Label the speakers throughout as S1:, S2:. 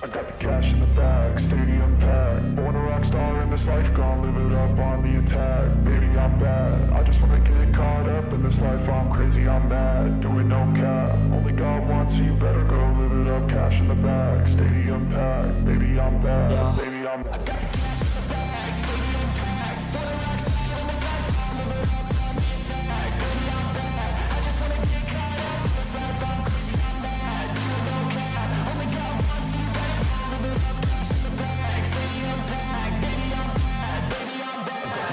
S1: I got the cash in the bag, stadium packed. Born a rock star in this life, gon' live it up on the attack. Baby, I'm bad, I just wanna get caught up in this life. I'm crazy, I'm mad, doing no cap. Only God wants you, better go live it up. Cash in the bag, stadium packed. Baby, I'm bad, yeah. Baby, I'm bad. I got the cash in the bag, stadium packed. Born a rock star in this life, gon' live it up on the attack. Baby, I'm bad, I just wanna get caught up in this life. I'm crazy, I'm mad, doing no cap. Only God wants you, better go live it up. Cash in the bag, stadium packed. Baby, I'm bad, baby, I'm bad.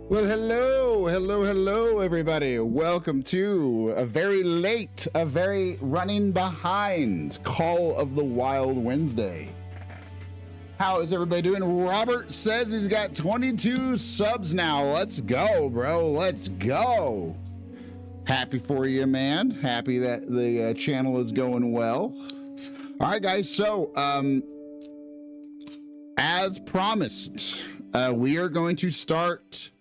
S2: Well, hello, everybody. Welcome to a very late, a very running behind Call of the Wild Wednesday. How is everybody doing? Robert says he's got 22 subs now. Let's go, bro. Let's go. Happy for you, man. Happy that the channel is going well. All right, guys. So, as promised, we are going to start.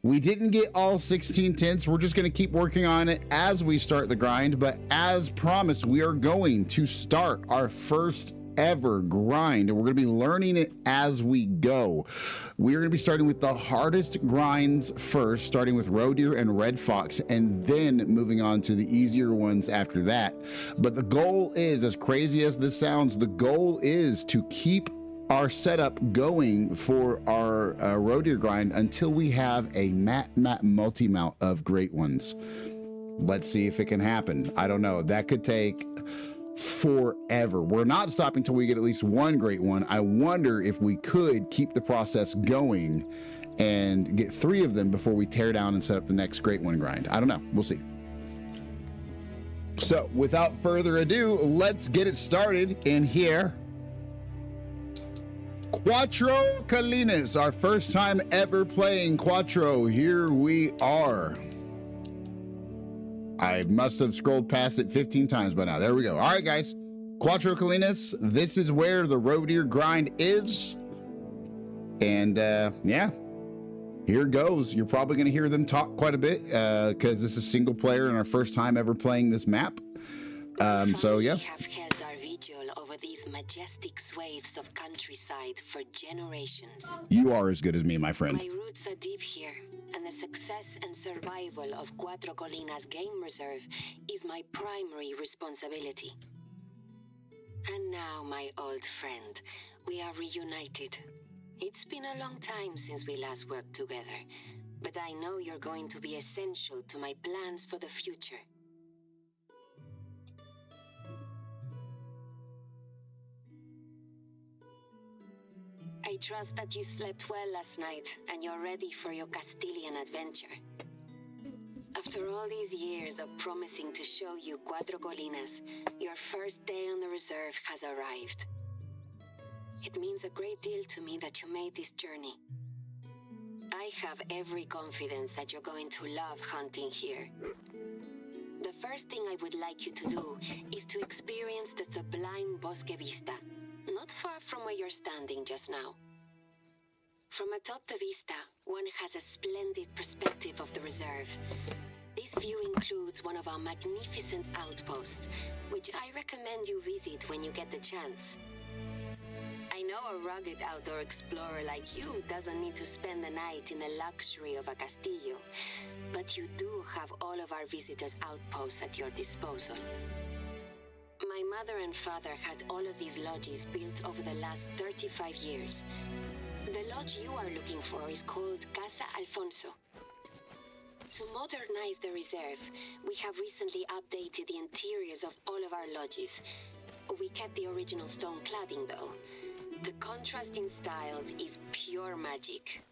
S2: We didn't get all 16 tints. We're just going to keep working on it as we start the grind. But as promised, we are going to start our first ever grind, and we're going to be learning it as we go. We are going to be starting with the hardest grinds first, starting with roe deer and red fox, and then moving on to the easier ones after that. But the goal is, as crazy as this sounds, the goal is to keep our setup going for our roe deer grind until we have a multi-mount of great ones. Let's see if it can happen. I don't know. That could take forever. We're not stopping till we get at least one great one. I wonder if we could keep the process going and get 3 of them before we tear down and set up the next great one grind. I don't know. We'll see. So without further ado, let's get it started in here. Quattro Colinas, our first time ever playing Quattro. Here we are. I must have scrolled past it 15 times by now. There we go. All right, guys. Quattro Colinas, this is where the roe deer grind is. And yeah, here goes. You're probably going to hear them talk quite a bit because this is single player and our first time ever playing this map. So yeah.
S3: Over these majestic swathes of countryside for generations.
S2: You are as good as me, my friend.
S3: My roots are deep here, and the success and survival of Quattro Colinas Game Reserve is my primary responsibility. And now, my old friend, we are reunited. It's been a long time since we last worked together, but I know you're going to be essential to my plans for the future. I trust that you slept well last night and you're ready for your Castilian adventure. After all these years of promising to show you Quattro Colinas, your first day on the reserve has arrived. It means a great deal to me that you made this journey. I have every confidence that you're going to love hunting here. The first thing I would like you to do is to experience the sublime Bosque Vista, not far from where you're standing just now. From atop the vista, one has a splendid perspective of the reserve. This view includes one of our magnificent outposts, which I recommend you visit when you get the chance. I know a rugged outdoor explorer like you doesn't need to spend the night in the luxury of a castillo, but you do have all of our visitors' outposts at your disposal. My mother and father had all of these lodges built over the last 35 years. The lodge you are looking for is called Casa Alfonso. To modernize the reserve, we have recently updated the interiors of all of our lodges. We kept the original stone cladding though. The contrast in styles is pure magic.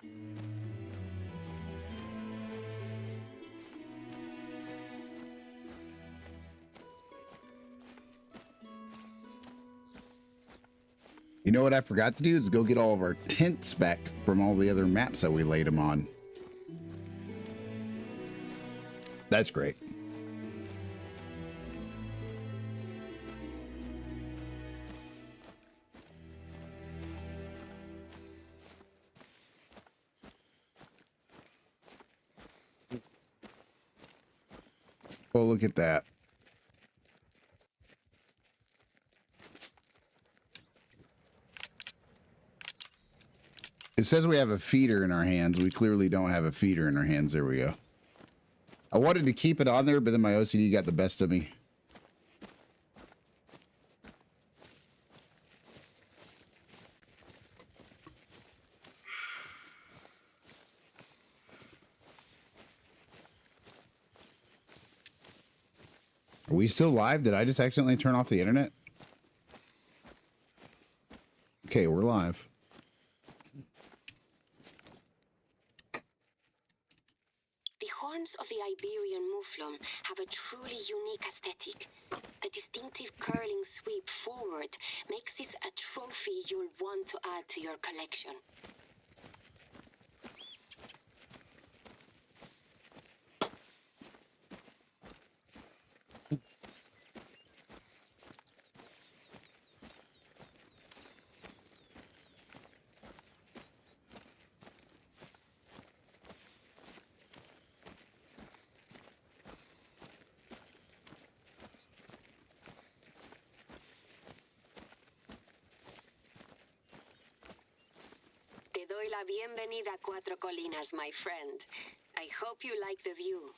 S2: You know what I forgot to do is go get all of our tents back from all the other maps that we laid them on. That's great. Oh, look at that. It says we have a feeder in our hands. We clearly don't have a feeder in our hands. There we go. I wanted to keep it on there, but then my OCD got the best of me. Are we still live? Did I just accidentally turn off the internet? Okay, we're live.
S3: horns of the Iberian mouflon have a truly unique aesthetic. The distinctive curling sweep forward makes this a trophy you'll want to add to your collection. Te doy la bienvenida a Cuatro Colinas, my friend. I hope you like the view.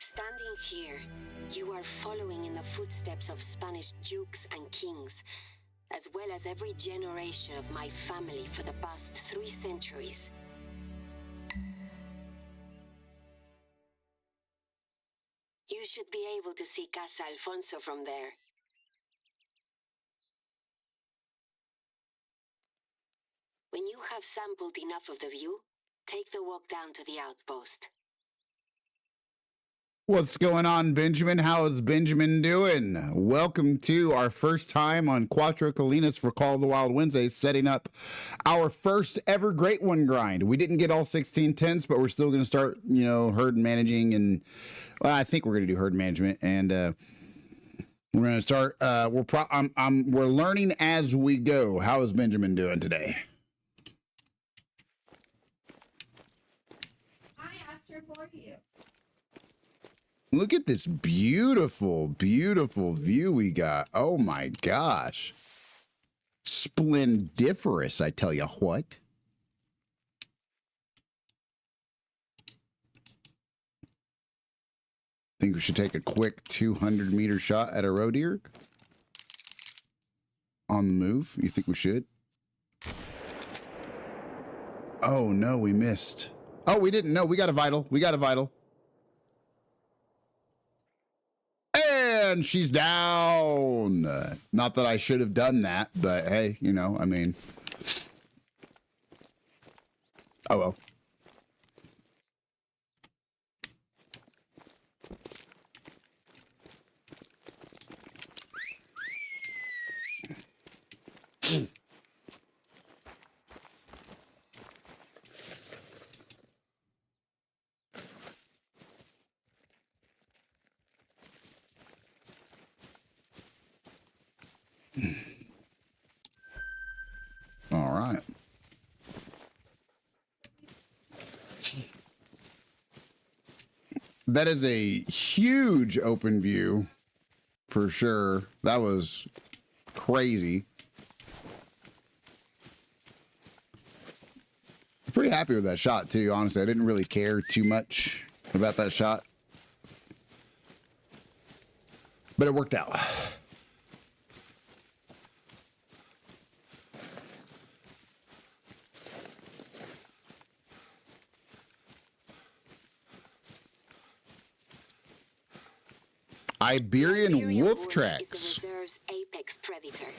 S3: Standing here, you are following in the footsteps of Spanish dukes and kings, as well as every generation of my family for the past 3 centuries. You should be able to see Casa Alfonso from there. When you have sampled enough of the view, take the walk down to the outpost.
S2: What's going on, Benjamin? How is Benjamin doing? Welcome to our first time on Cuatro Colinas for Call of the Wild Wednesdays, setting up our first ever Great One grind. We didn't get all 16 tents, but we're still going to start, herd managing, and well, I think we're going to do herd management, and we're going to start. We're learning as we go. How is Benjamin doing today?
S4: I asked her for you.
S2: Look at this beautiful, beautiful view we got. Oh my gosh. Splendiferous, I tell you what. Think we should take a quick 200-meter shot at a roe deer? On the move? You think we should? Oh no, we missed. Oh, we didn't. No, we got a vital. We got a vital. And she's down. Not that I should have done that, but hey, I mean. Oh well. All right. That is a huge open view for sure. That was crazy. I'm pretty happy with that shot too, honestly. I didn't really care too much about that shot, but it worked out. Iberian wolf tracks.
S3: Is the reserve's apex predator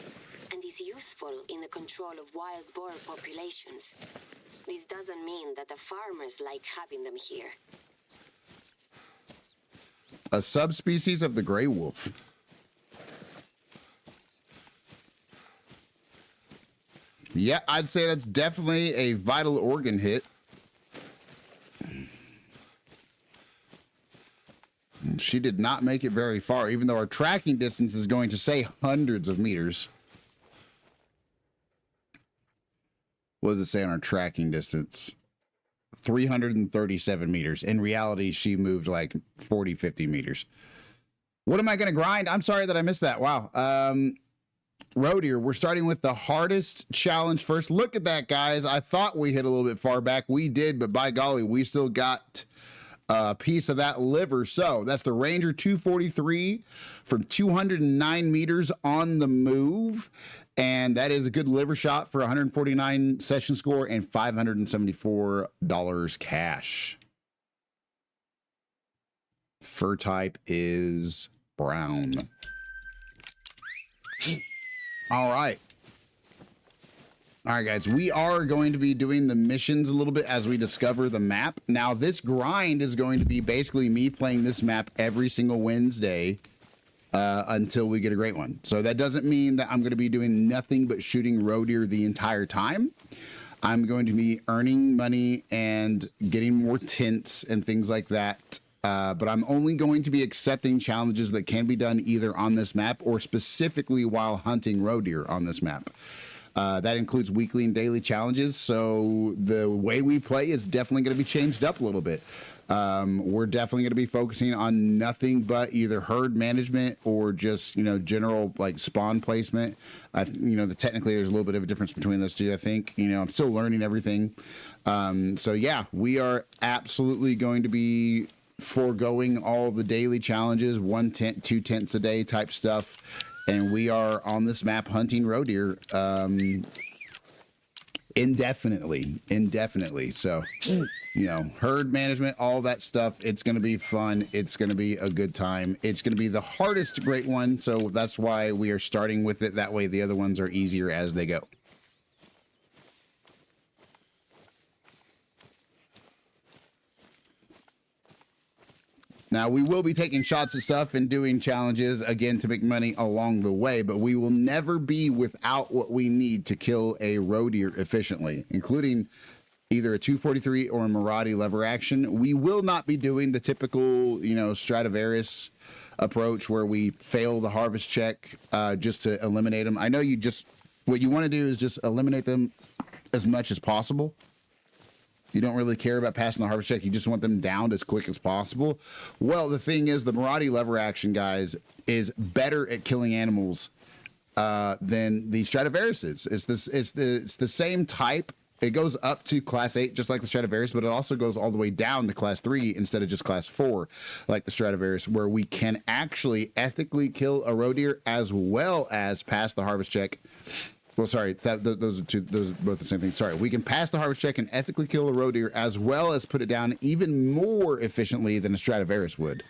S3: and is useful in the control of wild boar populations. This doesn't mean that the farmers like having them here.
S2: A subspecies of the gray wolf. Yeah, I'd say that's definitely a vital organ hit. She did not make it very far, even though our tracking distance is going to say hundreds of meters. What does it say on our tracking distance? 337 meters. In reality, she moved like 40, 50 meters. What am I going to grind? I'm sorry that I missed that. Wow. roe deer. We're starting with the hardest challenge first. Look at that, guys. I thought we hit a little bit far back. We did, but by golly, we still got a piece of that liver. So that's the Ranger 243 from 209 meters on the move. And that is a good liver shot for 149 session score and $574 cash. Fur type is brown. All right. All right, guys, we are going to be doing the missions a little bit as we discover the map. Now, this grind is going to be basically me playing this map every single Wednesday until we get a great one. So that doesn't mean that I'm going to be doing nothing but shooting roe deer the entire time. I'm going to be earning money and getting more tints and things like that. But I'm only going to be accepting challenges that can be done either on this map or specifically while hunting roe deer on this map. That includes weekly and daily challenges. So the way we play is definitely going to be changed up a little bit. We're definitely going to be focusing on nothing but either herd management or just, you know, general like spawn placement. Technically there's a little bit of a difference between those two. I think, you know, I'm still learning everything. So yeah, we are absolutely going to be foregoing all the daily challenges, 1 tent, 2 tents a day type stuff. And we are on this map hunting roe deer indefinitely. So, you know, herd management, all that stuff. It's going to be fun. It's going to be a good time. It's going to be the hardest great one. So that's why we are starting with it. That way the other ones are easier as they go. Now, we will be taking shots at stuff and doing challenges, again, to make money along the way, but we will never be without what we need to kill a roe deer efficiently, including either a 243 or a Maradi lever action. We will not be doing the typical, you know, Stradivarius approach where we fail the harvest check just to eliminate them. I know what you want to do is just eliminate them as much as possible. You don't really care about passing the harvest check. You just want them downed as quick as possible. Well, the thing is, the Maradi lever action, guys, is better at killing animals than the Stradivarius is. It's the same type. It goes up to class 8, just like the Stradivarius, but it also goes all the way down to class 3 instead of just class 4, like the Stradivarius, where we can actually ethically kill a roe deer as well as pass the harvest check. Well, sorry, those are both the same thing. Sorry, we can pass the harvest check and ethically kill a roe deer as well as put it down even more efficiently than a Stradivarius would.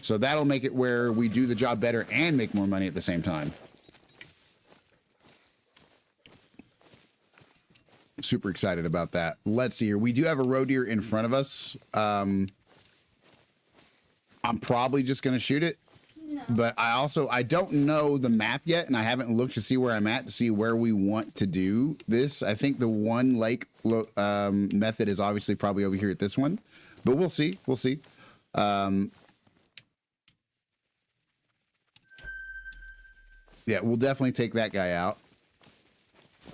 S2: So that'll make it where we do the job better and make more money at the same time. Super excited about that. Let's see here. We do have a roe deer in front of us. I'm probably just going to shoot it. No. But I don't know the map yet, and I haven't looked to see where I'm at to see where we want to do this. I think the one lake method is obviously probably over here at this one, but we'll see. We'll see. Yeah, we'll definitely take that guy out.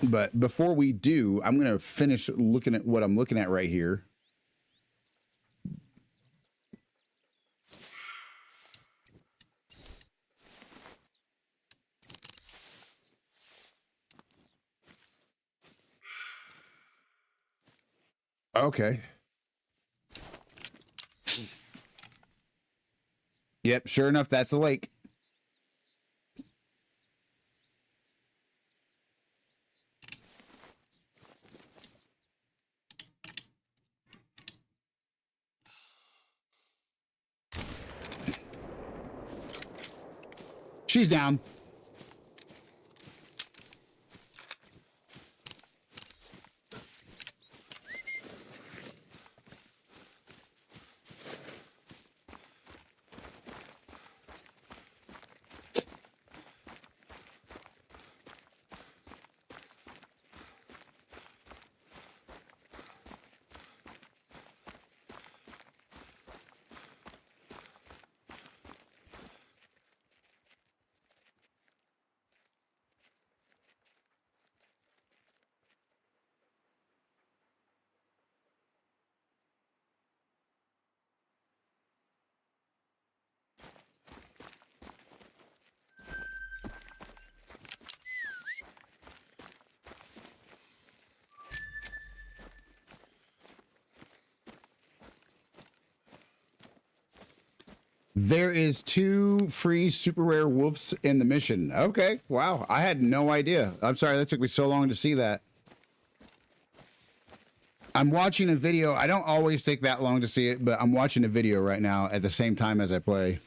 S2: But before we do, I'm going to finish looking at what I'm looking at right here. Okay. Yep, sure enough, that's the lake. She's down. There is 2 free super rare wolves in the mission. Okay, wow. I had no idea. I'm sorry that took me so long to see that. I'm watching a video. I don't always take that long to see it, but I'm watching a video right now at the same time as I play.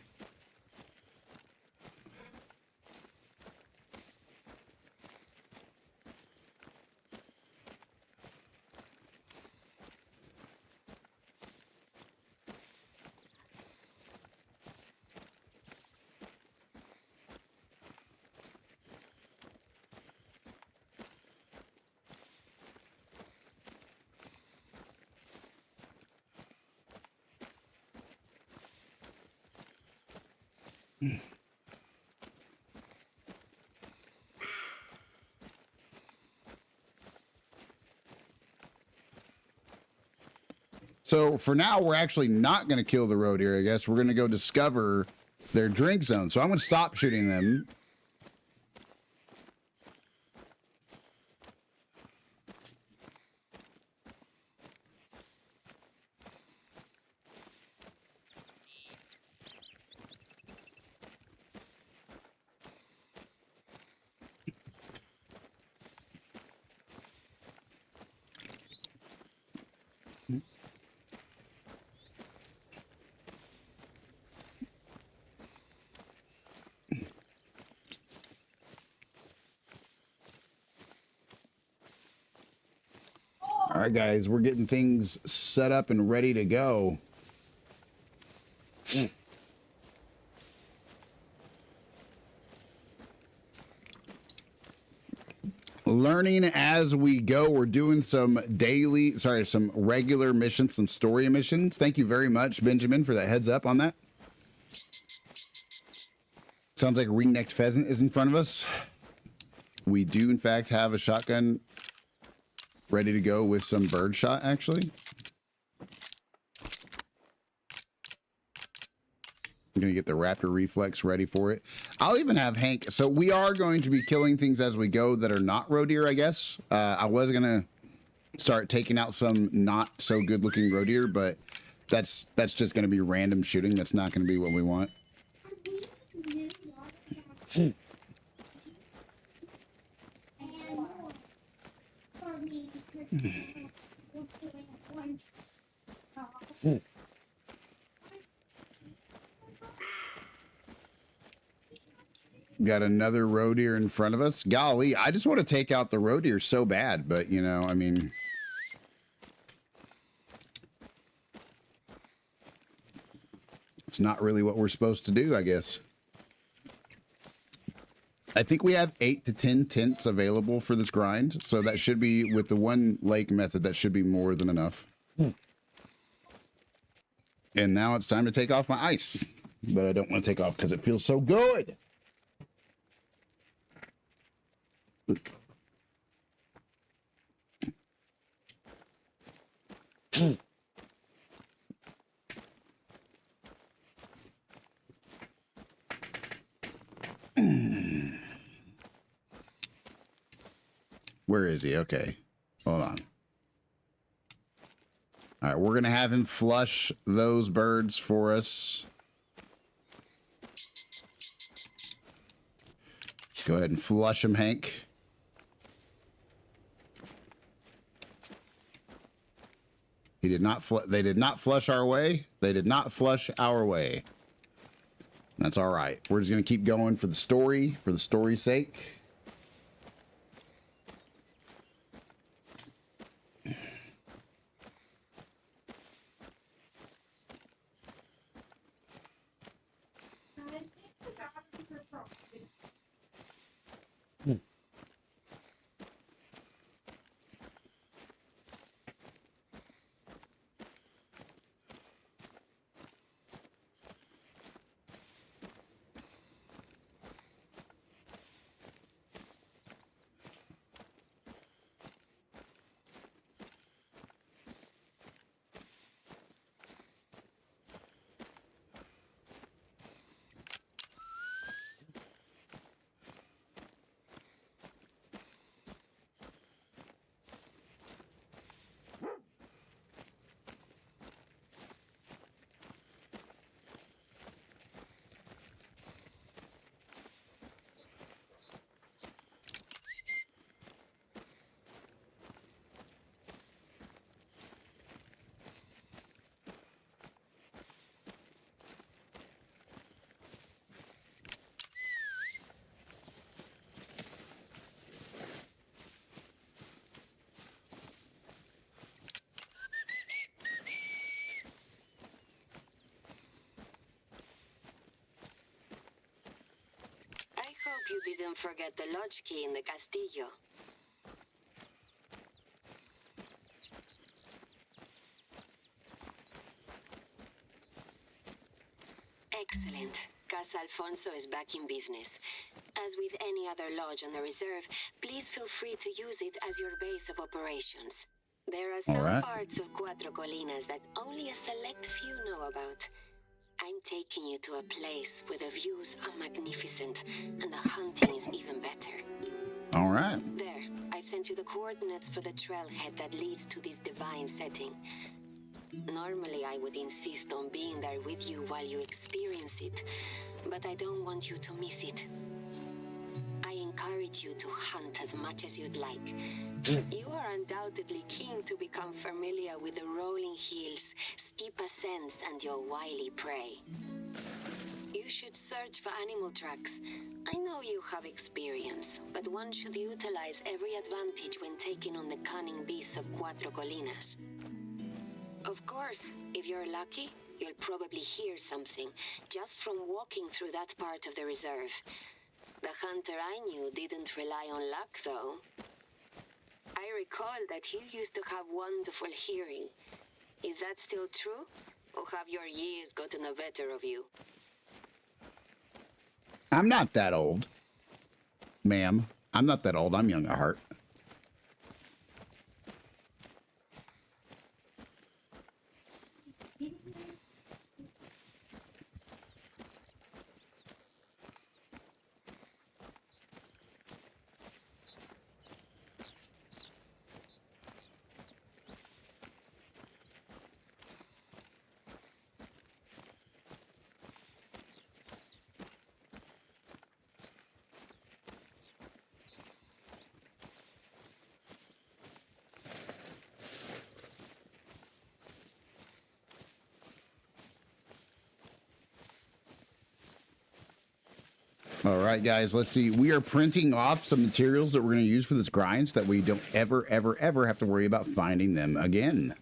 S2: So for now, we're actually not going to kill the road here. I guess we're going to go discover their drink zone. So I'm going to stop shooting them. All right, guys, we're getting things set up and ready to go. Learning as we go. We're doing some some regular missions, some story missions. Thank you very much, Benjamin, for that heads up on that. Sounds like a ring-necked pheasant is in front of us. We do, in fact, have a shotgun ready to go with some bird shot, actually. I'm going to get the raptor reflex ready for it. I'll even have Hank. So we are going to be killing things as we go that are not roe deer, I guess. I was going to start taking out some not so good looking roe deer, but that's just going to be random shooting. That's not going to be what we want. Got another roe deer in front of us. Golly, I just want to take out the roe deer so bad, but you know, I mean, it's not really what we're supposed to do, I guess. I think we have 8 to 10 tents available for this grind, so that should be, with the one lake method, that should be more than enough. And now it's time to take off my ice, but I don't want to take off because it feels so good. Where is he? Okay, hold on. All right, we're going to have him flush those birds for us. Go ahead and flush them, Hank. He did not they did not flush our way. They did not flush our way. That's all right. We're just going to keep going for the story's sake.
S3: didn't forget the lodge key in the castillo. Excellent. Casa Alfonso is back in business. As with any other lodge on the reserve, please feel free to use it as your base of operations. There are some parts of Cuatro Colinas that only a select few know about. I'm taking you to a place where the views are magnificent and the hunting is even better.
S2: All right.
S3: There, I've sent you the coordinates for the trailhead that leads to this divine setting. Normally, I would insist on being there with you while you experience it, but I don't want you to miss it. I encourage you to hunt as much as you'd like. You are undoubtedly keen to become familiar with the rolling hills, steep ascents, and your wily prey. You should search for animal tracks. I know you have experience, but one should utilize every advantage when taking on the cunning beasts of Cuatro Colinas. Of course, if you're lucky, you'll probably hear something, just from walking through that part of the reserve. The hunter I knew didn't rely on luck, though. I recall that you used to have wonderful hearing. Is that still true? Or have your years gotten the better of you?
S2: I'm not that old, ma'am. I'm not that old. I'm young at heart. All right, guys, let's see. We are printing off some materials that we're going to use for this grind so that we don't ever have to worry about finding them again.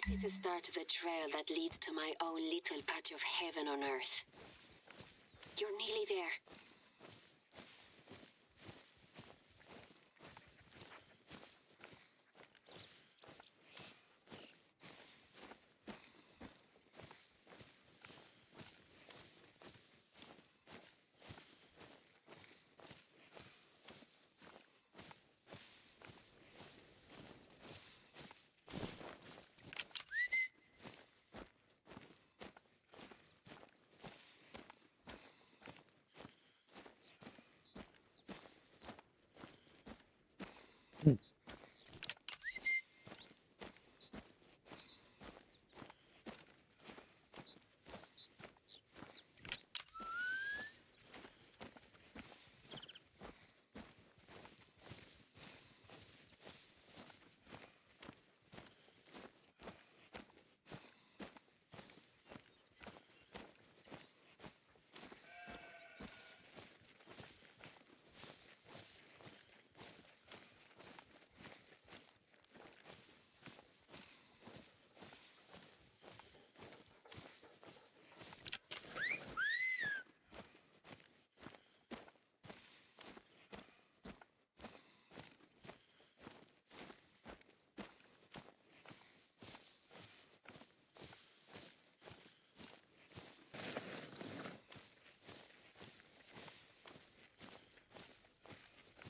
S3: This is the start of the trail that leads to my own little patch of heaven on earth. You're nearly there.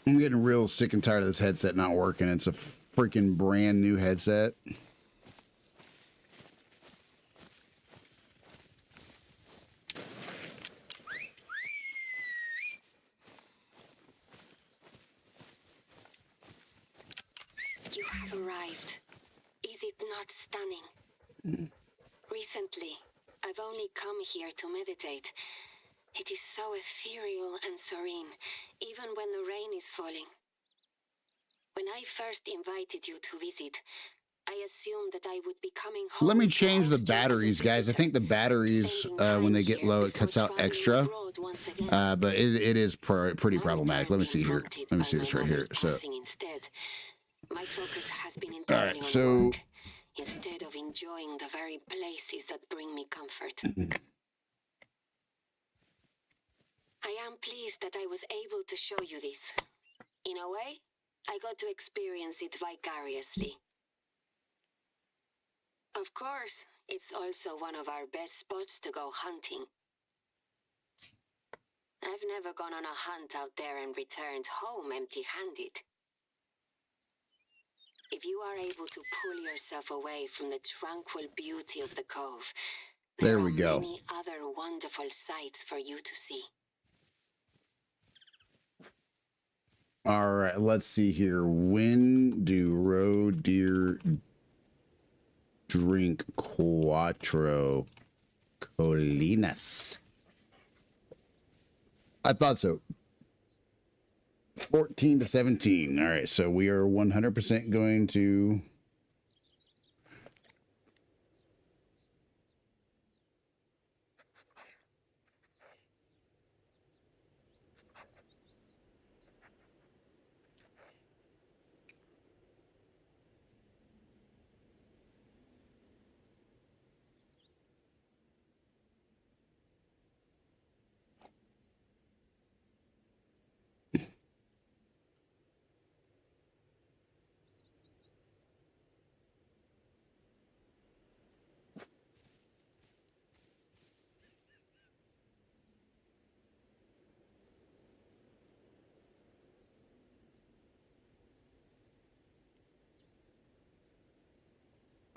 S2: I'm getting real sick and tired of this headset not working. It's a freaking brand new headset.
S3: You have arrived. Is it not stunning? Recently, I've only come here to meditate. It is so ethereal and serene, even when the rain is falling. When I first invited you to visit, I assumed that I would be coming home.
S2: Let me
S3: to
S2: change the
S3: host you as a
S2: batteries, guys. I think the batteries,
S3: spending
S2: when they
S3: time
S2: get
S3: here
S2: low, it
S3: before
S2: cuts out
S3: traveling
S2: extra.
S3: abroad once again.
S2: But it is pretty problematic. Let me see here.
S3: Prompted
S2: Let me
S3: by
S2: see this
S3: my
S2: right here.
S3: mother's
S2: So,
S3: passing instead. My focus has been
S2: all
S3: entirely
S2: right.
S3: on
S2: So,
S3: work, instead of enjoying the very places that bring me comfort. I am pleased that I was able to show you this. In a way, I got to experience it vicariously. Of course, it's also one of our best spots to go hunting. I've never gone on a hunt out there and returned home empty-handed. If you are able to pull yourself away from the tranquil beauty of the cove,
S2: there we
S3: are
S2: go.
S3: many other wonderful sights for you to see.
S2: All right. Let's see here. When do roe deer drink Cuatro Colinas? I thought so. 14 to 17. All right. So we are 100% going to.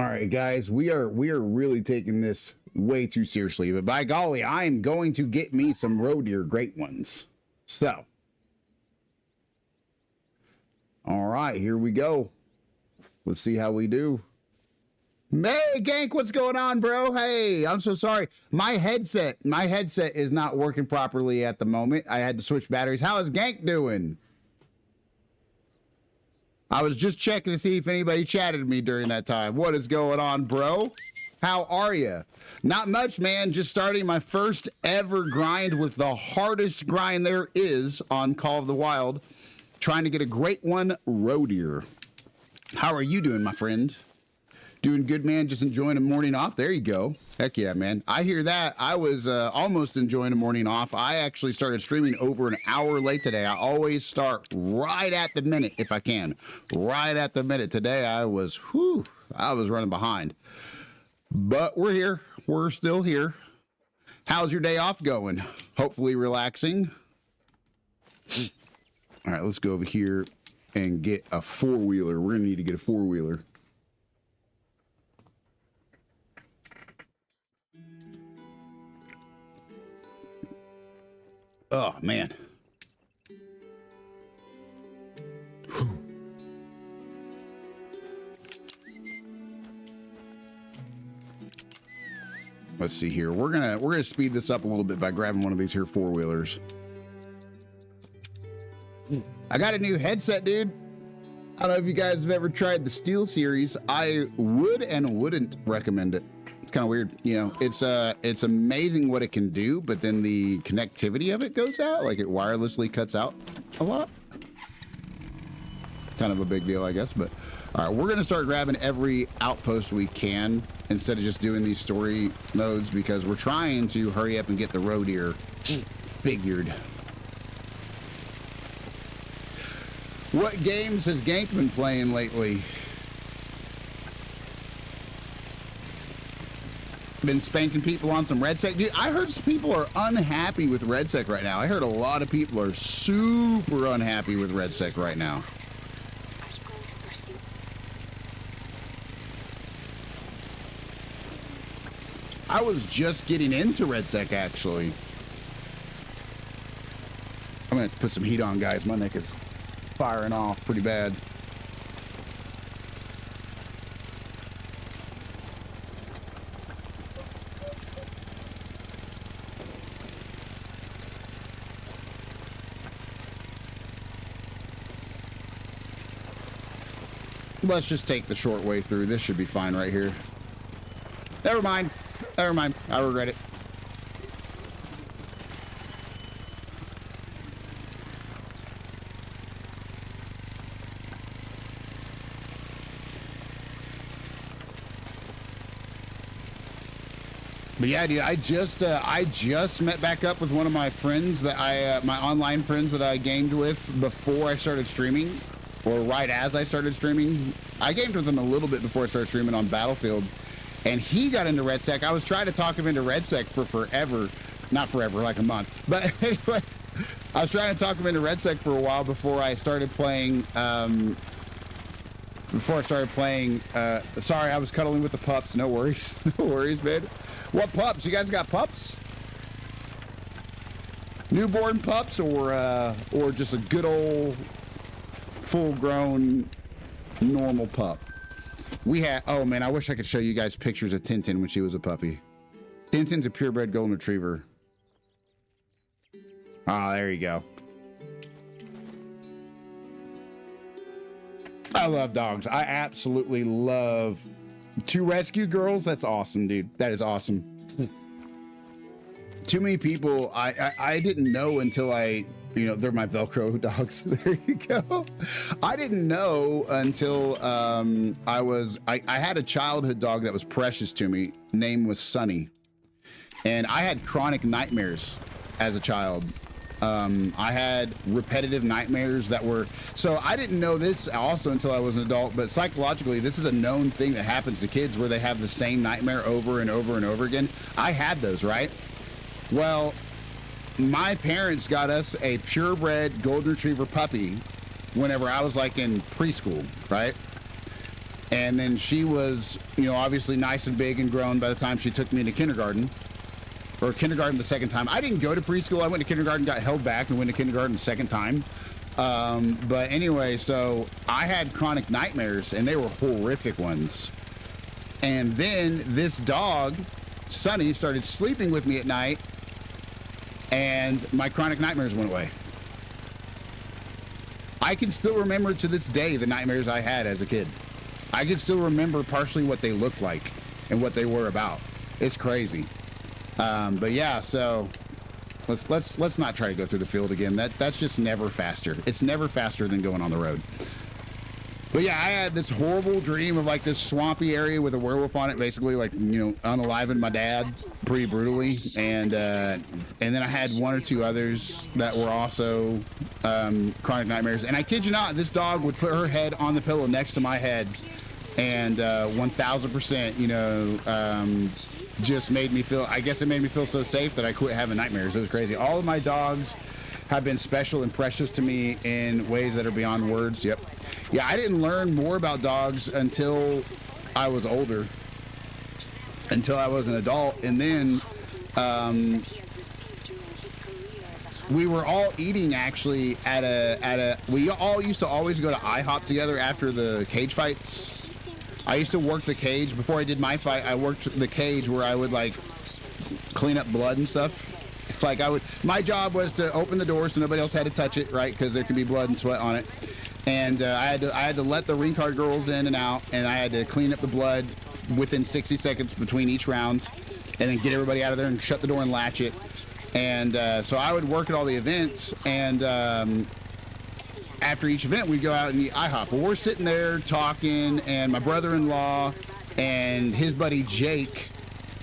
S2: All right, guys, we are really taking this way too seriously, but by golly, I am going to get me some roe deer great ones. So, all right, here we go. Let's see how we do. Hey, Gank, what's going on, bro? Hey, I'm so sorry. My headset is not working properly at the moment. I had to switch batteries. How is Gank doing? I was just checking to see if anybody chatted to me during that time. What is going on, bro? How are you? Not much, man. Just starting my first ever grind with the hardest grind there is on Call of the Wild. Trying to get a great one, roe deer. How are you doing, my friend? Doing good, man. Just enjoying a morning off. There you go. Heck yeah, man. I hear that. I was almost enjoying a morning off. I actually started streaming over an hour late today. I always start right at the minute if I can. Right at the minute. Today I was running behind. But we're here. We're still here. How's your day off going? Hopefully relaxing. All right, let's go over here and get a four-wheeler. We're going to need to get a four-wheeler. Oh, man. Whew. Let's see here. We're gonna speed this up a little bit by grabbing one of these here four-wheelers. I got a new headset, dude. I don't know if you guys have ever tried the Steel series. I would and wouldn't recommend it. It's kind of weird, you know. It's amazing what it can do, but then the connectivity of it goes out, like it wirelessly cuts out a lot. Kind of a big deal, I guess. But all right, we're gonna start grabbing every outpost we can instead of just doing these story modes because we're trying to hurry up and get the roe deer figured. What games has Gank been playing lately? been spanking people on some red sec. Dude, I heard some people are unhappy with red sec right now. I heard a lot of people are super unhappy with red sec right now.
S3: Are you going to pursue?
S2: I was just getting into red sec, actually. I'm gonna have to put some heat on, guys. My neck is firing off pretty bad. Let's just take the short way through. This should be fine right here. Never mind. Never mind. I regret it. But yeah, dude, I just met back up with one of my friends that my online friends that I gamed with before I started streaming, or right as I started streaming. I gamed with him a little bit before I started streaming on Battlefield, and he got into Red Sec. I was trying to talk him into Red Sec for forever, not forever, like a month. But anyway, I was trying to talk him into Red Sec for a while before I started playing. Sorry, I was cuddling with the pups. No worries, no worries, man. What pups? You guys got pups? Newborn pups, or just a good old full-grown normal pup? We had. Oh man, I wish I could show you guys pictures of Tintin when she was a puppy. Tintin's a purebred golden retriever. Ah, there you go. I love dogs. I absolutely love to rescue girls. That's awesome, dude. That is awesome. Too many people I didn't know until they're my Velcro dogs. There you go. I didn't know until I had a childhood dog that was precious to me. Name was Sunny. And I had chronic nightmares as a child. I had repetitive nightmares that were, so I didn't know this also until I was an adult, but psychologically, this is a known thing that happens to kids where they have the same nightmare over and over and over again. I had those, right? Well, my parents got us a purebred golden retriever puppy whenever I was like in preschool, right? And then she was, obviously nice and big and grown by the time she took me to kindergarten. Or kindergarten the second time. I didn't go to preschool. I went to kindergarten, got held back, and went to kindergarten the second time. But anyway, so I had chronic nightmares, and they were horrific ones. And then this dog, Sunny, started sleeping with me at night, and my chronic nightmares went away. I can still remember to this day the nightmares I had as a kid. I can still remember partially what they looked like and what they were about. It's crazy. But yeah, so let's not try to go through the field again. That's just never faster. It's never faster than going on the road. But yeah, I had this horrible dream of like this swampy area with a werewolf on it, basically like, unaliving my dad pretty brutally. And then I had one or two others that were also, chronic nightmares. And I kid you not, this dog would put her head on the pillow next to my head. And, 1000%, just made me feel, I guess it made me feel so safe that I quit having nightmares. It was crazy. All of my dogs have been special and precious to me in ways that are beyond words. Yep. Yeah, I didn't learn more about dogs until I was older, until I was an adult. And then we were all eating actually we all used to always go to IHOP together after the cage fights. I used to work the cage. Before I did my fight, I worked the cage where I would like clean up blood and stuff. Like my job was to open the door so nobody else had to touch it, right? Because there could be blood and sweat on it. And I had to let the ring card girls in and out, and I had to clean up the blood within 60 seconds between each round, and then get everybody out of there and shut the door and latch it. And so I would work at all the events, and after each event, we'd go out and eat IHOP. Well, we're sitting there talking, and my brother-in-law and his buddy Jake,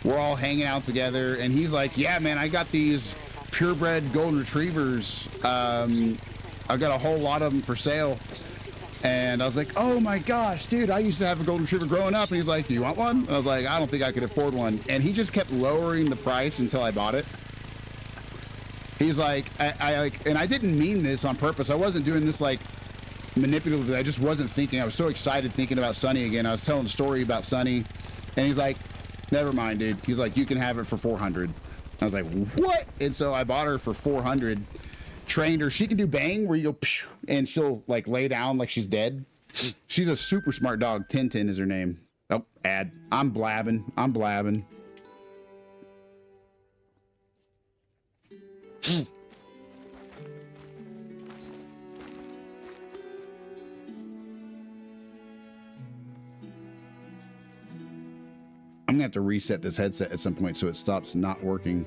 S2: we're all hanging out together, and he's like, yeah, man, I got these purebred golden retrievers. I got a whole lot of them for sale. And I was like, oh my gosh, dude, I used to have a golden retriever growing up. And he's like, do you want one? And I was like, I don't think I could afford one. And he just kept lowering the price until I bought it. He's like, I like, and I didn't mean this on purpose. I wasn't doing this like manipulatively. I just wasn't thinking. I was so excited thinking about Sonny again. I was telling a story about Sonny, and he's like, never mind, dude. He's like, you can have it for 400. I was like, what? And so I bought her for 400, trained her. She can do bang where you go, phew, and she'll like lay down like she's dead. She's a super smart dog. Tintin is her name. Oh, ad. I'm blabbing. I'm gonna have to reset this headset at some point so it stops not working.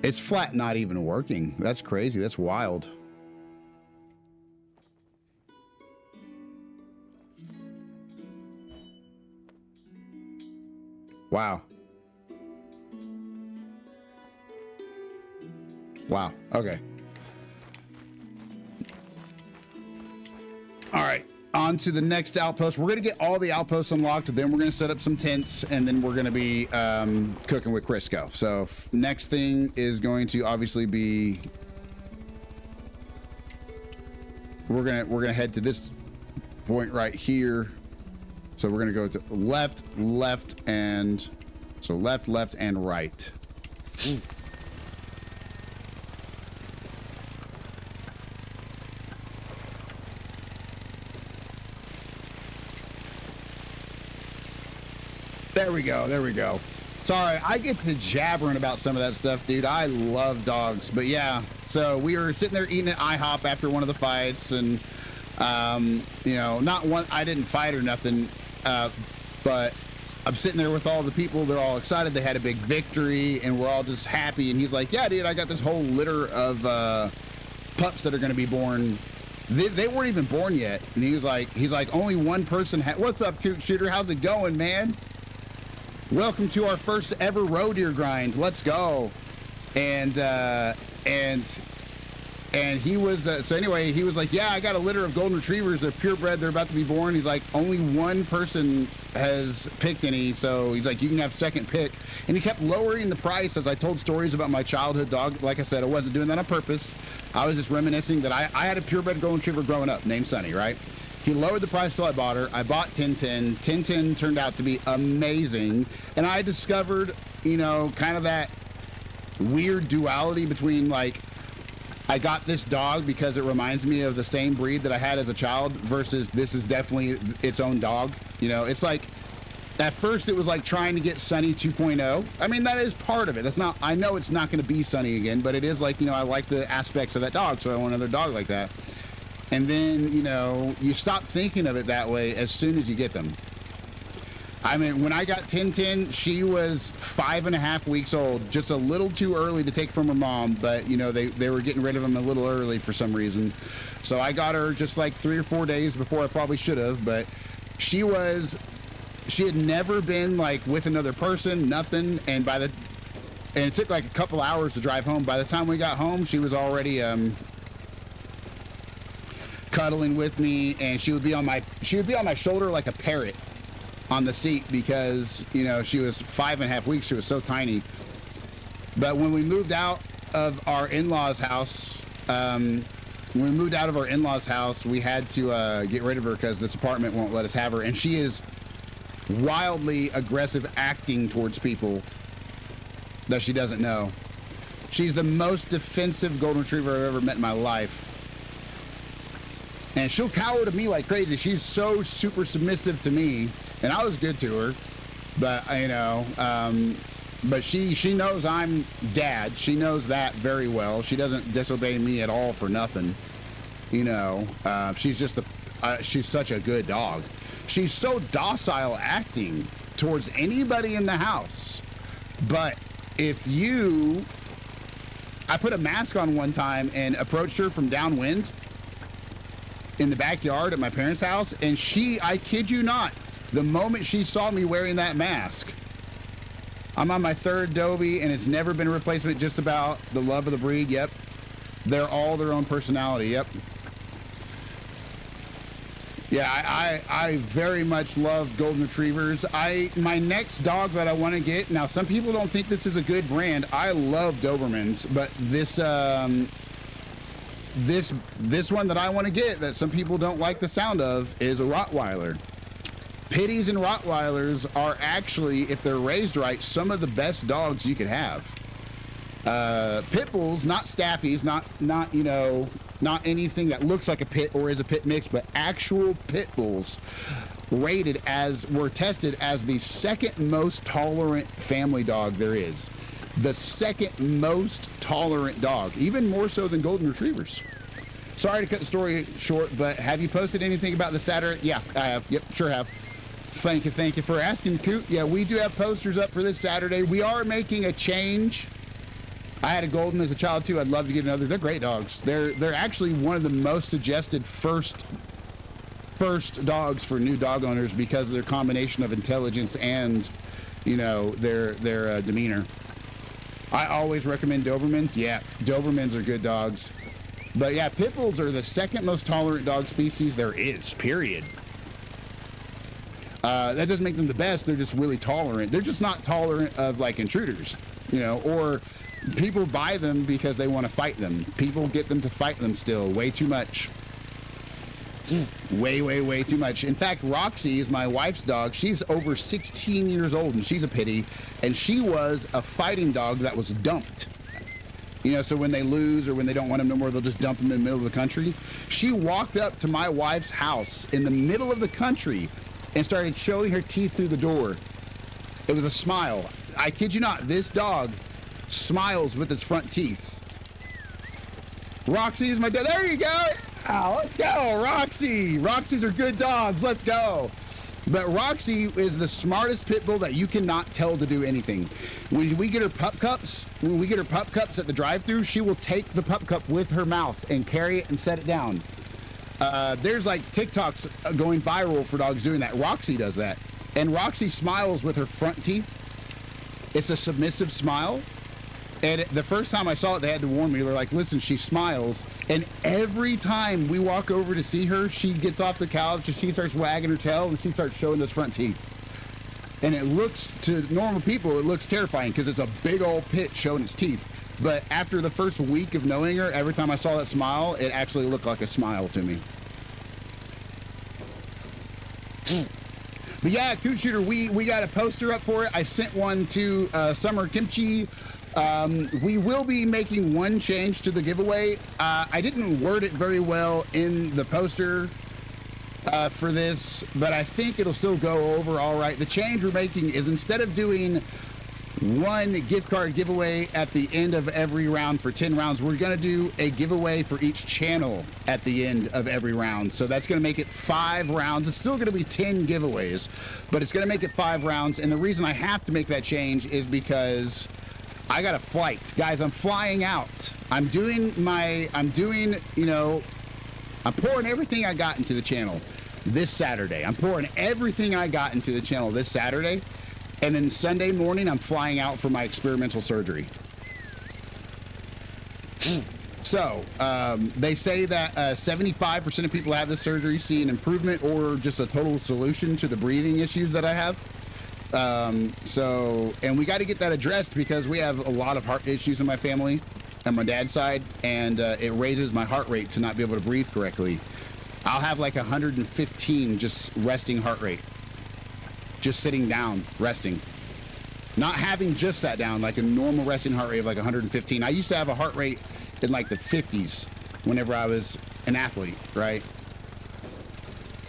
S2: It's flat not even working. That's crazy. That's wild. Wow. Wow. Okay. All right. On to the next outpost. We're going to get all the outposts unlocked. Then we're going to set up some tents, and then we're going to be cooking with Crisco. So next thing is going to obviously be we're gonna head to this point right here. So we're gonna go to left, and so left, and right. There we go. Sorry, I get to jabbering about some of that stuff, dude. I love dogs, but yeah. So we were sitting there eating at IHOP after one of the fights, and you know, not one. I didn't fight or nothing, but I'm sitting there with all the people. They're all excited. They had a big victory, and we're all just happy. And he's like, "Yeah, dude, I got this whole litter of pups that are going to be born." They weren't even born yet, and he's like, "Only one person. What's up, Coot Shooter? How's it going, man? Welcome to our first ever roe deer grind. Let's go." And he was so anyway, he was like, "Yeah, I got a litter of golden retrievers. They're purebred. They're about to be born." He's like, "Only one person has picked any, so he's like, you can have second pick." And he kept lowering the price as I told stories about my childhood dog. Like I said, I wasn't doing that on purpose. I was just reminiscing that I had a purebred golden retriever growing up named Sunny, right? He lowered the price till I bought her. I bought Tintin. Tintin turned out to be amazing. And I discovered, you know, kind of that weird duality between, like, I got this dog because it reminds me of the same breed that I had as a child versus this is definitely its own dog. You know, it's like, at first it was like trying to get Sunny 2.0. I mean, that is part of it. That's not, I know it's not going to be Sunny again, but it is like, you know, I like the aspects of that dog, so I want another dog like that. And then, you know, you stop thinking of it that way as soon as you get them. I mean, when I got Tintin, she was 5.5 weeks old, just a little too early to take from her mom, but, you know, they were getting rid of him a little early for some reason. So I got her just like 3 or 4 days before I probably should have, but she had never been like with another person, nothing, and it took like a couple hours to drive home. By the time we got home, she was already cuddling with me, and she would be on my shoulder like a parrot on the seat because, you know, she was 5.5 weeks. She was so tiny. But when we moved out of our in-laws house, we had to get rid of her because this apartment won't let us have her, and she is wildly aggressive acting towards people that she doesn't know. She's the most defensive golden retriever I've ever met in my life. And she'll cower to me like crazy. She's so super submissive to me, and I was good to her, but, you know, but she knows I'm dad. She knows that very well. She doesn't disobey me at all for nothing. You know, she's just she's such a good dog. She's so docile acting towards anybody in the house. But if I put a mask on one time and approached her from downwind in the backyard at my parents' house, and I kid you not, the moment she saw me wearing that mask, I'm on my third Dobie, and it's never been a replacement. Just about the love of the breed. Yep. They're all their own personality. Yep. Yeah, I very much love golden retrievers. My next dog that I want to get, now some people don't think this is a good brand. I love Dobermans, but this one that I want to get that some people don't like the sound of is a Rottweiler. Pitties and Rottweilers are actually, if they're raised right, some of the best dogs you could have. Pit bulls, not staffies, not anything that looks like a pit or is a pit mix, but actual pit bulls were tested as the second most tolerant family dog there is. The second most tolerant dog, even more so than golden retrievers. Sorry to cut the story short, but have you posted anything about the Saturday? Yeah, I have. Yep, sure have. Thank you for asking, Coot. Yeah, we do have posters up for this Saturday. We are making a change. I had a golden as a child too. I'd love to get another. They're great dogs. They're actually one of the most suggested first dogs for new dog owners because of their combination of intelligence and, their demeanor. I always recommend Dobermans. Yeah, Dobermans are good dogs. But yeah, pit bulls are the second most tolerant dog species there is, period. That doesn't make them the best. They're just really tolerant. They're just not tolerant of like intruders, or people buy them because they want to fight them. People get them to fight them still way too much. Way too much. In fact, Roxy is my wife's dog. She's over 16 years old and she's a pitty, and she was a fighting dog that was dumped. So when they lose or when they don't want them no more, they'll just dump them in the middle of the country. She walked up to my wife's house in the middle of the country and started showing her teeth through the door. It was a smile. I kid you not, this dog smiles with its front teeth. Roxy is my dog. There you go. Oh, let's go, Roxy. Roxys are good dogs. Let's go. But Roxy is the smartest pit bull that you cannot tell to do anything. When we get her pup cups at the drive-thru, she will take the pup cup with her mouth and carry it and set it down. There's like TikToks going viral for dogs doing that. Roxy does that. And Roxy smiles with her front teeth. It's a submissive smile. And the first time I saw it, they had to warn me. They're like, listen, she smiles. And every time we walk over to see her, she gets off the couch and she starts wagging her tail and she starts showing those front teeth. And it looks, to normal people, it looks terrifying because it's a big old pit showing its teeth. But after the first week of knowing her, every time I saw that smile, it actually looked like a smile to me. But yeah, Coot Shooter, we got a poster up for it. I sent one to Summer Kimchi. We will be making one change to the giveaway. I didn't word it very well in the poster for this, but I think it'll still go over all right. The change we're making is, instead of doing one gift card giveaway at the end of every round for 10 rounds, we're going to do a giveaway for each channel at the end of every round. So that's going to make it 5 rounds. It's still going to be 10 giveaways, but it's going to make it 5 rounds. And the reason I have to make that change is because I got a flight. Guys, I'm flying out. I'm pouring everything I got into the channel this Saturday. I'm pouring everything I got into the channel this Saturday. And then Sunday morning, I'm flying out for my experimental surgery. So, they say that 75% of people who have this surgery see an improvement or just a total solution to the breathing issues that I have. And we got to get that addressed because we have a lot of heart issues in my family on my dad's side, and it raises my heart rate to not be able to breathe correctly. I'll have like 115 just resting heart rate. Just sitting down, resting. Not having just sat down, like a normal resting heart rate of like 115. I used to have a heart rate in like the 50s whenever I was an athlete, right?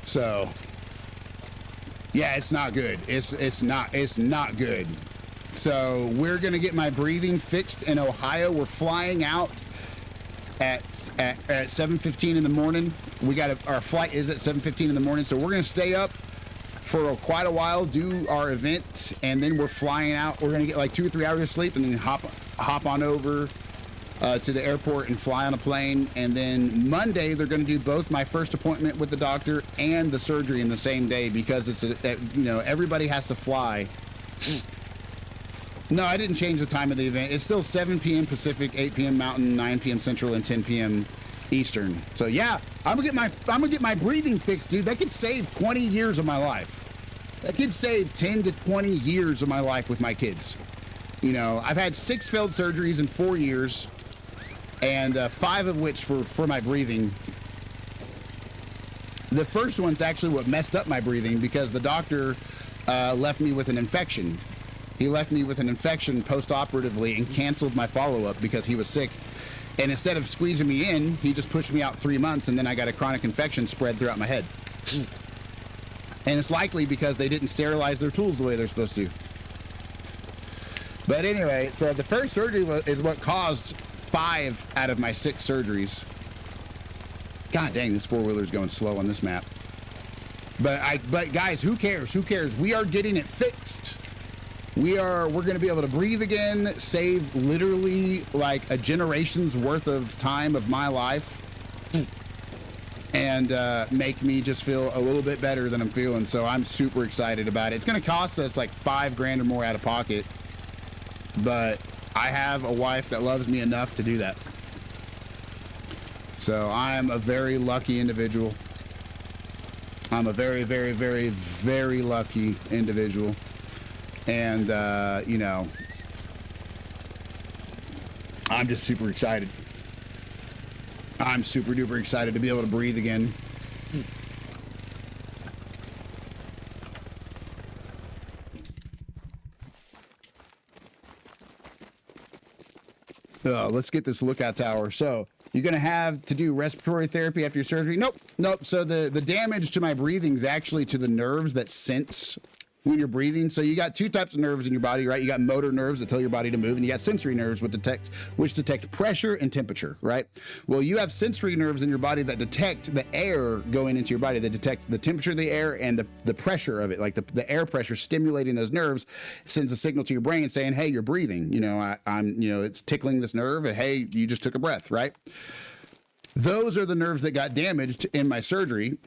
S2: So, yeah, it's not good. It's not good. So we're gonna get my breathing fixed in Ohio. We're flying out at 7:15 in the morning. Our flight is at 7:15 in the morning, so we're gonna stay up for quite a while, do our event, and then we're flying out. We're gonna get like 2 or 3 hours of sleep and then hop on over to the airport and fly on a plane. And then Monday they're gonna do both my first appointment with the doctor and the surgery in the same day, because it's everybody has to fly No, I didn't change the time of the event. It's still 7 p.m. Pacific, 8 p.m. Mountain, 9 p.m. Central, and 10 p.m. Eastern. So yeah, I'm gonna get my breathing fixed, dude. That could save 20 years of my life. That could save 10 to 20 years of my life with my kids. You know, I've had 6 failed surgeries in 4 years, and 5 of which for my breathing. The first one's actually what messed up my breathing because the doctor left me with an infection. He left me with an infection post-operatively and canceled my follow-up because he was sick. And instead of squeezing me in, he just pushed me out 3 months, and then I got a chronic infection spread throughout my head. And it's likely because they didn't sterilize their tools the way they're supposed to. But anyway, so the first surgery is what caused 5 out of my 6 surgeries. God dang, this 4-wheeler's going slow on this map. But guys, who cares? Who cares? We are getting it fixed. We're going to be able to breathe again, save literally like a generation's worth of time of my life, and make me just feel a little bit better than I'm feeling. So I'm super excited about it. It's going to cost us like $5 grand or more out of pocket, but I have a wife that loves me enough to do that. So I'm a very lucky individual. I'm a very, very, very, very lucky individual. And, you know, I'm just super excited. I'm super duper excited to be able to breathe again. Let's get this lookout tower. So you're going to have to do respiratory therapy after your surgery? Nope. So the damage to my breathing is actually to the nerves that sense when you're breathing. So you got 2 types of nerves in your body, right? You got motor nerves that tell your body to move, and you got sensory nerves which detect pressure and temperature, right? Well, you have sensory nerves in your body that detect the air going into your body. They detect the temperature of the air and the pressure of it, like the air pressure stimulating those nerves sends a signal to your brain saying, hey, you're breathing. You know, it's tickling this nerve, and hey, you just took a breath, right? Those are the nerves that got damaged in my surgeries,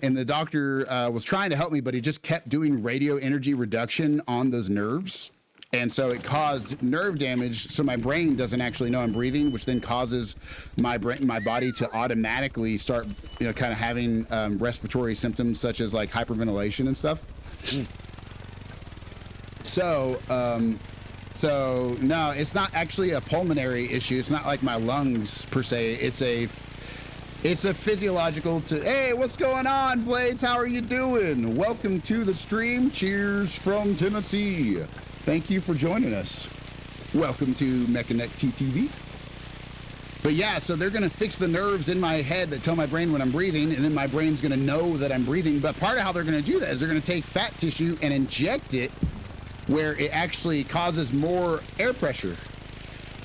S2: and the doctor was trying to help me, but he just kept doing radio energy reduction on those nerves, and so it caused nerve damage. So my brain doesn't actually know I'm breathing, which then causes my body to automatically start, you know, kind of having respiratory symptoms such as like hyperventilation and stuff. So no, it's not actually a pulmonary issue. It's not like my lungs per se. It's a physiological hey, what's going on, Blades? How are you doing? Welcome to the stream. Cheers from Tennessee. Thank you for joining us. Welcome to Mechanic TTV. But yeah, so they're going to fix the nerves in my head that tell my brain when I'm breathing, and then my brain's going to know that I'm breathing. But part of how they're going to do that is they're going to take fat tissue and inject it where it actually causes more air pressure.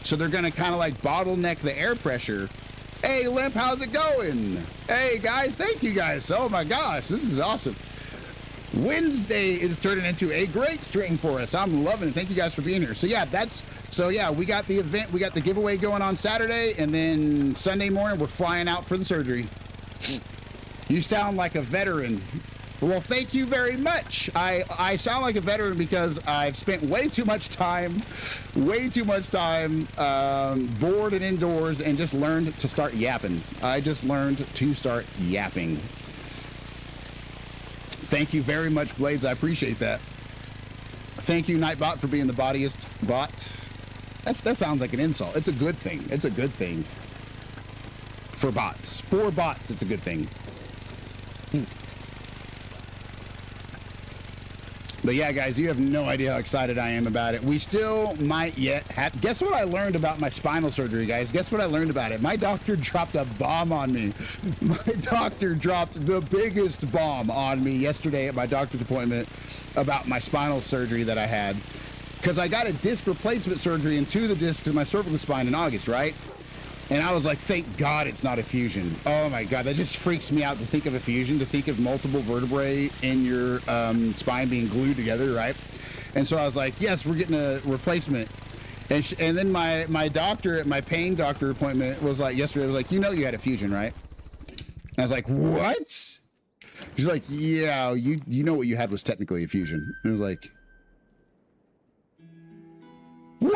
S2: So they're going to kind of like bottleneck the air pressure. Hey, Limp, how's it going? Hey, guys, thank you, guys. Oh, my gosh, this is awesome. Wednesday is turning into a great stream for us. I'm loving it. Thank you guys for being here. So, yeah, we got the event. We got the giveaway going on Saturday, and then Sunday morning, we're flying out for the surgery. You sound like a veteran. Well, thank you very much. I sound like a veteran because I've spent way too much time bored and indoors and just learned to start yapping. I just learned to start yapping. Thank you very much, Blades. I appreciate that. Thank you, Nightbot, for being the bodiest bot. That sounds like an insult. It's a good thing. It's a good thing. For bots. For bots, it's a good thing. But yeah, guys, you have no idea how excited I am about it. We still might yet have... Guess what I learned about my spinal surgery, guys? Guess what I learned about it? My doctor dropped a bomb on me. My doctor dropped the biggest bomb on me yesterday at my doctor's appointment about my spinal surgery that I had. Because I got a disc replacement surgery in 2 of the discs in my cervical spine in August, right? And I was like, thank God it's not a fusion. Oh my God, that just freaks me out to think of a fusion, to think of multiple vertebrae in your spine being glued together, right? And so I was like, yes, we're getting a replacement. And then my doctor at my pain doctor appointment was like, yesterday, was like, you know you had a fusion, right? And I was like, what? She's like, yeah, you know what you had was technically a fusion. And I was like,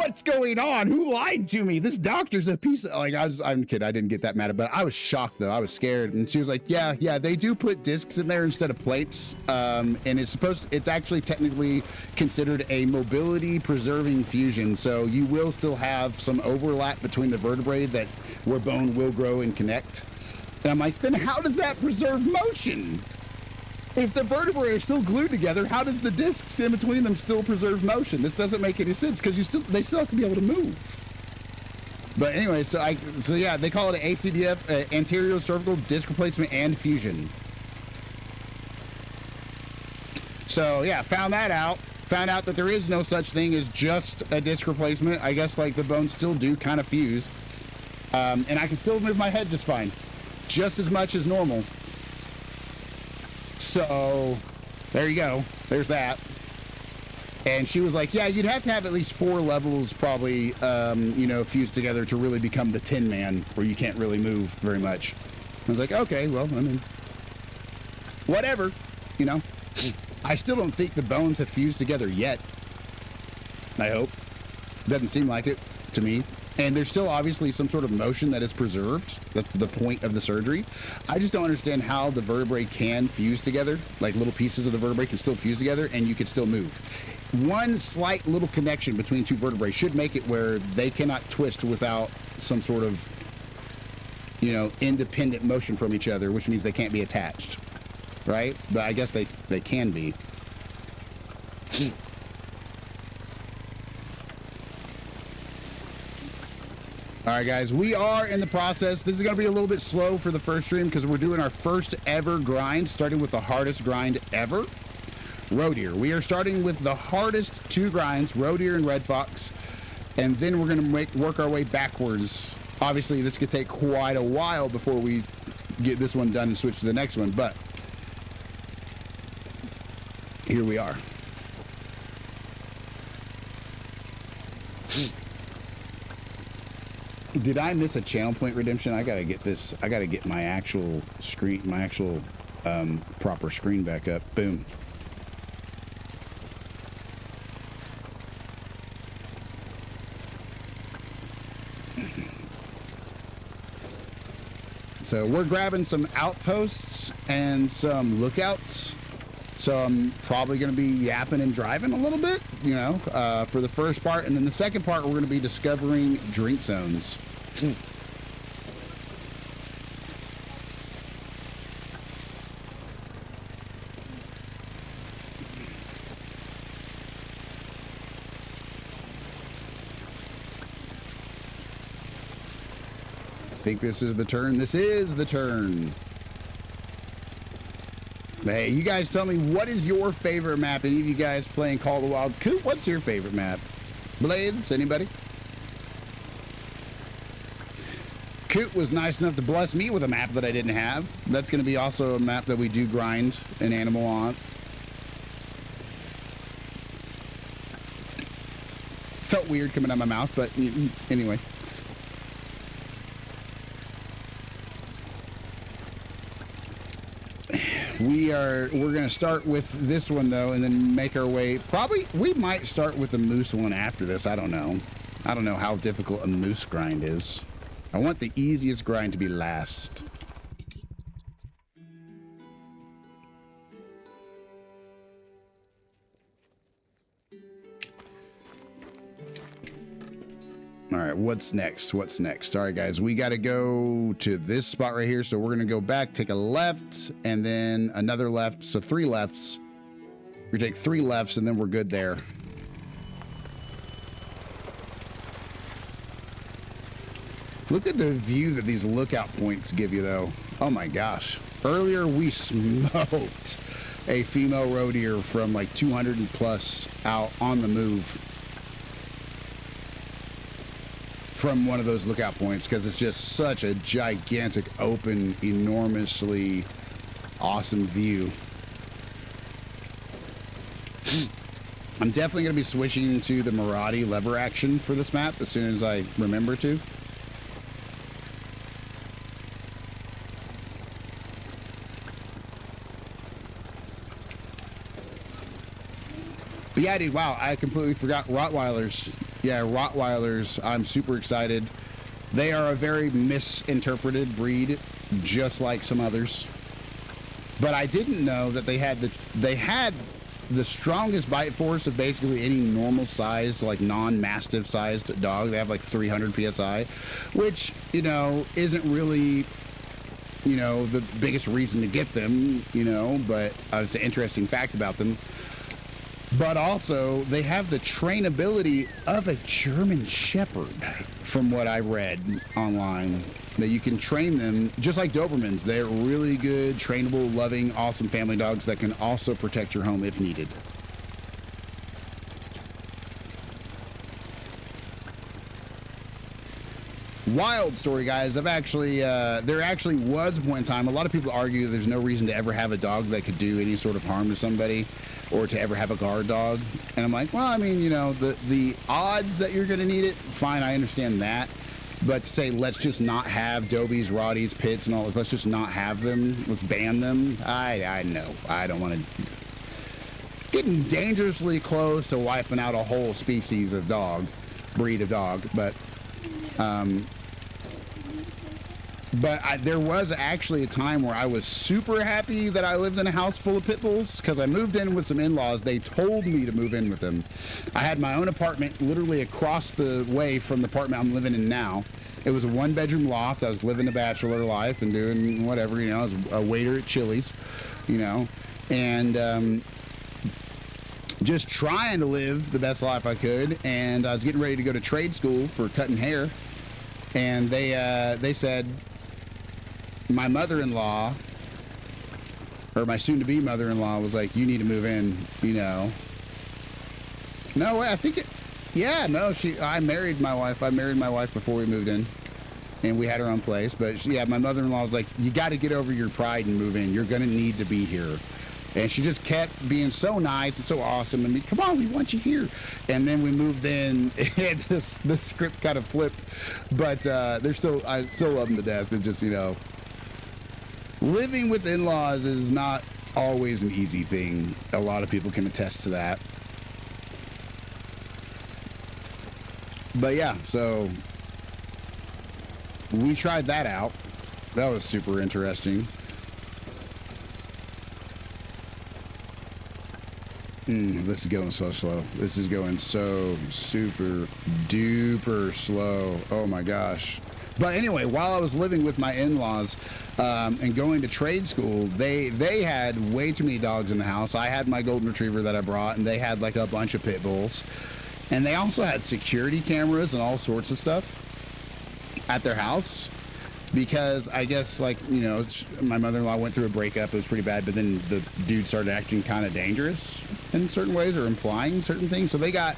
S2: what's going on? Who lied to me? This doctor's a piece of, like, I'm kidding. I didn't get that mad, but I was shocked though. I was scared. And she was like, yeah, they do put discs in there instead of plates. And it's actually technically considered a mobility preserving fusion. So you will still have some overlap between the vertebrae where bone will grow and connect. And I'm like, then how does that preserve motion? If the vertebrae are still glued together, how does the discs in between them still preserve motion? This doesn't make any sense because they still have to be able to move. But anyway, so yeah, they call it an ACDF, anterior cervical disc replacement and fusion. So yeah, found that out. Found out that there is no such thing as just a disc replacement. I guess like the bones still do kind of fuse. And I can still move my head just fine. Just as much as normal. So there you go. There's that. And she was like, yeah, you'd have to have at least 4 levels probably, fused together to really become the Tin Man, where you can't really move very much. I was like, okay, well, I mean, whatever, you know. I still don't think the bones have fused together yet. I hope. Doesn't seem like it to me. And there's still obviously some sort of motion that is preserved. That's the point of the surgery. I just don't understand how the vertebrae can fuse together. Like little pieces of the vertebrae can still fuse together and you can still move. One slight little connection between 2 vertebrae should make it where they cannot twist without some sort of, independent motion from each other, which means they can't be attached. Right? But I guess they can be. All right, guys, we are in the process. This is going to be a little bit slow for the first stream because we're doing our first ever grind, starting with the hardest grind ever, roe deer. We are starting with the hardest 2 grinds, roe deer and red fox, and then we're going to work our way backwards. Obviously, this could take quite a while before we get this one done and switch to the next one, but here we are. Did I miss a channel point redemption? I gotta get this. I gotta get my actual screen, proper screen back up. Boom. So we're grabbing some outposts and some lookouts. So I'm probably going to be yapping and driving a little bit, for the first part. And then the second part, we're going to be discovering drink zones. I think this is the turn. This is the turn. Hey, you guys tell me, what is your favorite map? Any of you guys playing Call of the Wild? Coop, what's your favorite map? Blades, anybody? Coop was nice enough to bless me with a map that I didn't have. That's going to be also a map that we do grind an animal on. Felt weird coming out of my mouth, but anyway. We're going to start with this one though, and then make our way. Probably we might start with the moose one after this. I don't know how difficult a moose grind is. I want the easiest grind to be last. All right, what's next? What's next? All right, guys, we got to go to this spot right here. So we're going to go back, take a left, and then another left. So 3 lefts. We take 3 lefts, and then we're good there. Look at the view that these lookout points give you, though. Oh, my gosh. Earlier, we smoked a female roe deer from like 200 and plus out on the move from one of those lookout points because it's just such a gigantic, open, enormously awesome view. I'm definitely going to be switching to the Maraude lever action for this map as soon as I remember to. But yeah, dude, wow, I completely forgot Rottweilers. Yeah, Rottweilers, I'm super excited. They are a very misinterpreted breed, just like some others. But I didn't know that they had the strongest bite force of basically any normal sized, like non-mastiff sized dog. They have like 300 psi, which, you know, isn't really, you know, the biggest reason to get them, you know, but it's an interesting fact about them. But also, they have the trainability of a German Shepherd, from what I read online. That you can train them just like Dobermans. They're really good, trainable, loving, awesome family dogs that can also protect your home if needed. Wild story, guys. There actually was a point in time. A lot of people argue there's no reason to ever have a dog that could do any sort of harm to somebody, or to ever have a guard dog. And I'm like, well, I mean, you know, the odds that you're going to need it, fine, I understand that. But to say, let's just not have Dobies, Rotties, Pits, and all this, let's just not have them, let's ban them, I know. I don't want to. Getting dangerously close to wiping out a whole species of dog, breed of dog, but there was actually a time where I was super happy that I lived in a house full of pit bulls, because I moved in with some in-laws. They told me to move in with them. I had my own apartment literally across the way from the apartment I'm living in now. It was a one-bedroom loft. I was living the bachelor life and doing whatever, you know. I was a waiter at Chili's, you know, and just trying to live the best life I could. And I was getting ready to go to trade school for cutting hair, and they said, my mother-in-law, or my soon-to-be mother-in-law, was like, you need to move in, you know. No way, I think it, yeah, no, I married my wife before we moved in, and we had our own place. But yeah, my mother-in-law was like, you got to get over your pride and move in. You're going to need to be here. And she just kept being so nice and so awesome. I mean, come on, we want you here. And then we moved in, and this script kind of flipped. But I still love them to death. And just, you know, living with in-laws is not always an easy thing. A lot of people can attest to that. But yeah, so we tried that out. That was super interesting. This is going so slow. This is going so super duper slow. Oh my gosh. But anyway, while I was living with my in-laws and going to trade school, they had way too many dogs in the house. I had my golden retriever that I brought, and they had like a bunch of pit bulls. And they also had security cameras and all sorts of stuff at their house, because I guess, like, you know, my mother-in-law went through a breakup. It was pretty bad, but then the dude started acting kind of dangerous in certain ways, or implying certain things. So they got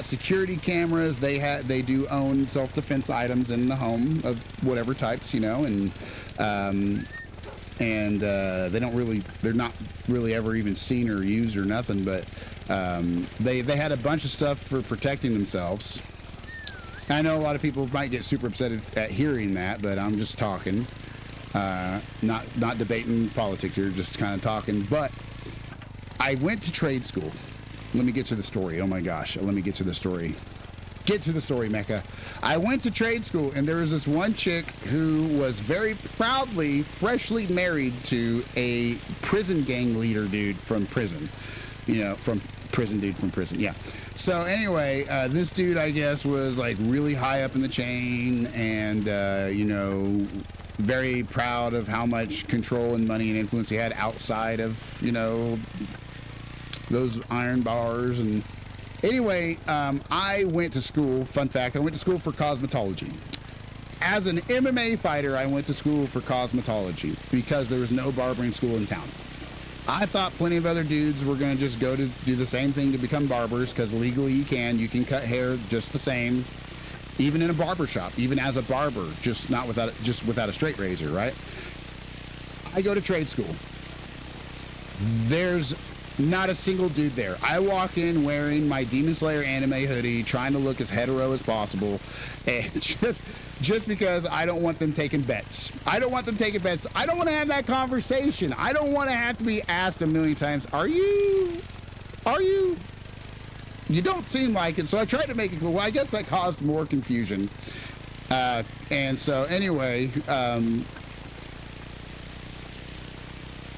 S2: security cameras. They do own self-defense items in the home of whatever types, you know, and they're not really ever even seen or used or nothing, but they had a bunch of stuff for protecting themselves. I know a lot of people might get super upset at hearing that, but I'm just talking, not debating politics here, just kind of talking. But I went to trade school. Let me get to the story. Oh my gosh, let me get to the story. Get to the story, Mecca. I went to trade school, and there was this one chick who was very proudly, freshly married to a prison gang leader dude from prison. You know, from prison, yeah. So anyway, this dude, I guess, was like really high up in the chain, and you know, very proud of how much control and money and influence he had outside of, you know, those iron bars. And anyway, I went to school. Fun fact: I went to school for cosmetology. As an MMA fighter, I went to school for cosmetology because there was no barbering school in town. I thought plenty of other dudes were going to just go to do the same thing to become barbers, because legally you can cut hair just the same, even in a barber shop, even as a barber, just without a straight razor, right? I go to trade school. There's not a single dude there. I walk in wearing my Demon Slayer anime hoodie, trying to look as hetero as possible, and just because I don't want them taking bets. I don't want them taking bets. I don't want to have that conversation. I don't want to have to be asked a million times, are you? you don't seem like it. So I tried to make it cool. Well, I guess that caused more confusion. And so anyway,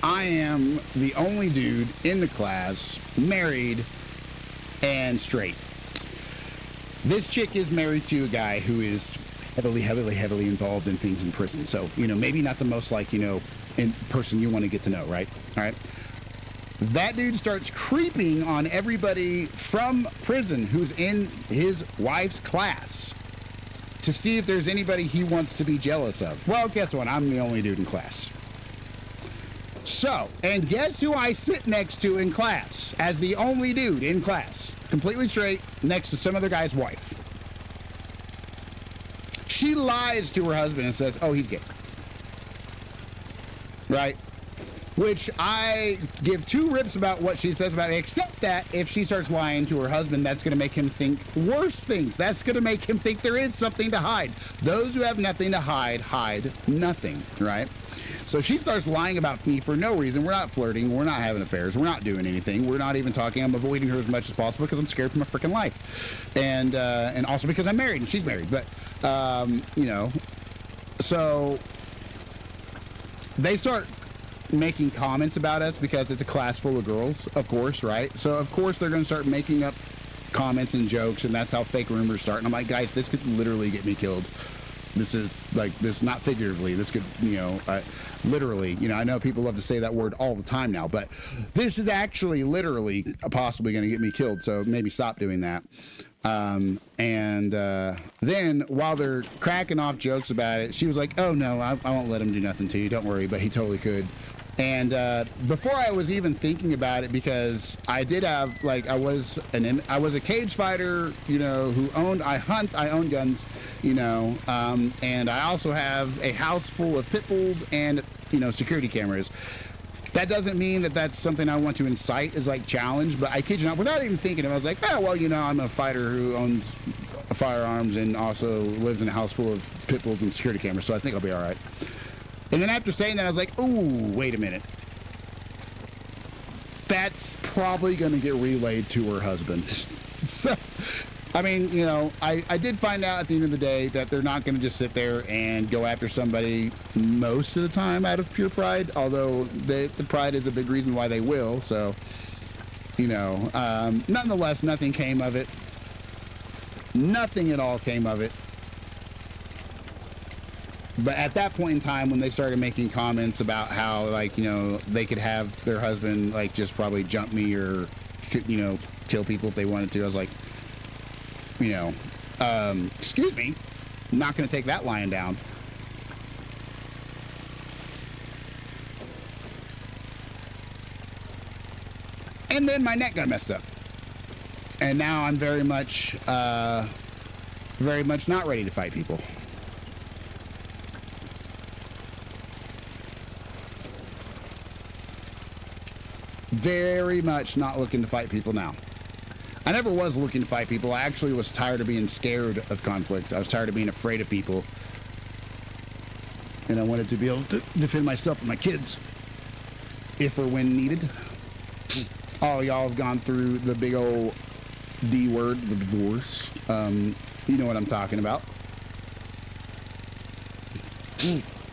S2: I am the only dude in the class, married and straight. This chick is married to a guy who is heavily involved in things in prison. So, you know, maybe not the most like, you know, in person you want to get to know, right? All right. That dude starts creeping on everybody from prison who's in his wife's class to see if there's anybody he wants to be jealous of. Well, guess what? I'm the only dude in class. So, and guess who I sit next to in class as the only dude in class, completely straight, next to some other guy's wife. She lies to her husband and says, oh, he's gay. Right? Which I give two rips about what she says about it, except that if she starts lying to her husband, that's going to make him think worse things. That's going to make him think there is something to hide. Those who have nothing to hide, hide nothing, right? So she starts lying about me for no reason. We're not flirting. We're not having affairs. We're not doing anything. We're not even talking. I'm avoiding her as much as possible because I'm scared for my freaking life. And also because I'm married and she's married. But, you know, so they start making comments about us because it's a class full of girls, of course, right? So of course they're going to start making up comments and jokes, and that's how fake rumors start. And I'm like, guys, this could literally get me killed. This is like, this not figuratively, this could, you know, literally, you know, I know people love to say that word all the time now, but this is actually literally possibly going to get me killed. So maybe stop doing that. Then while they're cracking off jokes about it, she was like, oh no, I won't let him do nothing to you. Don't worry, but he totally could. And before I was even thinking about it, because I did have, like, I was a cage fighter, you know, I own guns, you know, and I also have a house full of pit bulls and, you know, security cameras. That doesn't mean that that's something I want to incite as, like, challenge, but I kid you not, without even thinking of it, I was like, oh, well, you know, I'm a fighter who owns firearms and also lives in a house full of pit bulls and security cameras, so I think I'll be all right. And then after saying that, I was like, ooh, wait a minute. That's probably going to get relayed to her husband. So, I mean, you know, I did find out at the end of the day that they're not going to just sit there and go after somebody most of the time out of pure pride, although the pride is a big reason why they will. So, you know, nonetheless, nothing came of it. Nothing at all came of it. But at that point in time, when they started making comments about how, like, you know, they could have their husband, like, just probably jump me or, you know, kill people if they wanted to, I was like, you know, excuse me, I'm not going to take that lying down. And then my neck got messed up. And now I'm very much not ready to fight people. Very much not looking to fight people now. I never was looking to fight people. I actually was tired of being scared of conflict. I was tired of being afraid of people. And I wanted to be able to defend myself and my kids if or when needed. Oh, y'all have gone through the big old D word, the divorce. You know what I'm talking about.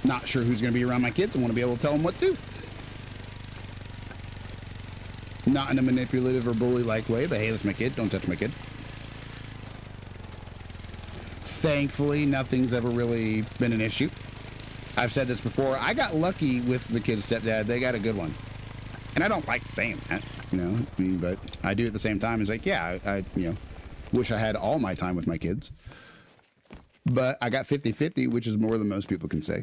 S2: Not sure who's going to be around my kids. I want to be able to tell them what to do. Not in a manipulative or bully-like way, but hey, that's my kid. Don't touch my kid. Thankfully, nothing's ever really been an issue. I've said this before. I got lucky with the kid's stepdad. They got a good one. And I don't like saying that, you know, I mean, but I do at the same time. It's like, yeah, I you know, wish I had all my time with my kids. But I got 50-50, which is more than most people can say.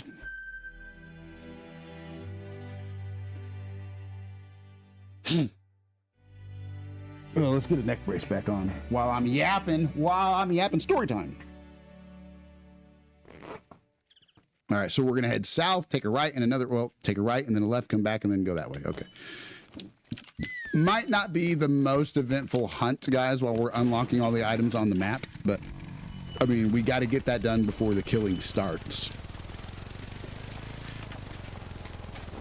S2: Oh, let's get a neck brace back on while I'm yapping. Story time. All right, so we're gonna head south, take a right, and take a right and then a left, come back, and then go that way. Okay. Might not be the most eventful hunt, guys, while we're unlocking all the items on the map, but I mean, we got to get that done before the killing starts.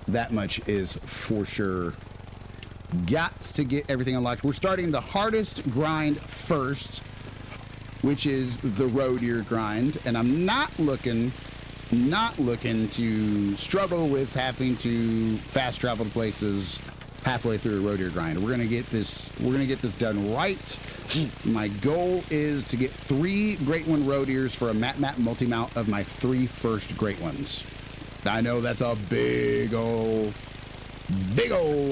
S2: That much is for sure. got to get everything unlocked. We're starting the hardest grind first, which is the road deer grind, and I'm not looking to struggle with having to fast travel to places halfway through a road deer grind. We're gonna get this done right. My goal is to get 3 Great One road deers for a map multi-mount of my 3 first Great Ones. I know that's a big old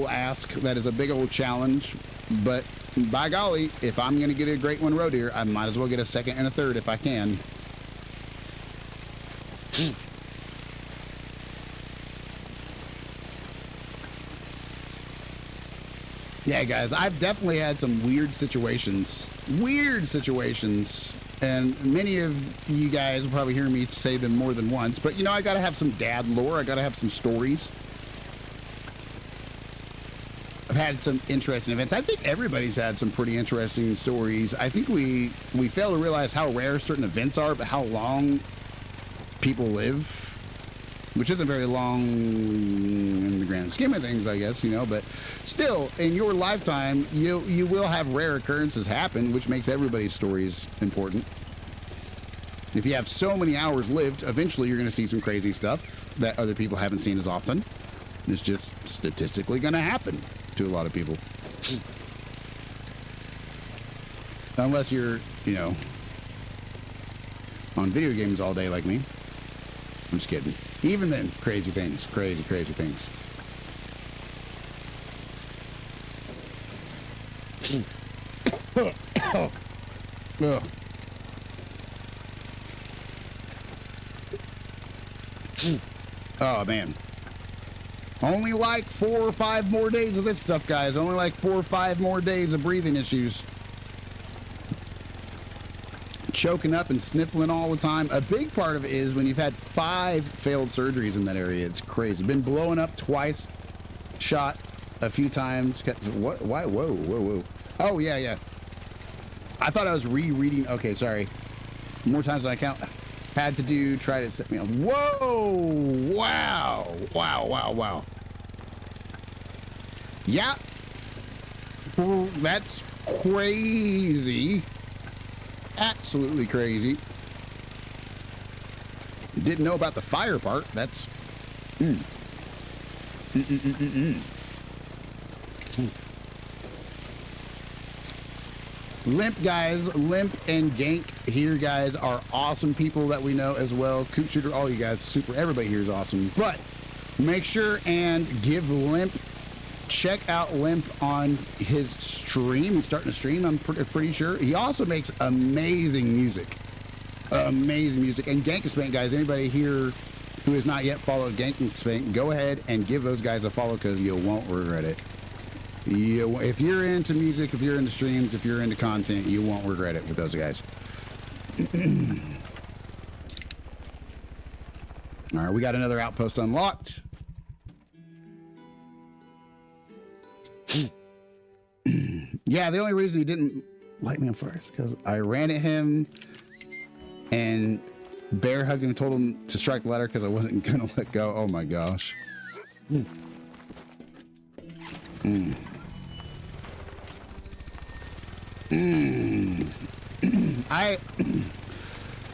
S2: ask. That is a big old challenge, but by golly, if I'm gonna get a Great One road deer, I might as well get a second and a third if I can. Yeah, guys, I've definitely had some weird situations, and many of you guys will probably hear me say them more than once, but you know, I gotta have some dad lore, I gotta have some stories. I've had some interesting events. I think everybody's had some pretty interesting stories. I think we fail to realize how rare certain events are, but how long people live, which isn't very long in the grand scheme of things, I guess, you know, but still, in your lifetime, you will have rare occurrences happen, which makes everybody's stories important. If you have so many hours lived, eventually you're going to see some crazy stuff that other people haven't seen as often. It's just statistically going to happen to a lot of people. Unless you're, you know, on video games all day like me. I'm just kidding. Even then, crazy things. Crazy things. Oh, man. Only like 4 or 5 more days of this stuff, guys. Only like 4 or 5 more days of breathing issues. Choking up and sniffling all the time. A big part of it is when you've had 5 failed surgeries in that area. It's crazy. Been blowing up twice, shot a few times. What? Why? Whoa. Oh, yeah. I thought I was rereading. Okay, sorry. More times than I count. Had to do, try to set me on. Whoa! Wow. Yeah. That's crazy. Absolutely crazy. Didn't know about the fire part. That's Limp guys, Limp and Gank here, guys, are awesome people that we know as well. Coop Shooter, all you guys, super. Everybody here is awesome. But make sure and give Limp, check out Limp on his stream. He's starting to stream, I'm pretty sure. He also makes amazing music. Amazing music. And Gank and Spank, guys, anybody here who has not yet followed Gank and Spank, go ahead and give those guys a follow because you won't regret it. If you're into music, if you're into streams, if you're into content, you won't regret it with those guys. All right, we got another outpost unlocked. Yeah, the only reason he didn't light me on fire is because I ran at him and bear hugged him and told him to strike the ladder because I wasn't going to let go. Oh my gosh.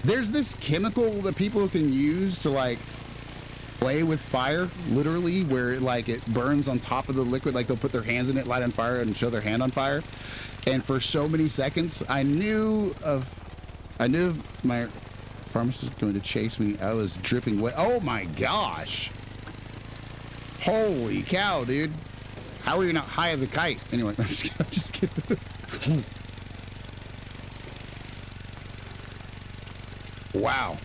S2: There's this chemical that people can use to like play with fire, literally, where like it burns on top of the liquid, like they'll put their hands in it, light on fire, and show their hand on fire. And for so many seconds, I knew my pharmacist was going to chase me. I was dripping wet. Oh my gosh! Holy cow, dude! How are you not high as a kite? Anyway, I'm just kidding. Wow.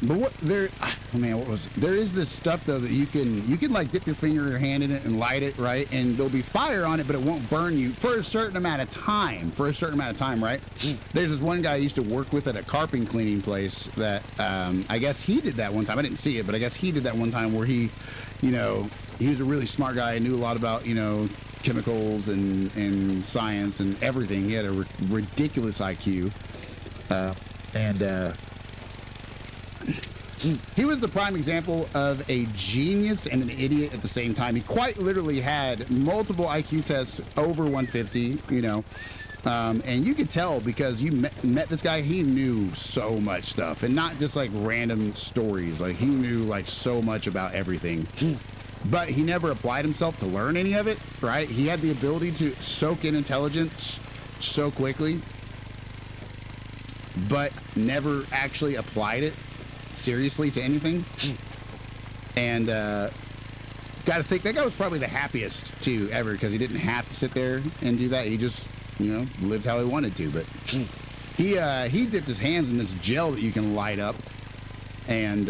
S2: But what there, man, what was there is this stuff though that you can like dip your finger or your hand in it and light it, right? And there'll be fire on it, but it won't burn you for a certain amount of time. Right? There's this one guy I used to work with at a carpet cleaning place that I guess he did that one time. I didn't see it, but I guess he did that one time where he, you know, he was a really smart guy, knew a lot about, you know, chemicals and science and everything. He had a ridiculous IQ, and He was the prime example of a genius and an idiot at the same time. He quite literally had multiple IQ tests over 150, you know. And you could tell because you met this guy, he knew so much stuff, and not just like random stories. Like he knew like so much about everything, but he never applied himself to learn any of it, right? He had the ability to soak in intelligence so quickly, but never actually applied it seriously to anything. And gotta think that guy was probably the happiest too ever, because he didn't have to sit there and do that. He just, you know, lived how he wanted to. But he dipped his hands in this gel that you can light up, and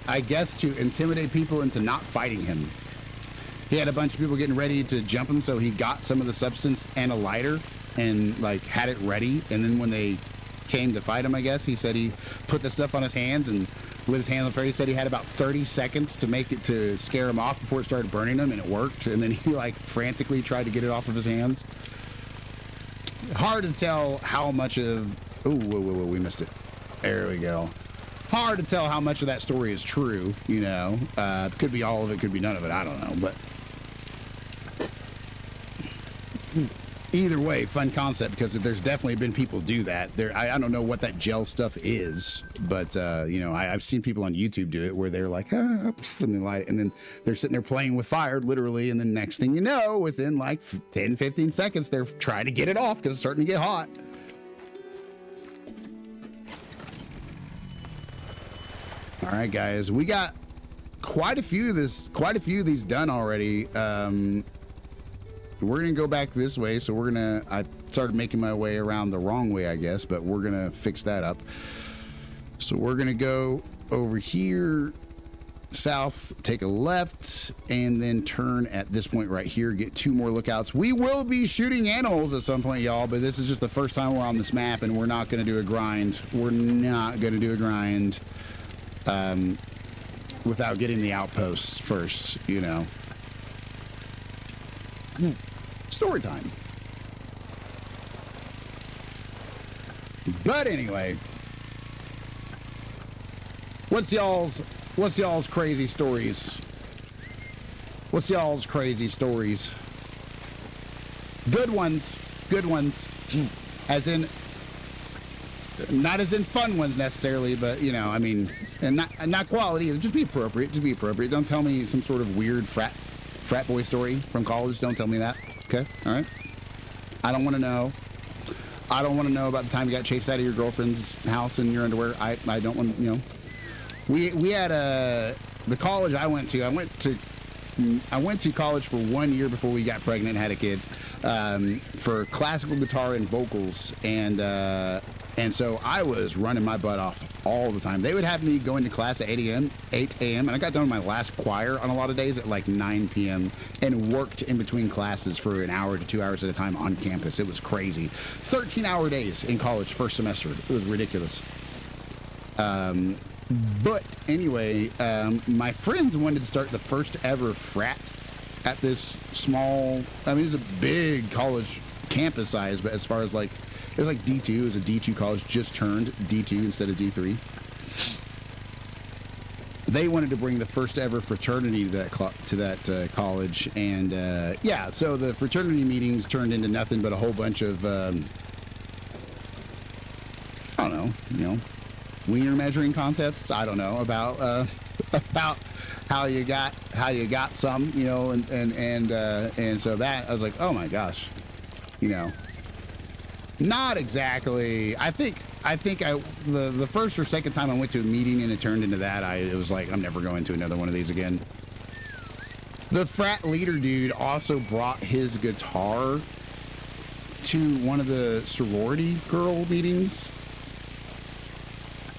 S2: I guess to intimidate people into not fighting him. He had a bunch of people getting ready to jump him, so he got some of the substance and a lighter and like had it ready, and then when they came to fight him, I guess he said he put the stuff on his hands and lit his hands on fire. He said he had about 30 seconds to make it, to scare him off before it started burning him, and it worked. And then he like frantically tried to get it off of his hands. Hard to tell how much of, ooh, whoa, we missed it. There we go. Hard to tell how much of that story is true, you know. Could be all of it, could be none of it, I don't know. But either way, fun concept, because there's definitely been people do that. I don't know what that gel stuff is, but you know, I've seen people on YouTube do it where they're like, and they light it, and then they're sitting there playing with fire, literally, and then next thing you know, within like 10, 15 seconds, they're trying to get it off because it's starting to get hot. All right, guys, we got quite a few of these done already. We're gonna go back this way, so I started making my way around the wrong way, I guess, but we're gonna fix that up. So we're gonna go over here, south, take a left, and then turn at this point right here, get 2 more lookouts. We will be shooting animals at some point, y'all, but this is just the first time we're on this map, and we're not gonna do a grind. We're not gonna do a grind without getting the outposts first, you know. Story time. But anyway, what's y'all's crazy stories? What's y'all's crazy stories? Good ones. As in, not as in fun ones necessarily, but you know, I mean, and not quality either. Just be appropriate. Don't tell me some sort of weird frat boy story from college. Don't tell me that. Okay, all right. I don't want to know. I don't want to know about the time you got chased out of your girlfriend's house in your underwear. I don't want, you know. We had the college I went to. I went to college for 1 year before we got pregnant and had a kid, for classical guitar and vocals, and so I was running my butt off all the time. They would have me go into class at 8 a.m., and I got done with my last choir on a lot of days at like 9 p.m. and worked in between classes for an hour to 2 hours at a time on campus. It was crazy. 13-hour days in college, first semester. It was ridiculous. But anyway, my friends wanted to start the first ever frat at this small, I mean, it was a big college campus size, but as far as like, it was like D2. It was a D2 college, just turned D2 instead of D3. They wanted to bring the first ever fraternity to that college, and yeah, so the fraternity meetings turned into nothing but a whole bunch of I don't know, you know, wiener measuring contests. I don't know about how you got some, you know, and so that I was like, oh my gosh, you know. Not exactly. I think the first or second time I went to a meeting and it turned into that, it was like, I'm never going to another one of these again. The frat leader dude also brought his guitar to one of the sorority girl meetings.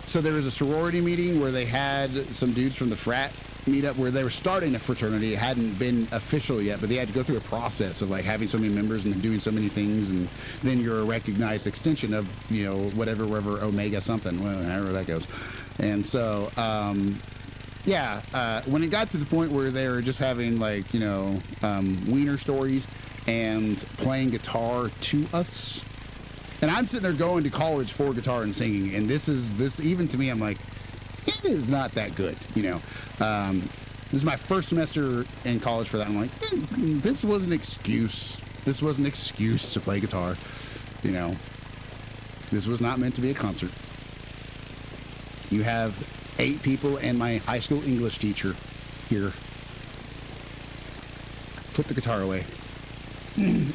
S2: So there was a sorority meeting where they had some dudes from the frat meet up, where they were starting a fraternity. It hadn't been official yet, but they had to go through a process of like having so many members and doing so many things, and then you're a recognized extension of, you know, whatever Omega something, well, however that goes. And so yeah, when it got to the point where they were just having like, you know, wiener stories and playing guitar to us, and I'm sitting there going to college for guitar and singing, and this even to me, I'm like, it is not that good, you know. This is my first semester in college for that. I'm like, this was an excuse. This was an excuse to play guitar, you know. This was not meant to be a concert. You have 8 people and my high school English teacher here. Put the guitar away.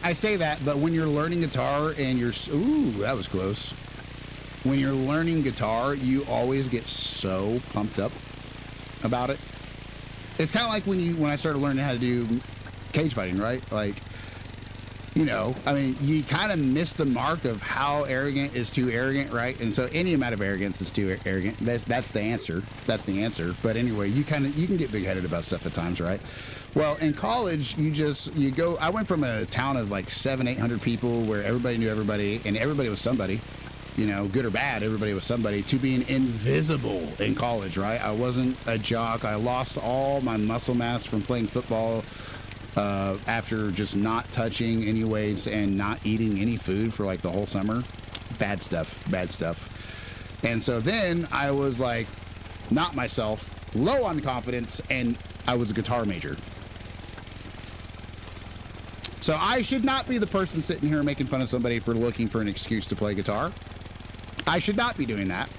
S2: I say that, but when you're learning guitar and you're... Ooh, that was close. When you're learning guitar, you always get so pumped up about it. It's kind of like when I started learning how to do cage fighting, right? Like, you know, I mean, you kind of miss the mark of how arrogant is too arrogant, right? And so any amount of arrogance is too arrogant. That's the answer. That's the answer. But anyway, you can get big-headed about stuff at times, right? Well, in college, you go. I went from a town of like 700-800 people where everybody knew everybody and everybody was somebody, you know, good or bad, everybody was somebody, to being invisible in college, right? I wasn't a jock. I lost all my muscle mass from playing football after just not touching any weights and not eating any food for like the whole summer. Bad stuff. And so then I was like, not myself, low on confidence, and I was a guitar major. So I should not be the person sitting here making fun of somebody for looking for an excuse to play guitar. I should not be doing that.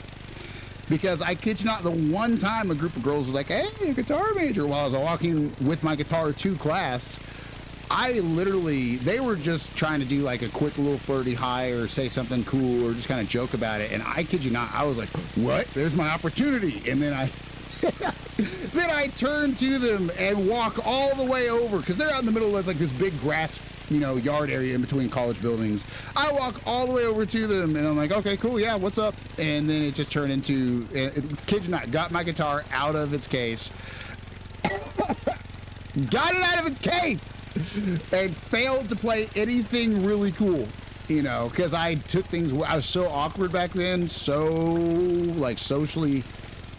S2: Because I kid you not, the one time a group of girls was like, hey, a guitar major, while I was walking with my guitar to class, they were just trying to do like a quick little flirty hi or say something cool or just kind of joke about it. And I kid you not, I was like, what? There's my opportunity. And then I turn to them and walk all the way over, because they're out in the middle of like this big grass, you know, yard area in between college buildings. I walk all the way over to them and I'm like, okay, cool, yeah, what's up? And then it just turned into, kid you not, got my guitar out of its case, got it out of its case, and failed to play anything really cool, you know, because I took things, I was so awkward back then, so like socially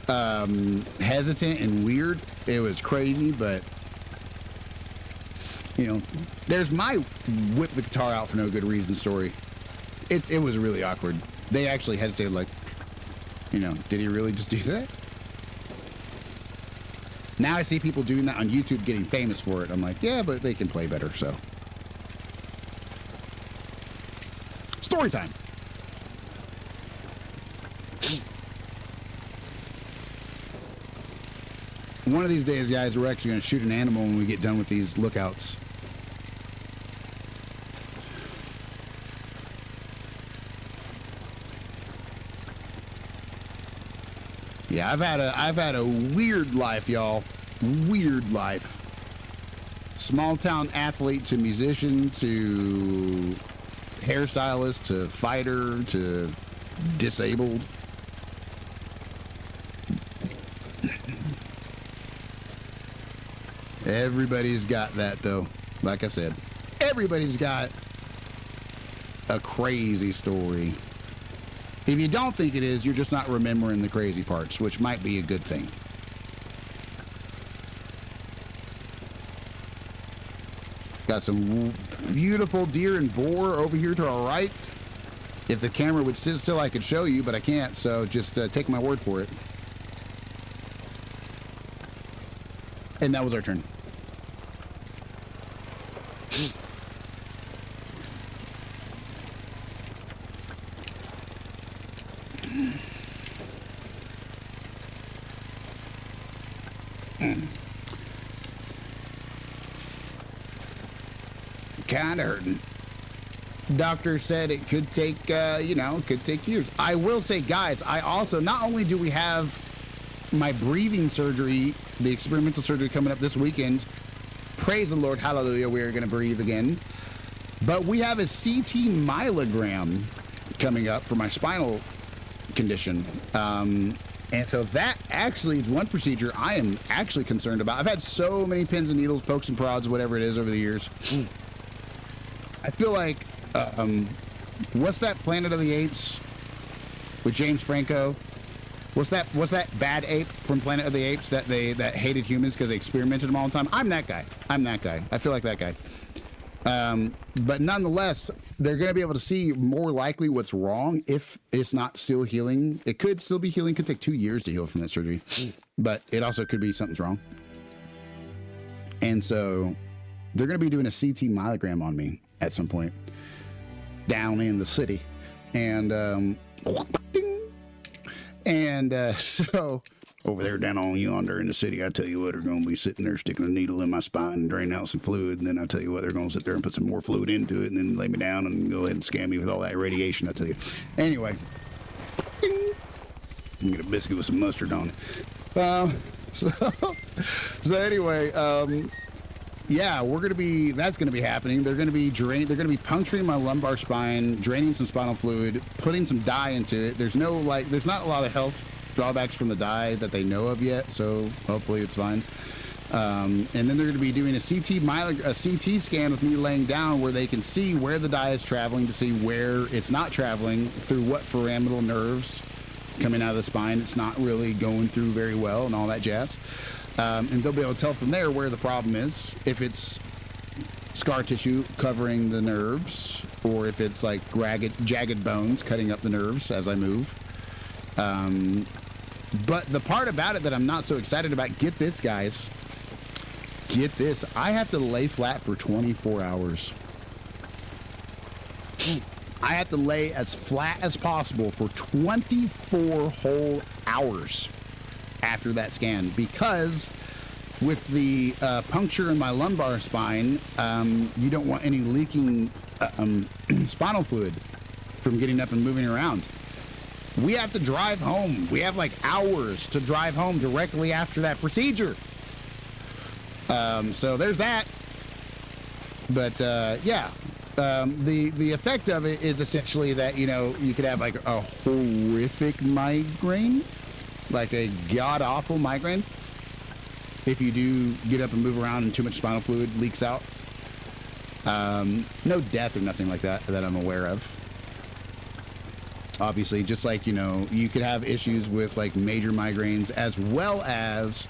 S2: hesitant and weird. It was crazy, but you know, there's my whip the guitar out for no good reason story. It was really awkward. They actually hesitated, like, you know, did he really just do that? Now I see people doing that on YouTube getting famous for it. I'm like, yeah, but they can play better, so. Story time. One of these days, guys, we're actually going to shoot an animal when we get done with these lookouts. Yeah, I've had a weird life, y'all. Weird life. Small town athlete to musician to hairstylist to fighter to disabled. Everybody's got that, though. Like I said, everybody's got a crazy story. If you don't think it is, you're just not remembering the crazy parts, which might be a good thing. Got some beautiful deer and boar over here to our right. If the camera would sit still, I could show you, but I can't, so just take my word for it. And that was our turn. Kind of hurting. Doctor said it could take, it could take years. I will say, guys, I also, not only do we have my breathing surgery, the experimental surgery coming up this weekend, praise the Lord, hallelujah, we're going to breathe again, but we have a CT myelogram coming up for my spinal condition. And so that actually is one procedure I am actually concerned about. I've had so many pins and needles, pokes and prods, whatever it is over the years. I feel like, what's that Planet of the Apes with James Franco? What's that bad ape from Planet of the Apes that hated humans because they experimented them all the time? I'm that guy. I feel like that guy. But nonetheless, they're going to be able to see more likely what's wrong if it's not still healing. It could still be healing. It could take 2 years to heal from that surgery, but it also could be something's wrong. And so they're going to be doing a CT myelogram on me at some point down in the city. And, so over there down on yonder in the city, I tell you what, they're going to be sitting there sticking a needle in my spine and draining out some fluid. And then I tell you what, they're going to sit there and put some more fluid into it and then lay me down and go ahead and scan me with all that radiation, I tell you. Anyway, get a biscuit with some mustard on it. So anyway, yeah, that's going to be happening. They're going to be puncturing my lumbar spine, draining some spinal fluid, putting some dye into it. There's not a lot of health drawbacks from the dye that they know of yet, so hopefully it's fine. And then they're going to be doing a CT scan with me laying down where they can see where the dye is traveling, to see where it's not traveling, through what foraminal nerves coming out of the spine it's not really going through very well, and all that jazz. And they'll be able to tell from there where the problem is, if it's scar tissue covering the nerves, or if it's like jagged bones cutting up the nerves as I move. But the part about it that I'm not so excited about, get this, guys. Get this. I have to lay flat for 24 hours. I have to lay as flat as possible for 24 whole hours after that scan, because with the puncture in my lumbar spine, you don't want any leaking spinal fluid from getting up and moving around. We have to drive home. We have like hours to drive home directly after that procedure. So there's that. But yeah, the effect of it is essentially that, you could have like a horrific migraine, like a god-awful migraine, if you do get up and move around and too much spinal fluid leaks out. No death or nothing like that I'm aware of. Obviously, just like, you could have issues with like major migraines, as well as,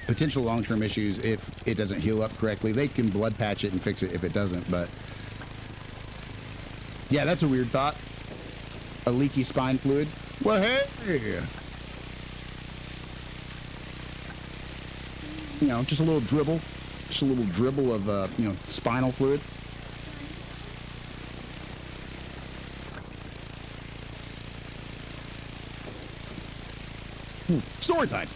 S2: potential long-term issues if it doesn't heal up correctly. They can blood patch it and fix it if it doesn't, but yeah, that's a weird thought. A leaky spine fluid. Well, hey, just a little dribble of, spinal fluid. Story time.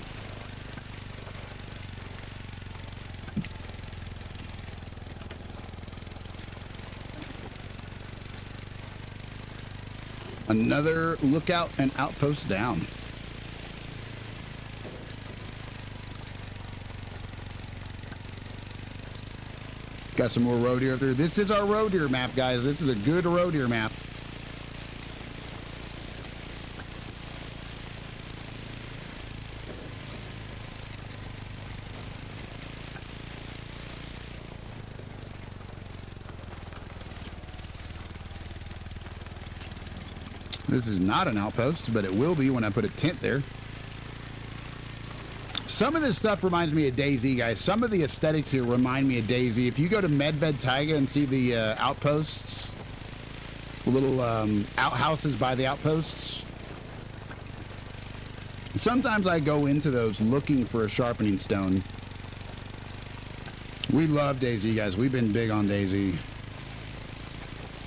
S2: Another lookout and outpost down. Got some more road deer up there. This is our road deer map, guys. This is a good road deer map. This is not an outpost, but it will be when I put a tent there. Some of this stuff reminds me of DayZ, guys. Some of the aesthetics here remind me of DayZ. If you go to Medved Taiga and see the outposts, the little outhouses by the outposts, sometimes I go into those looking for a sharpening stone. We love DayZ, guys. We've been big on DayZ.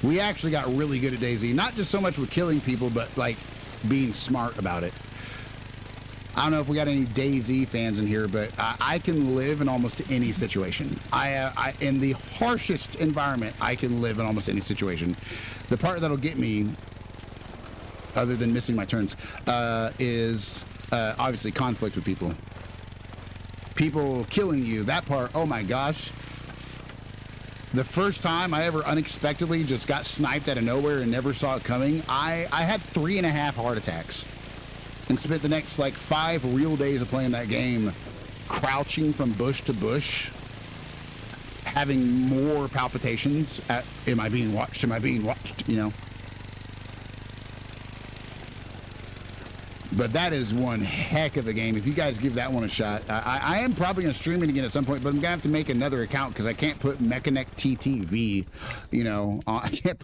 S2: We actually got really good at DayZ, not just so much with killing people, but like being smart about it. I don't know if we got any DayZ fans in here, but I can live in almost any situation. I in the harshest environment, I can live in almost any situation. The part that'll get me, other than missing my turns, is obviously conflict with people. People killing you, that part, oh my gosh. The first time I ever unexpectedly just got sniped out of nowhere and never saw it coming, I had 3.5 heart attacks and spent the next like 5 real days of playing that game crouching from bush to bush, having more palpitations at, am I being watched, But that is one heck of a game. If you guys give that one a shot, I am probably going to stream it again at some point, but I'm going to have to make another account because I can't put Mechanic TTV, you know, I can't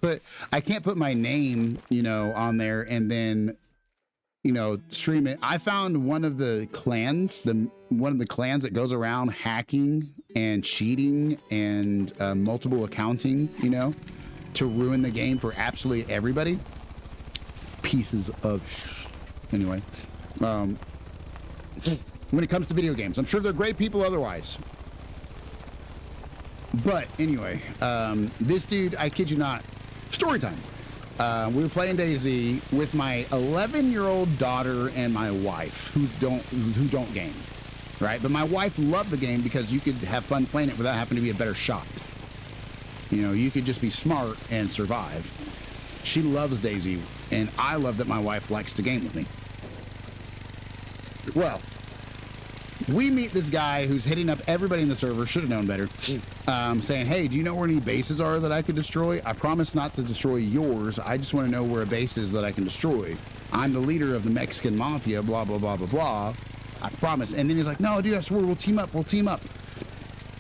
S2: put my name, you know, on there and then, you know, stream it. I found one of the clans that goes around hacking and cheating and multiple accounting, you know, to ruin the game for absolutely everybody. Pieces of anyway, when it comes to video games, I'm sure they're great people otherwise. But anyway, this dude, I kid you not, story time. We were playing DayZ with my 11-year-old daughter and my wife, who don't game, right? But my wife loved the game because you could have fun playing it without having to be a better shot. You know, you could just be smart and survive. She loves DayZ, and I love that my wife likes to game with me. Well, we meet this guy who's hitting up everybody in the server, should have known better, saying, hey, do you know where any bases are that I could destroy? I promise not to destroy yours. I just want to know where a base is that I can destroy. I'm the leader of the Mexican mafia, blah, blah, blah, blah, blah. I promise. And then he's like, no, dude, I swear, we'll team up. We'll team up.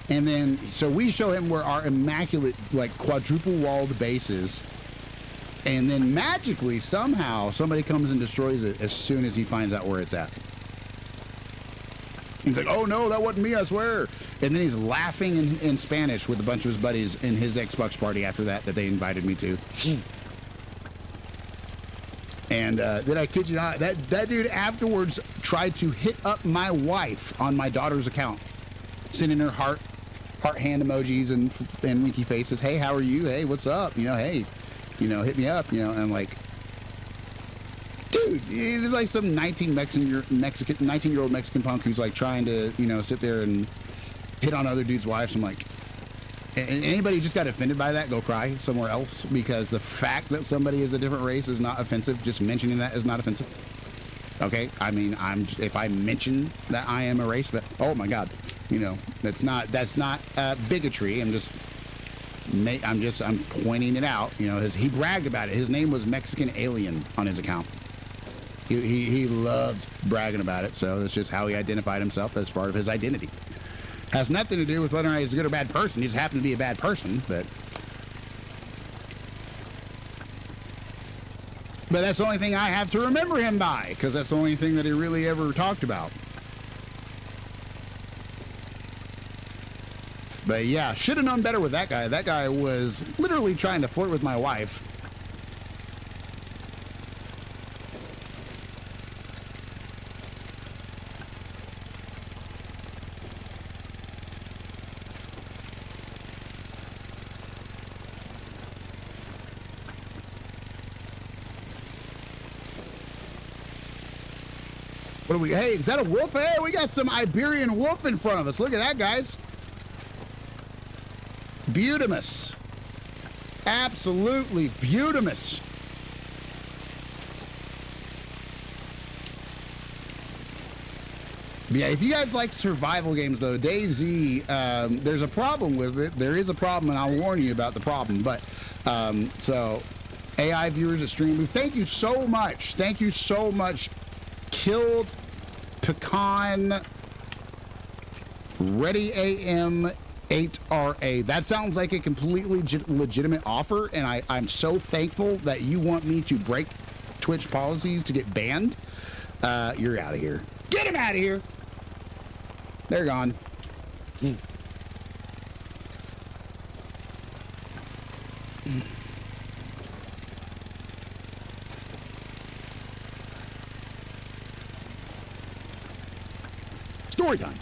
S2: And then, so we show him where our immaculate, like, quadruple-walled base is. And then magically, somehow, somebody comes and destroys it as soon as he finds out where it's at. He's like, oh no, that wasn't me, I swear. And then he's laughing in Spanish with a bunch of his buddies in his Xbox party after that they invited me to. And then I kid you not, that dude afterwards tried to hit up my wife on my daughter's account, sending her heart hand emojis and winky faces. Hey, how are you? Hey, what's up? You know, hey, you know, hit me up, you know, and like, dude, it is like some 19-year-old Mexican punk who's like trying to, you know, sit there and hit on other dudes' wives. I'm like, anybody who just got offended by that, go cry somewhere else, because the fact that somebody is a different race is not offensive. Just mentioning that is not offensive. Okay, I mean, if I mention that I am a race, that, oh my God, you know, that's not bigotry. I'm pointing it out. You know, he bragged about it. His name was Mexican Alien on his account. He loved bragging about it, so that's just how he identified himself. That's part of his identity. Has nothing to do with whether or not he's a good or bad person. He just happened to be a bad person, but that's the only thing I have to remember him by, because that's the only thing that he really ever talked about. But yeah, should have known better with that guy. That guy was literally trying to flirt with my wife. What do we, hey, is that a wolf? Hey, we got some Iberian wolf in front of us. Look at that, guys. Beautimus. Absolutely beautimus. Yeah, if you guys like survival games, though, DayZ, there's a problem with it. There is a problem, and I'll warn you about the problem. But, so, AI viewers at Stream Booth, thank you so much. Thank you so much. Killed Pecan Ready AM 8RA. That sounds like a completely legitimate offer, and I'm so thankful that you want me to break Twitch policies to get banned. You're out of here. Get him out of here. They're gone. Story time.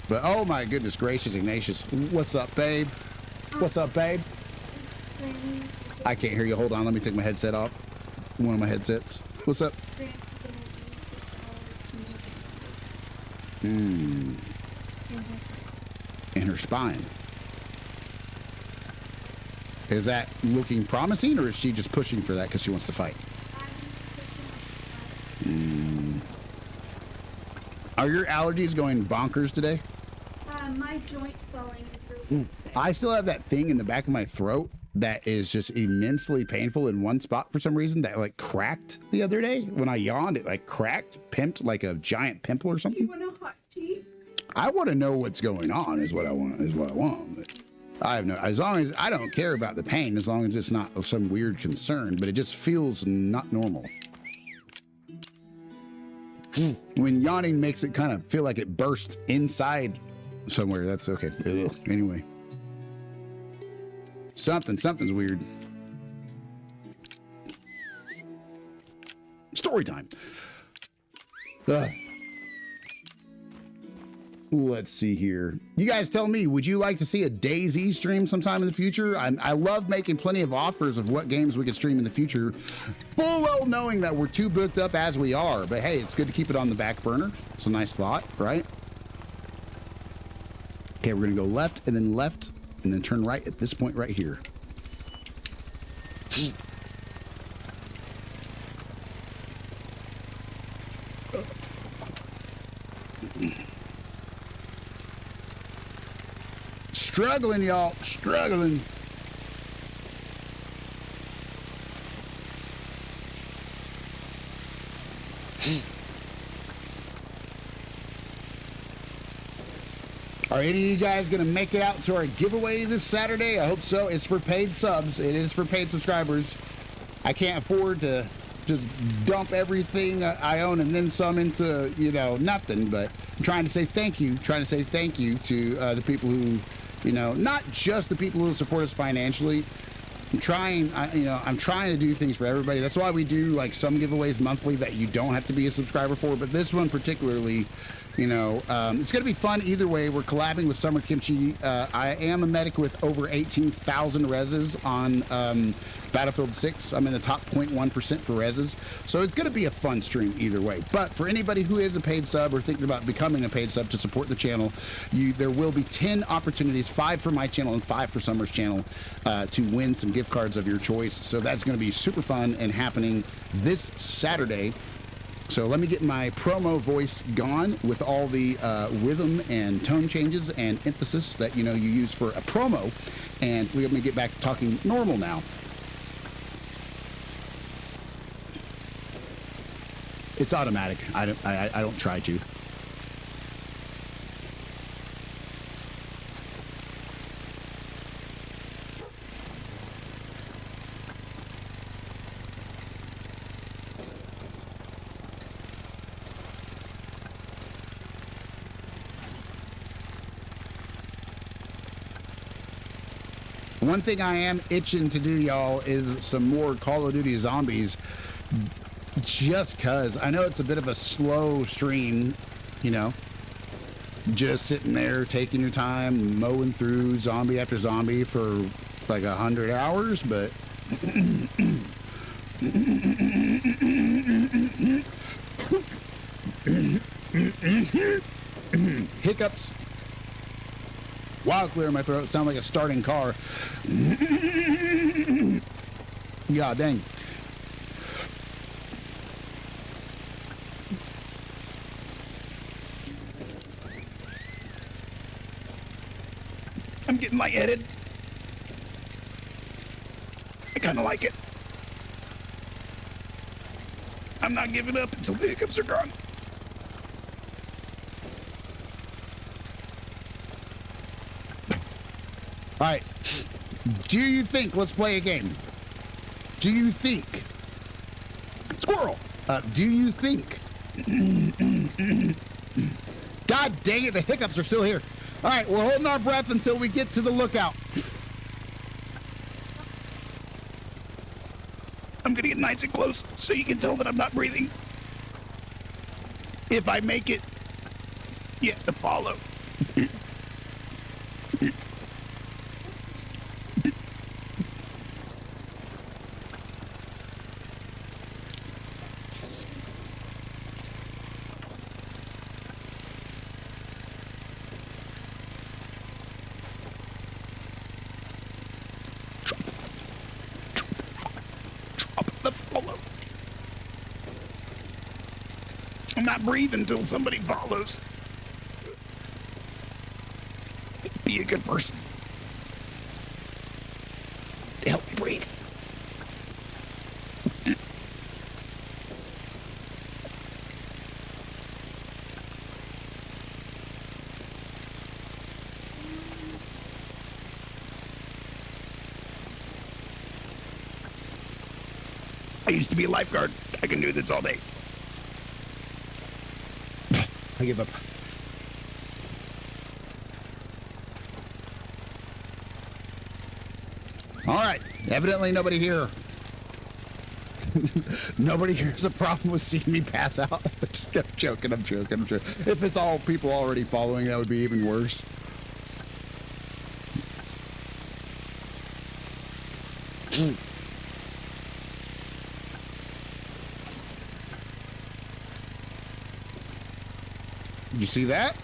S2: But oh my goodness gracious, Ignatius. What's up, babe? What's up, babe? I can't hear you. Hold on, let me take my headset off. One of my headsets. What's up? In her spine. Is that looking promising, or is she just pushing for that because she wants to fight? Are your allergies going bonkers today?
S4: My joint swelling is really
S2: I still have that thing in the back of my throat that is just immensely painful in one spot for some reason that like cracked the other day. When I yawned, it like cracked, pimped like a giant pimple or something.
S4: You want a hot tea?
S2: I want to know what's going on is what I want. But I have no, as long as I don't care about the pain, as long as it's not some weird concern, but it just feels not normal. When yawning makes it kind of feel like it bursts inside somewhere, that's okay. Ugh. Anyway. Something's weird. Story time. Let's see here. You guys tell me, would you like to see a DayZ stream sometime in the future? I love making plenty of offers of what games we could stream in the future, full well knowing that we're too booked up as we are. But hey, it's good to keep it on the back burner. It's a nice thought, right? Okay, we're gonna go left and then turn right at this point right here. Struggling, y'all, struggling. Are any of you guys gonna make it out to our giveaway this Saturday? I hope so. It's for paid subs. It is for paid subscribers. I can't afford to just dump everything I own and then some into, you know, nothing, but I'm trying to say thank you to the people who, you know, not just the people who support us financially. I'm trying to do things for everybody. That's why we do like some giveaways monthly that you don't have to be a subscriber for, but this one particularly, you know, it's going to be fun either way. We're collabing with Summer Kimchi. I am a medic with over 18,000 reses on Battlefield 6. I'm in the top 0.1% for reses. So it's going to be a fun stream either way. But for anybody who is a paid sub or thinking about becoming a paid sub to support the channel, there will be 10 opportunities, 5 for my channel and 5 for Summer's channel, to win some gift cards of your choice. So that's going to be super fun and happening this Saturday. So let me get my promo voice gone with all the rhythm and tone changes and emphasis that, you know, you use for a promo. And let me get back to talking normal now. It's automatic. I don't try to. One thing I am itching to do, y'all, is some more Call of Duty Zombies. Just cause I know it's a bit of a slow stream, you know, just sitting there taking your time, mowing through zombie after zombie for like 100 hours, but hiccups. Wild clear in my throat. Sound like a starting car. God dang. I'm getting lightheaded. I kind of like it. I'm not giving up until the hiccups are gone. All right. Do you think, let's play a game. Do you think, squirrel, do you think, God dang it, the hiccups are still here. All right, we're holding our breath until we get to the lookout. I'm gonna get nice and close so you can tell that I'm not breathing. If I make it, you have to follow. I'm not breathing until somebody follows. Be a good person. I used to be a lifeguard. I can do this all day. I give up. All right. Evidently nobody here. Nobody here has a problem with seeing me pass out. I'm joking. If it's all people already following, that would be even worse. You see that?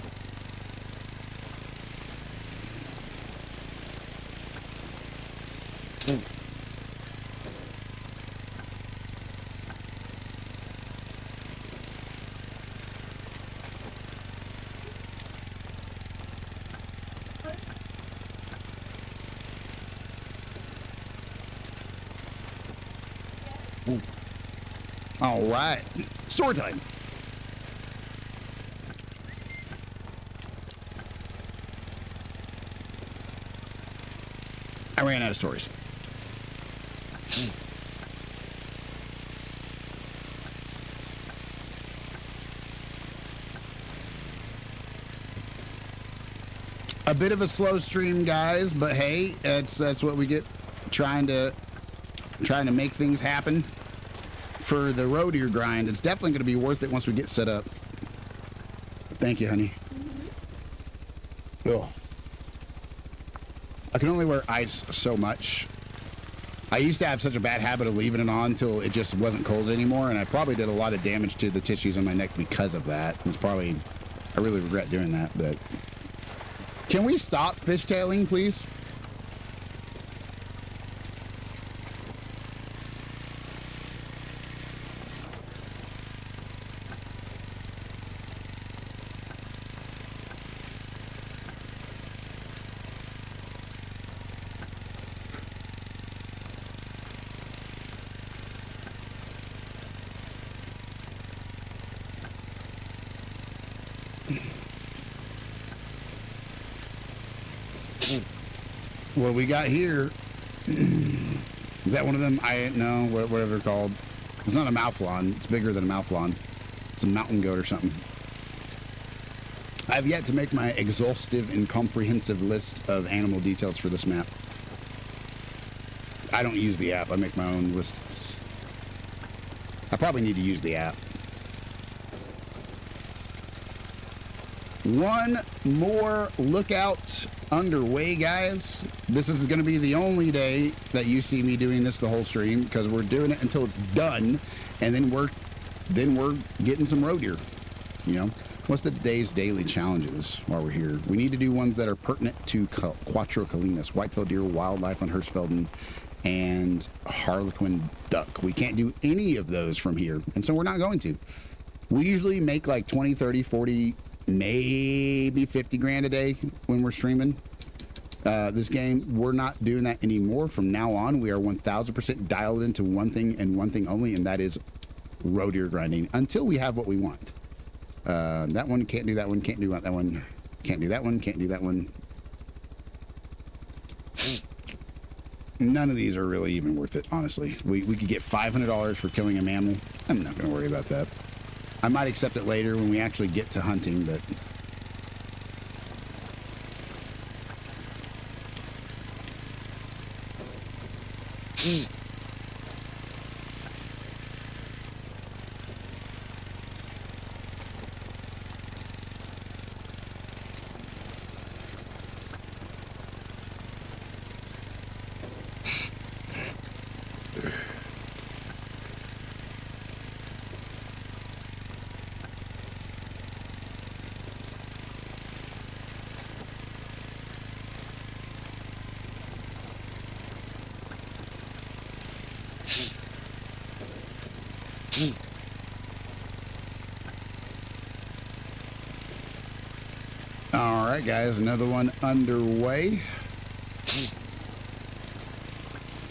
S2: All right, story time. I ran out of stories. A bit of a slow stream, guys, but hey, that's what we get trying to make things happen for the road deer grind. It's definitely going to be worth it once we get set up. Thank you, honey. Oh. I can only wear ice so much. I used to have such a bad habit of leaving it on until it just wasn't cold anymore, and I probably did a lot of damage to the tissues on my neck because of that. It's probably, I really regret doing that, but can we stop fishtailing, please? What we got here is that one of them? No, whatever they're called. It's not a mouthlon. It's bigger than a mouthlon. It's a mountain goat or something. I've yet to make my exhaustive and comprehensive list of animal details for this map. I don't use the app. I make my own lists. I probably need to use the app. One more lookout underway, guys. This is going to be the only day that you see me doing this the whole stream, because we're doing it until it's done, and then we're getting some road deer. You know, what's the day's daily challenges while we're here? We need to do ones that are pertinent to Quattro Colinas, whitetail deer, wildlife on Hirschfelden, and Harlequin duck. We can't do any of those from here, and so we're not going to. We usually make like 20, 30, 40, maybe 50 grand a day when we're streaming this game. We're not doing that anymore. From now on, we are 1000% dialed into one thing and one thing only, and that is road deer grinding until we have what we want. That one can't do that one, can't do that one, can't do that one, can't do that one. None of these are really even worth it, honestly. We could get $500 for killing a mammal. I'm not going to worry about that. I might accept it later when we actually get to hunting, but all right, guys, another one underway.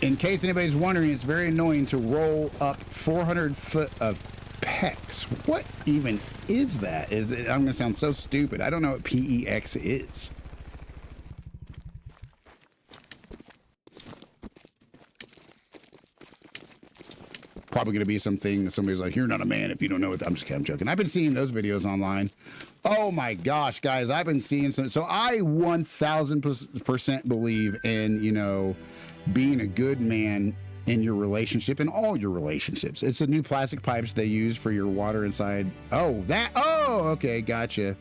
S2: In case anybody's wondering, it's very annoying to roll up 400 foot of PEX. What even is that? I'm going to sound so stupid. I don't know what PEX is. probably going to be something that somebody's like, you're not a man if you don't know what. I'm just kidding, I'm joking. I've been seeing those videos online. Oh my gosh, guys, I've been seeing some. So I 1000% believe in, you know, being a good man in your relationship, in all your relationships. It's the new plastic pipes they use for your water inside. Oh, that. Oh, okay, gotcha.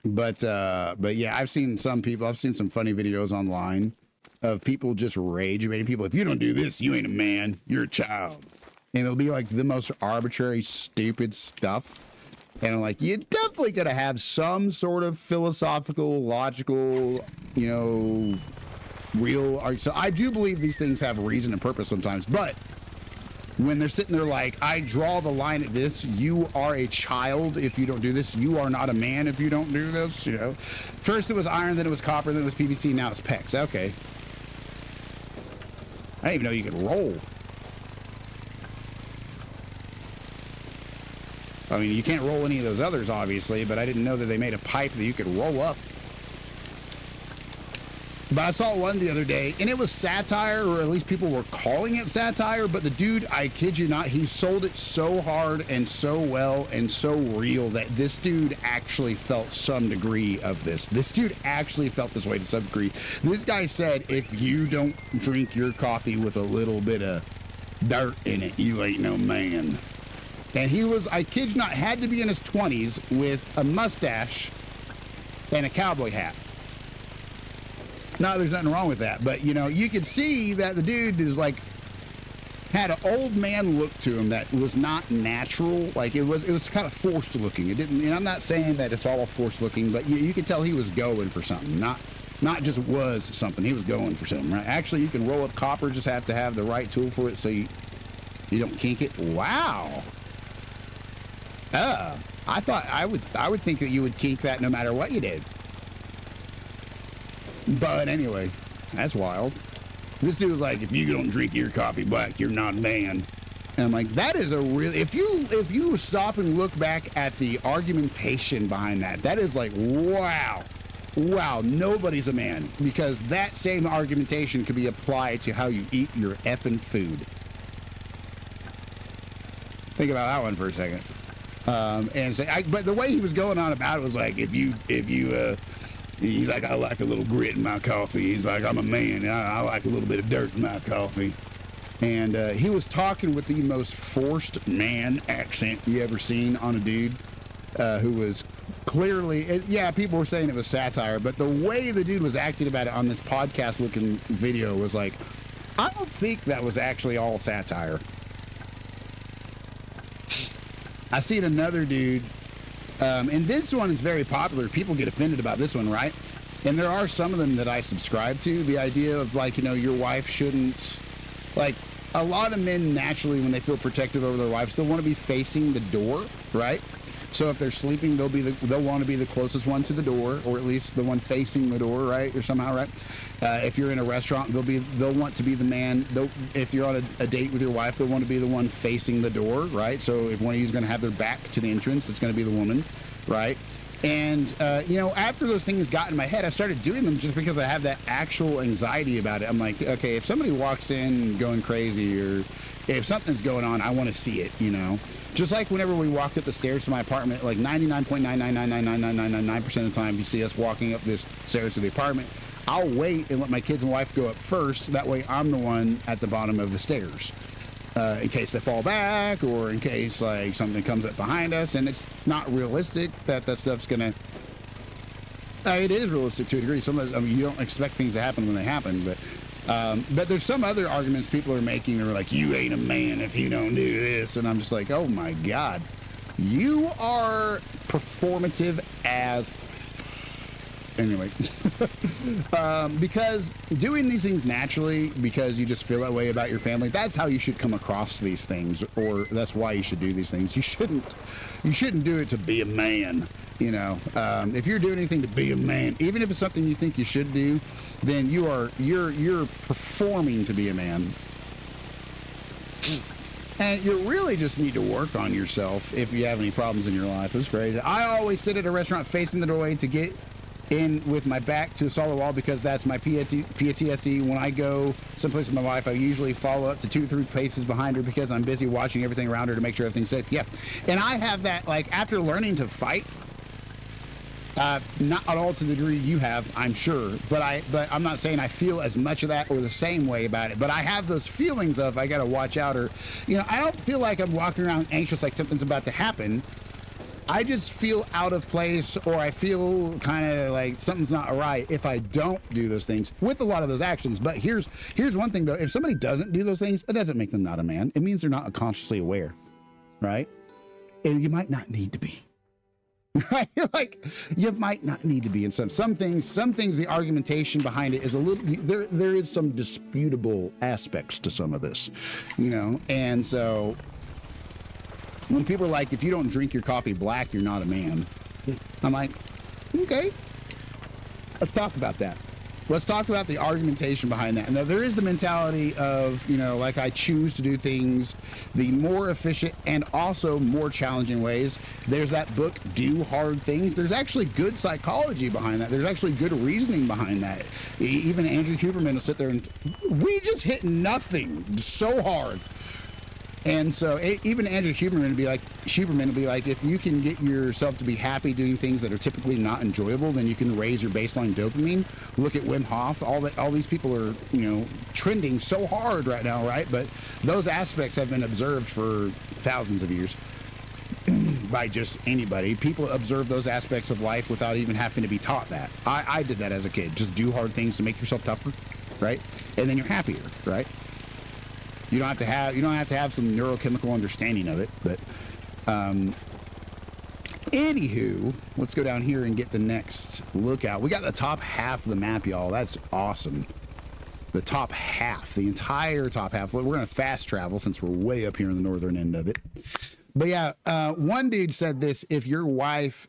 S2: But yeah, I've seen some funny videos online of people just rage baiting people. If you don't do this, you ain't a man, you're a child. And it'll be like the most arbitrary, stupid stuff. And I'm like, you definitely gotta have some sort of philosophical, logical, you know, real art. So I do believe these things have reason and purpose sometimes, but when they're sitting there like, I draw the line at this, you are a child if you don't do this, you are not a man if you don't do this, you know. First it was iron, then it was copper, then it was PVC, now it's PEX. Okay. I didn't even know you could roll. I mean, you can't roll any of those others, obviously, but I didn't know that they made a pipe that you could roll up. But I saw one the other day, and it was satire, or at least people were calling it satire, but the dude, I kid you not, he sold it so hard and so well and so real that this dude actually felt some degree of this. This dude actually felt this way to some degree. This guy said, if you don't drink your coffee with a little bit of dirt in it, you ain't no man. And he was, I kid you not, had to be in his 20s with a mustache and a cowboy hat. No, there's nothing wrong with that, but you know, you could see that the dude is like, had an old man look to him that was not natural. Like it was kind of forced looking. It didn't, and I'm not saying that it's all forced looking, but you could tell he was going for something, not just was something. He was going for something, right? Actually, you can roll up copper, just have to have the right tool for it so you don't kink it. Wow. I thought I would think that you would kink that no matter what you did. But anyway, that's wild. This dude was like, if you don't drink your coffee black, you're not a man. And I'm like, that is a really, if you stop and look back at the argumentation behind that, that is like, wow, nobody's a man. Because that same argumentation could be applied to how you eat your effing food. Think about that one for a second. And say, but the way he was going on about it was like, if you he's like, I like a little grit in my coffee. He's like, I'm a man. I like a little bit of dirt in my coffee. And he was talking with the most forced man accent you ever seen on a dude who was clearly, yeah, people were saying it was satire, but the way the dude was acting about it on this podcast looking video was like, I don't think that was actually all satire. I seen another dude, and this one is very popular. People get offended about this one, right? And there are some of them that I subscribe to. The idea of like, you know, your wife shouldn't, like, a lot of men naturally, when they feel protective over their wives, they'll want to be facing the door, right? So if they're sleeping, they'll want to be the closest one to the door, or at least the one facing the door, right? Or somehow, right? If you're in a restaurant, they'll want to be the man. If you're on a date with your wife, they'll want to be the one facing the door, right? So if one of you is going to have their back to the entrance, it's going to be the woman, right? And, you know, after those things got in my head, I started doing them just because I have that actual anxiety about it. I'm like, okay, if somebody walks in going crazy, or if something's going on, I want to see it, you know? Just like whenever we walk up the stairs to my apartment, like 99.9999999% of the time, you see us walking up this stairs to the apartment, I'll wait and let my kids and wife go up first. That way I'm the one at the bottom of the stairs. In case they fall back, or in case like something comes up behind us. And it's not realistic that stuff's gonna, it is realistic to a degree. Some of, I mean, you don't expect things to happen when they happen, but there's some other arguments people are making that are like, you ain't a man if you don't do this. And I'm just like, oh my God, you are performative as anyway. Because doing these things naturally, because you just feel that way about your family, that's how you should come across these things, or that's why you should do these things. You shouldn't do it to be a man, you know. If you're doing anything to be a man, even if it's something you think you should do, then you're performing to be a man. And you really just need to work on yourself if you have any problems in your life. It's crazy. I always sit at a restaurant facing the doorway to get in with my back to a solid wall because that's my PTSD. When I go someplace with my wife, I usually follow up to 2-3 places behind her because I'm busy watching everything around her to make sure everything's safe. Yeah, and I have that, like, after learning to fight, not at all to the degree you have, I'm sure, but I'm not saying I feel as much of that or the same way about it, but I have those feelings of I gotta watch out, or, you know, I don't feel like I'm walking around anxious like something's about to happen. I just feel out of place, or I feel kind of like something's not right if I don't do those things with a lot of those actions. But here's one thing though: if somebody doesn't do those things, it doesn't make them not a man. It means they're not consciously aware, right? And you might not need to be, right? Like, you might not need to be in some things. The argumentation behind it is a little. There is some disputable aspects to some of this, you know, and so. When people are like, if you don't drink your coffee black, you're not a man. I'm like, okay, let's talk about that. Let's talk about the argumentation behind that. Now, there is the mentality of, you know, like, I choose to do things the more efficient and also more challenging ways. There's that book, Do Hard Things. There's actually good psychology behind that. There's actually good reasoning behind that. Even Andrew Huberman will sit there and, we just hit nothing so hard. And so even Andrew Huberman will be like, if you can get yourself to be happy doing things that are typically not enjoyable, then you can raise your baseline dopamine. Look at Wim Hof. All these people are, you know, trending so hard right now, right? But those aspects have been observed for thousands of years by just anybody. People observe those aspects of life without even having to be taught that. I did that as a kid. Just do hard things to make yourself tougher, right? And then you're happier, right? You don't have to have some neurochemical understanding of it, but anywho, let's go down here and get the next lookout. We got the top half of the map, y'all. That's awesome. The top half, the entire top half. We're gonna fast travel since we're way up here in the northern end of it. But yeah, one dude said this: if your wife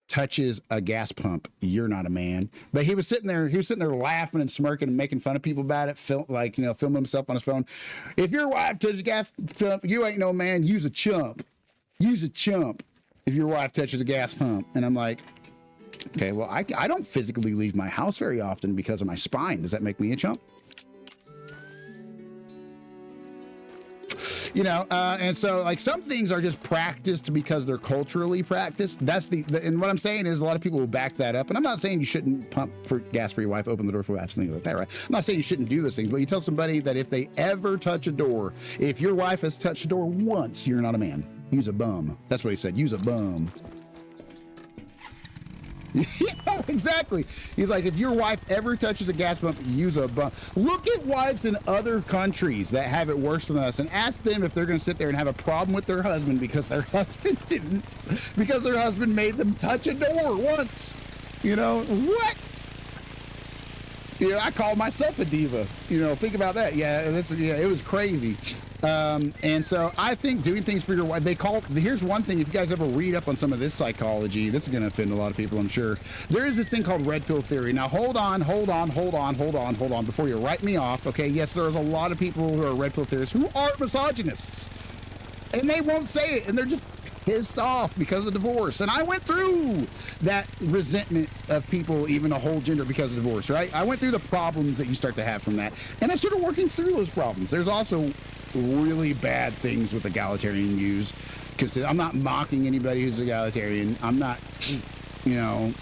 S2: touches a gas pump, you're not a man. But he was sitting there laughing and smirking and making fun of people about it, filming himself on his phone. If your wife touches a gas pump, you ain't no man. Use a chump. Use a chump if your wife touches a gas pump. And I'm like, okay, well, I don't physically leave my house very often because of my spine. Does that make me a chump? You know, and so, like, some things are just practiced because they're culturally practiced. That's and what I'm saying is a lot of people will back that up. And I'm not saying you shouldn't pump for gas for your wife, open the door for your wife, things like that, right? I'm not saying you shouldn't do those things, but you tell somebody that if they ever touch a door, if your wife has touched a door once, you're not a man. Use a bum. That's what he said. Use a bum. Yeah, exactly. He's like, if your wife ever touches a gas pump, use a bump. Look at wives in other countries that have it worse than us and ask them if they're going to sit there and have a problem with their husband because their husband didn't, because their husband made them touch a door once. You know, what? You know, I call myself a diva. You know, think about that. Yeah, it was crazy. And so I think doing things for your wife, here's one thing, if you guys ever read up on some of this psychology, this is going to offend a lot of people, I'm sure. There is this thing called red pill theory. Now, hold on, before you write me off, okay? Yes, there's a lot of people who are red pill theorists who are misogynists. And they won't say it, and they're just pissed off because of divorce. And I went through that resentment of people, even a whole gender, because of divorce, right? I went through the problems that you start to have from that. And I started working through those problems. There's also really bad things with egalitarian views, because I'm not mocking anybody who's egalitarian. I'm not, you know,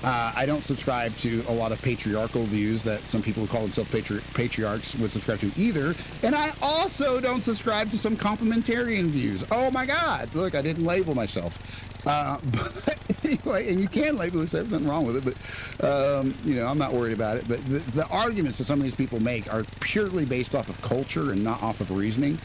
S2: I don't subscribe to a lot of patriarchal views that some people who call themselves patriarchs would subscribe to either. And I also don't subscribe to some complementarian views. Oh my God, look, I didn't label myself. But anyway, and you can label this, there's nothing wrong with it, but you know, I'm not worried about it. But the arguments that some of these people make are purely based off of culture and not off of reasoning.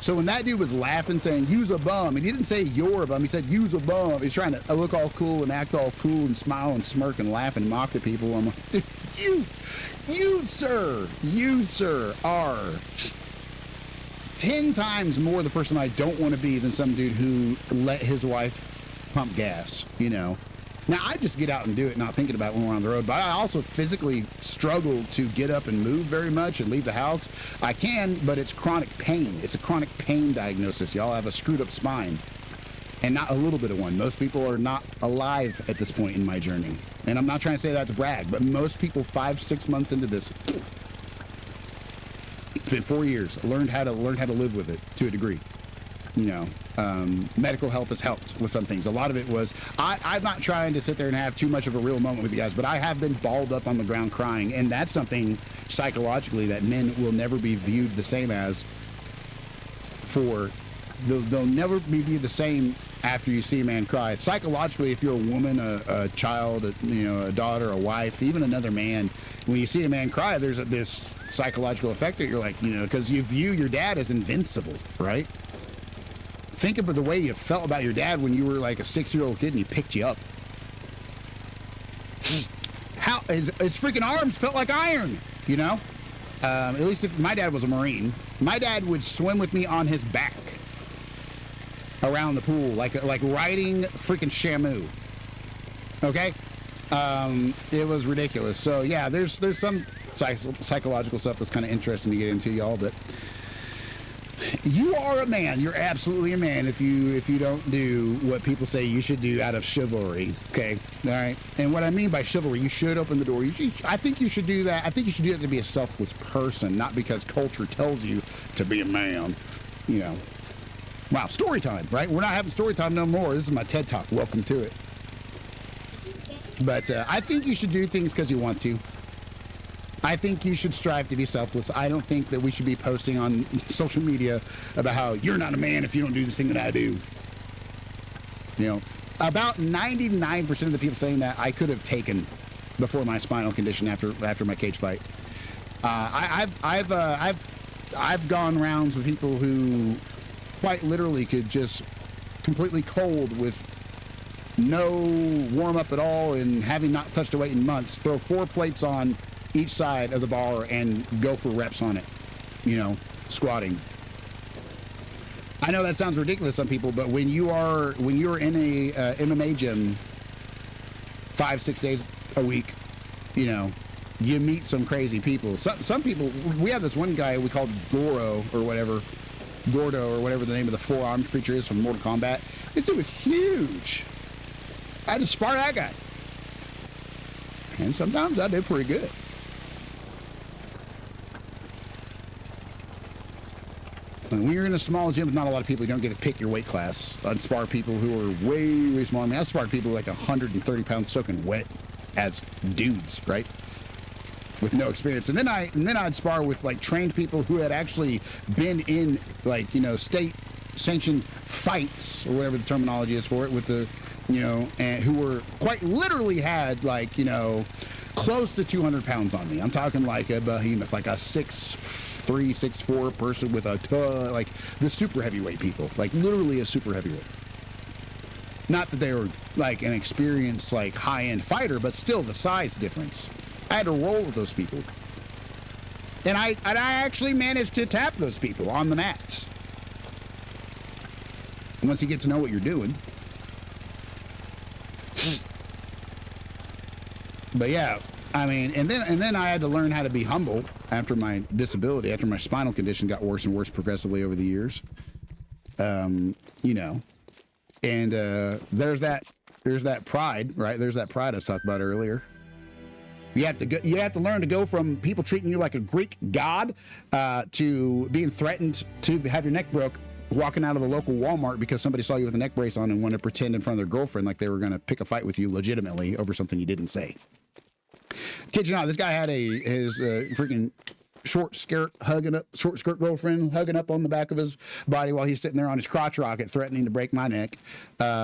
S2: So when that dude was laughing, saying, use a bum, and he didn't say you're a bum, he said, use a bum. He's trying to look all cool and act all cool and smile and smirk and laugh and mock at people. I'm like, dude, you sir, are 10 times more the person I don't want to be than some dude who let his wife pump gas, you know. Now, I just get out and do it, not thinking about it when we're on the road, but I also physically struggle to get up and move very much and leave the house. I can, but it's chronic pain. It's a chronic pain diagnosis. Y'all have a screwed up spine. and not a little bit of one. Most people are not alive at this point in my journey. And I'm not trying to say that to brag, but most people 5-6 months into this, it's been 4 years, learned how to live with it to a degree. You know, medical help has helped with some things. A lot of it was, I'm not trying to sit there and have too much of a real moment with you guys, but I have been balled up on the ground crying, and that's something psychologically that men will never be viewed the same as. They'll never be viewed the same after you see a man cry. Psychologically, if you're a woman, a child, a daughter, a wife, even another man, when you see a man cry, there's this psychological effect that you're like, because you view your dad as invincible, right? Think about the way you felt about your dad when you were like a 6-year-old kid and he picked you up. How his freaking arms felt like iron, At least if my dad was a Marine, my dad would swim with me on his back around the pool, like riding freaking Shamu. Okay, it was ridiculous. So yeah, there's some psychological stuff that's kind of interesting to get into, y'all. But you are a man. You're absolutely a man if you don't do what people say you should do out of chivalry. Okay, all right. And what I mean by chivalry, you should open the door. I think you should do that. I think you should do that to be a selfless person, not because culture tells you to be a man. Wow, story time, right? We're not having story time no more. This is my TED Talk. Welcome to it. But I think you should do things because you want to. I think you should strive to be selfless. I don't think that we should be posting on social media about how you're not a man if you don't do this thing that I do. About 99% of the people saying that I could have taken before my spinal condition after my cage fight. I've gone rounds with people who quite literally could just completely cold with no warm up at all and having not touched a weight in months, throw 4 plates on each side of the bar and go for reps on it, squatting. I know that sounds ridiculous to some people, but when you're in a MMA gym 5-6 days a week, you meet some crazy people. Some people, we have this one guy we called Gordo or whatever the name of the four-armed creature is from Mortal Kombat. This dude was huge. I had to spar that guy. And sometimes I did pretty good. When you're in a small gym with not a lot of people, you don't get to pick your weight class. I'd spar people who are way, way smaller. I mean, I've sparred people like 130 pounds soaking wet as dudes, right? With no experience. And then I'd spar with like trained people who had actually been in like, state sanctioned fights or whatever the terminology is for it with the, and who were quite literally had like, close to 200 pounds on me. I'm talking like a behemoth, like a 6'3", 6'4" person with a like the super heavyweight people, like literally a super heavyweight. Not that they were like an experienced like high-end fighter, but still the size difference. I had to roll with those people. And I actually managed to tap those people on the mats. Once you get to know what you're doing. But yeah, I mean, and then I had to learn how to be humble after my disability, after my spinal condition got worse and worse progressively over the years. And there's that pride, right? There's that pride I was talking about earlier. You have to learn to go from people treating you like a Greek god to being threatened to have your neck broke walking out of the local Walmart because somebody saw you with a neck brace on and wanted to pretend in front of their girlfriend like they were going to pick a fight with you legitimately over something you didn't say. Kid you not, this guy had his freaking short skirt girlfriend hugging up on the back of his body while he's sitting there on his crotch rocket threatening to break my neck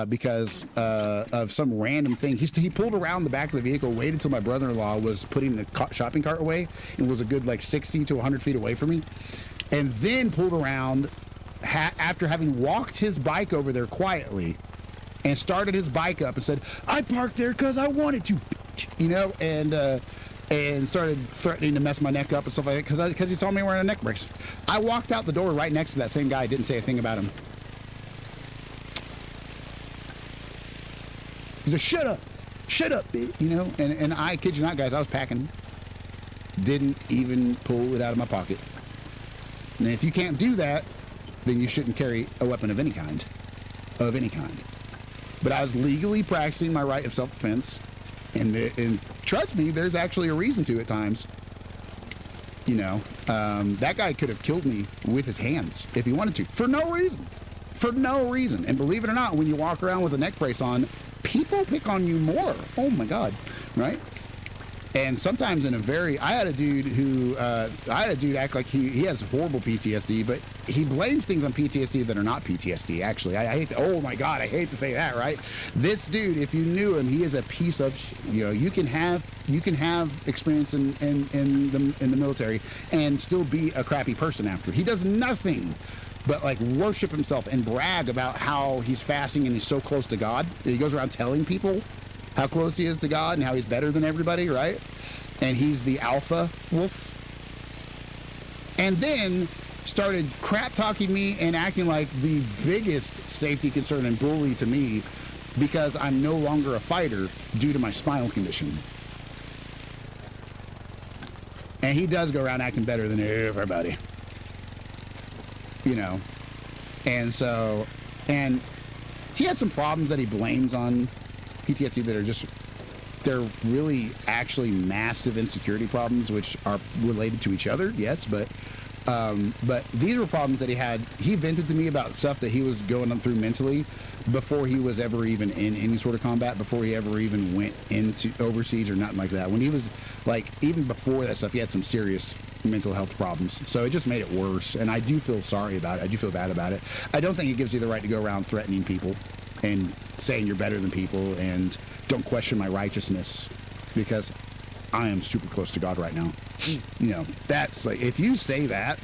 S2: because of some random thing. He pulled around the back of the vehicle, waited till my brother-in-law was putting the shopping cart away and was a good like 60 to 100 feet away from me, and then pulled around after having walked his bike over there quietly and started his bike up and said, "I parked there because I wanted to, bitch," and started threatening to mess my neck up and stuff like that because he saw me wearing a neck brace. I walked out the door right next to that same guy, didn't say a thing about him. He said, shut up, bitch, and I kid you not, guys, I was packing. Didn't even pull it out of my pocket. And if you can't do that, then you shouldn't carry a weapon of any kind. of any kind. But I was legally practicing my right of self-defense, and trust me, there's actually a reason to at times. You know, that guy could have killed me with his hands if he wanted to, for no reason. For no reason. And believe it or not, when you walk around with a neck brace on, people pick on you more. Oh my God, right? And sometimes in a very, I had a dude act like he has horrible PTSD, but he blames things on PTSD that are not PTSD, actually. I hate to, oh my God, I hate to say that, right? This dude, if you knew him, he is a piece of, you know, you can have experience in the military and still be a crappy person after. He does nothing but like worship himself and brag about how he's fasting and he's so close to God. He goes around telling people how close he is to God and how he's better than everybody, right? And he's the alpha wolf. And then started crap talking me and acting like the biggest safety concern and bully to me because I'm no longer a fighter due to my spinal condition. And he does go around acting better than everybody. You know, and so, and he has some problems that he blames on PTSD that are just, they're really actually massive insecurity problems, which are related to each other, yes, but these were problems that he had. He vented to me about stuff that he was going through mentally before he was ever even in any sort of combat, before he ever even went into overseas or nothing like that. When he was like, even before that stuff, he had some serious mental health problems. So it just made it worse. And I do feel sorry about it. I do feel bad about it. I don't think it gives you the right to go around threatening people and saying you're better than people and don't question my righteousness, because I am super close to God right now. You know, that's like, if you say that,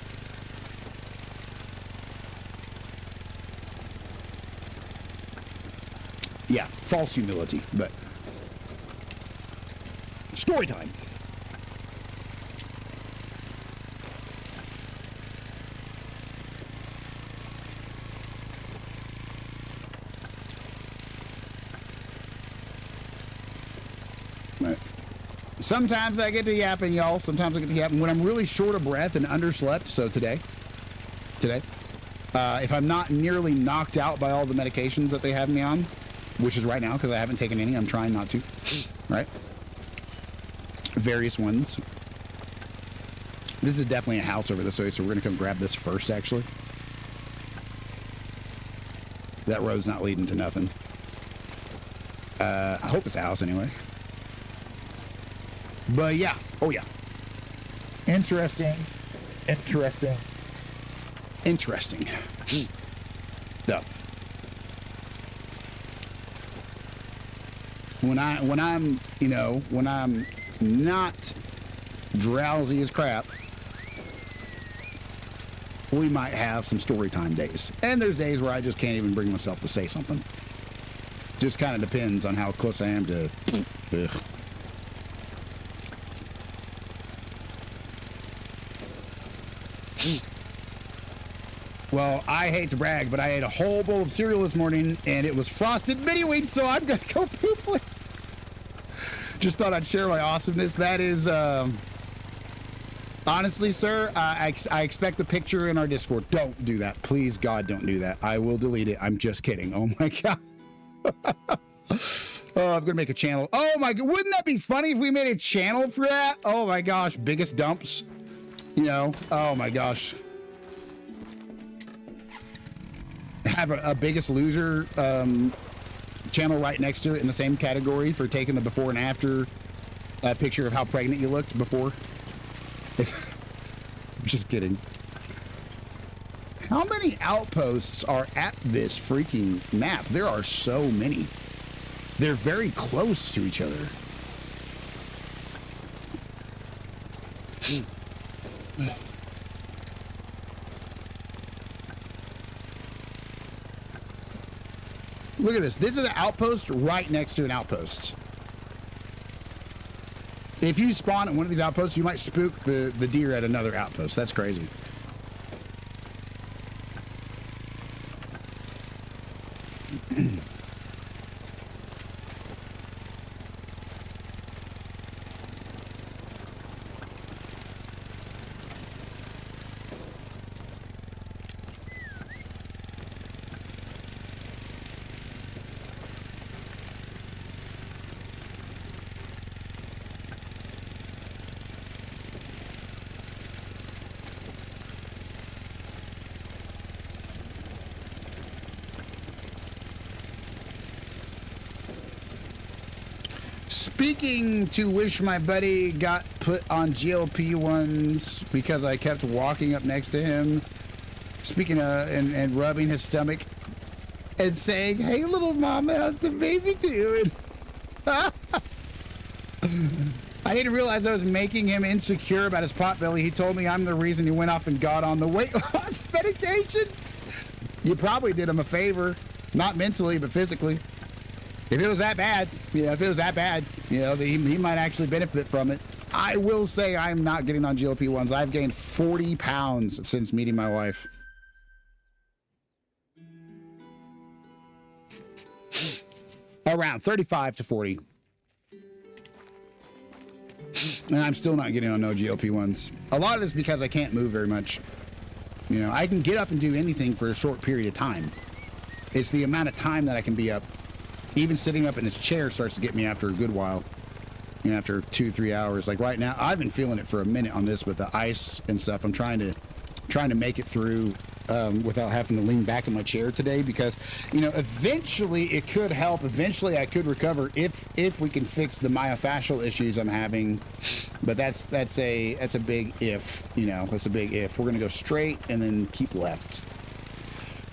S2: yeah, false humility. But story time. Right. Sometimes I get to yapping, y'all. Sometimes I get to yapping when I'm really short of breath and underslept. So today, if I'm not nearly knocked out by all the medications that they have me on, which is right now because I haven't taken any, I'm trying not to, right? Various ones. This is definitely a house over this way, so we're gonna come grab this first, actually. That road's not leading to nothing. I hope it's a house anyway. But yeah, oh yeah. Interesting stuff. When I'm not drowsy as crap, we might have some story time days. And there's days where I just can't even bring myself to say something. Just kind of depends on how close I am to. Ugh. Well, I hate to brag, but I ate a whole bowl of cereal this morning, and it was frosted mini wheats, so I'm gonna go poop. Just thought I'd share my awesomeness. That is, honestly, sir, I expect a picture in our Discord. Don't do that. Please, God, don't do that. I will delete it. I'm just kidding. Oh, my God. Oh, I'm gonna make a channel. Oh, my God. Wouldn't that be funny if we made a channel for that? Oh, my gosh. Biggest dumps. You know? Oh, my gosh. Have a Biggest Loser channel right next to it in the same category for taking the before and after picture of how pregnant you looked before. Just kidding. How many outposts are at this freaking map? There are so many. They're very close to each other. Look at this. This is an outpost right next to an outpost. If you spawn at one of these outposts, you might spook the deer at another outpost. That's crazy. Speaking to wish my buddy got put on GLP-1s because I kept walking up next to him, speaking of, and rubbing his stomach and saying, "Hey, little mama, how's the baby doing?" I didn't realize I was making him insecure about his pot belly. He told me I'm the reason he went off and got on the weight loss medication. You probably did him a favor, not mentally, but physically. If it was that bad, he might actually benefit from it. I will say I'm not getting on GLP-1s. I've gained 40 pounds since meeting my wife. Around 35 to 40. And I'm still not getting on no GLP-1s. A lot of it's because I can't move very much. You know, I can get up and do anything for a short period of time. It's the amount of time that I can be up. Even sitting up in this chair starts to get me after a good while. You know, after 2-3 hours. Like right now, I've been feeling it for a minute on this with the ice and stuff. I'm trying to make it through without having to lean back in my chair today because, you know, eventually it could help. Eventually I could recover if we can fix the myofascial issues I'm having. But that's a big if, you know, that's a big if. We're gonna go straight and then keep left.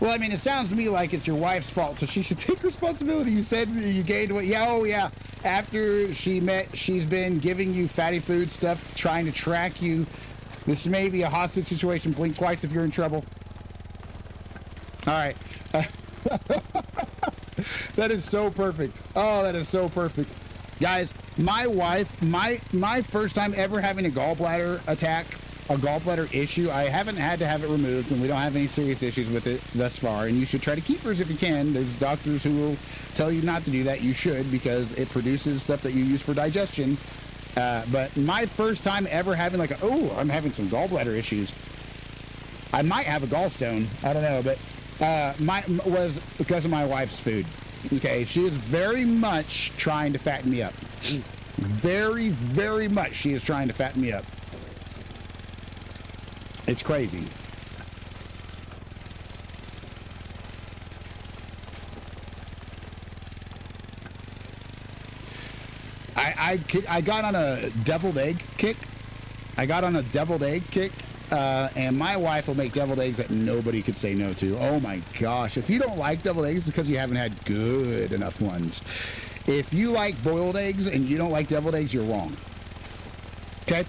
S2: Well, I mean, it sounds to me like it's your wife's fault, so she should take responsibility. You said you gained weight. Yeah, oh yeah. After she's been giving you fatty food stuff, trying to track you. This may be a hostage situation. Blink twice if you're in trouble. All right. That is so perfect. Oh, that is so perfect. Guys, my wife, my first time ever having a gallbladder attack, a gallbladder issue. I haven't had to have it removed, and we don't have any serious issues with it thus far. And you should try to keep hers if you can. There's doctors who will tell you not to do that. You should, because it produces stuff that you use for digestion. But my first time ever having I'm having some gallbladder issues. I might have a gallstone. I don't know, but was because of my wife's food. Okay, she is very much trying to fatten me up. Very, very much she is trying to fatten me up. It's crazy. I got on a deviled egg kick. And my wife will make deviled eggs that nobody could say no to. Oh my gosh. If you don't like deviled eggs, it's because you haven't had good enough ones. If you like boiled eggs and you don't like deviled eggs, you're wrong. Okay?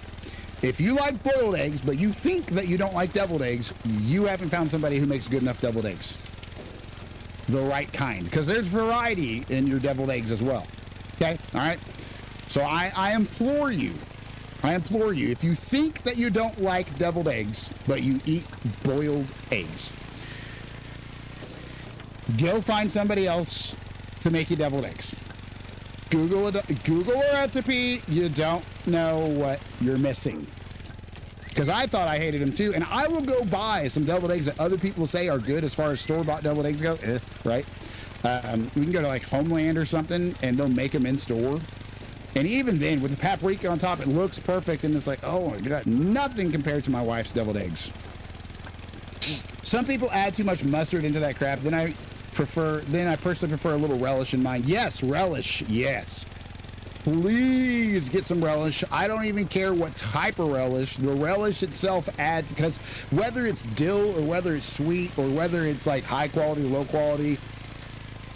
S2: If you like boiled eggs, but you think that you don't like deviled eggs, you haven't found somebody who makes good enough deviled eggs. The right kind. Because there's variety in your deviled eggs as well. Okay? All right? So I implore you, if you think that you don't like deviled eggs, but you eat boiled eggs, go find somebody else to make you deviled eggs. Google a recipe. You don't know what you're missing. Because I thought I hated them too, and I will go buy some deviled eggs that other people say are good as far as store-bought deviled eggs go. Right? We can go to like Homeland or something, and they'll make them in store. And even then, with the paprika on top, it looks perfect, and it's like, oh my God, nothing compared to my wife's deviled eggs. Some people add too much mustard into that crap. Then I personally prefer a little relish in mine. Yes, relish, yes. Please get some relish. I don't even care what type of relish. The relish itself adds, because whether it's dill or whether it's sweet or whether it's like high quality, low quality,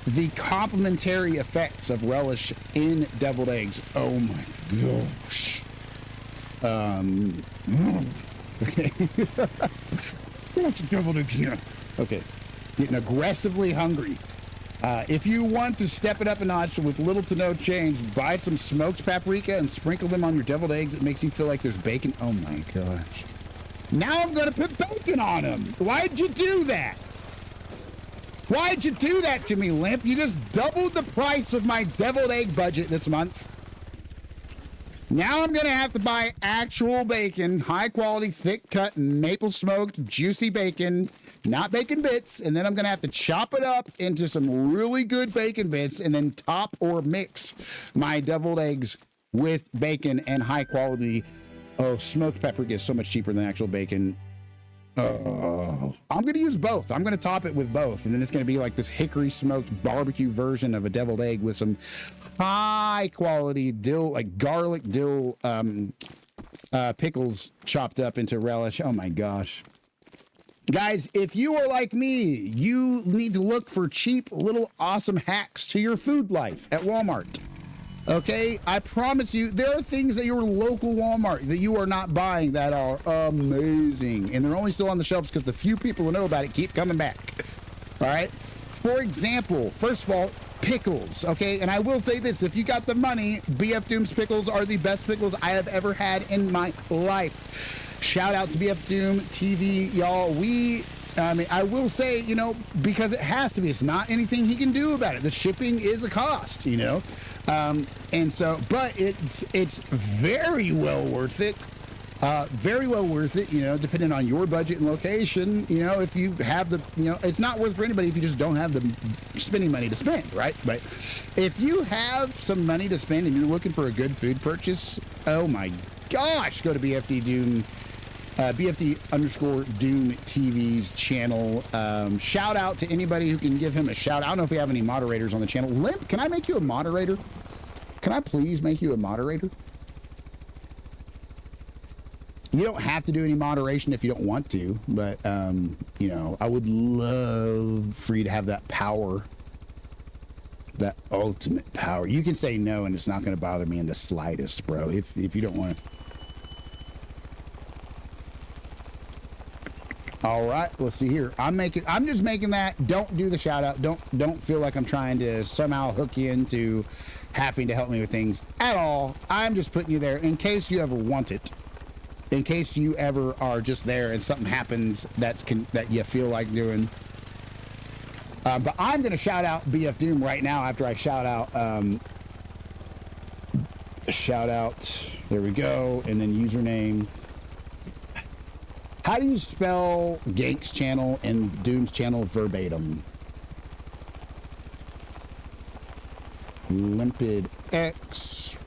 S2: the complementary effects of relish in deviled eggs. Oh my gosh. Okay. What's deviled eggs here? Okay. Getting aggressively hungry. If you want to step it up a notch with little to no change, buy some smoked paprika and sprinkle them on your deviled eggs. It makes you feel like there's bacon. Oh my gosh. Now I'm going to put bacon on them. Why'd you do that? Why'd you do that to me, Limp? You just doubled the price of my deviled egg budget this month. Now I'm going to have to buy actual bacon, high quality, thick cut, maple smoked, juicy bacon, not bacon bits. And then I'm going to have to chop it up into some really good bacon bits and then top or mix my deviled eggs with bacon and high quality. Oh, smoked paprika is so much cheaper than actual bacon. I'm going to use both. I'm going to top it with both. And then it's going to be like this hickory smoked barbecue version of a deviled egg with some high quality dill, like garlic dill pickles chopped up into relish. Oh my gosh. Guys, if you are like me, you need to look for cheap little awesome hacks to your food life at Walmart. Okay, I promise you, there are things at your local Walmart that you are not buying that are amazing. And they're only still on the shelves because the few people who know about it keep coming back. All right. For example, first of all, pickles. Okay. And I will say this, if you got the money, BF Doom's pickles are the best pickles I have ever had in my life. Shout out to BF Doom TV, y'all. I will say, you know, because it has to be, it's not anything he can do about it. The shipping is a cost, you know. And so, but it's very well worth it. Very well worth it, you know, depending on your budget and location. You know, if you have the, you know, it's not worth for anybody if you just don't have the spending money to spend, right? But if you have some money to spend and you're looking for a good food purchase, oh my gosh, go to BFD Doom. BFD Doom TV's channel. Shout out to anybody who can give him a shout. I don't know if we have any moderators on the channel. Limp, can I make you a moderator? Can I please make you a moderator? You don't have to do any moderation if you don't want to, but, you know, I would love for you to have that power, that ultimate power. You can say no, and it's not going to bother me in the slightest, bro, if you don't want to. All right, let's see here. I'm just making that. Don't do the shout out. Don't feel like I'm trying to somehow hook you into having to help me with things at all. I'm just putting you there in case you ever want it. In case you ever are just there and something happens that you feel like doing. But I'm going to shout out BF Doom right now after I shout out. There we go. And then username. How do you spell Gank's channel and Doom's channel verbatim? Limpid X.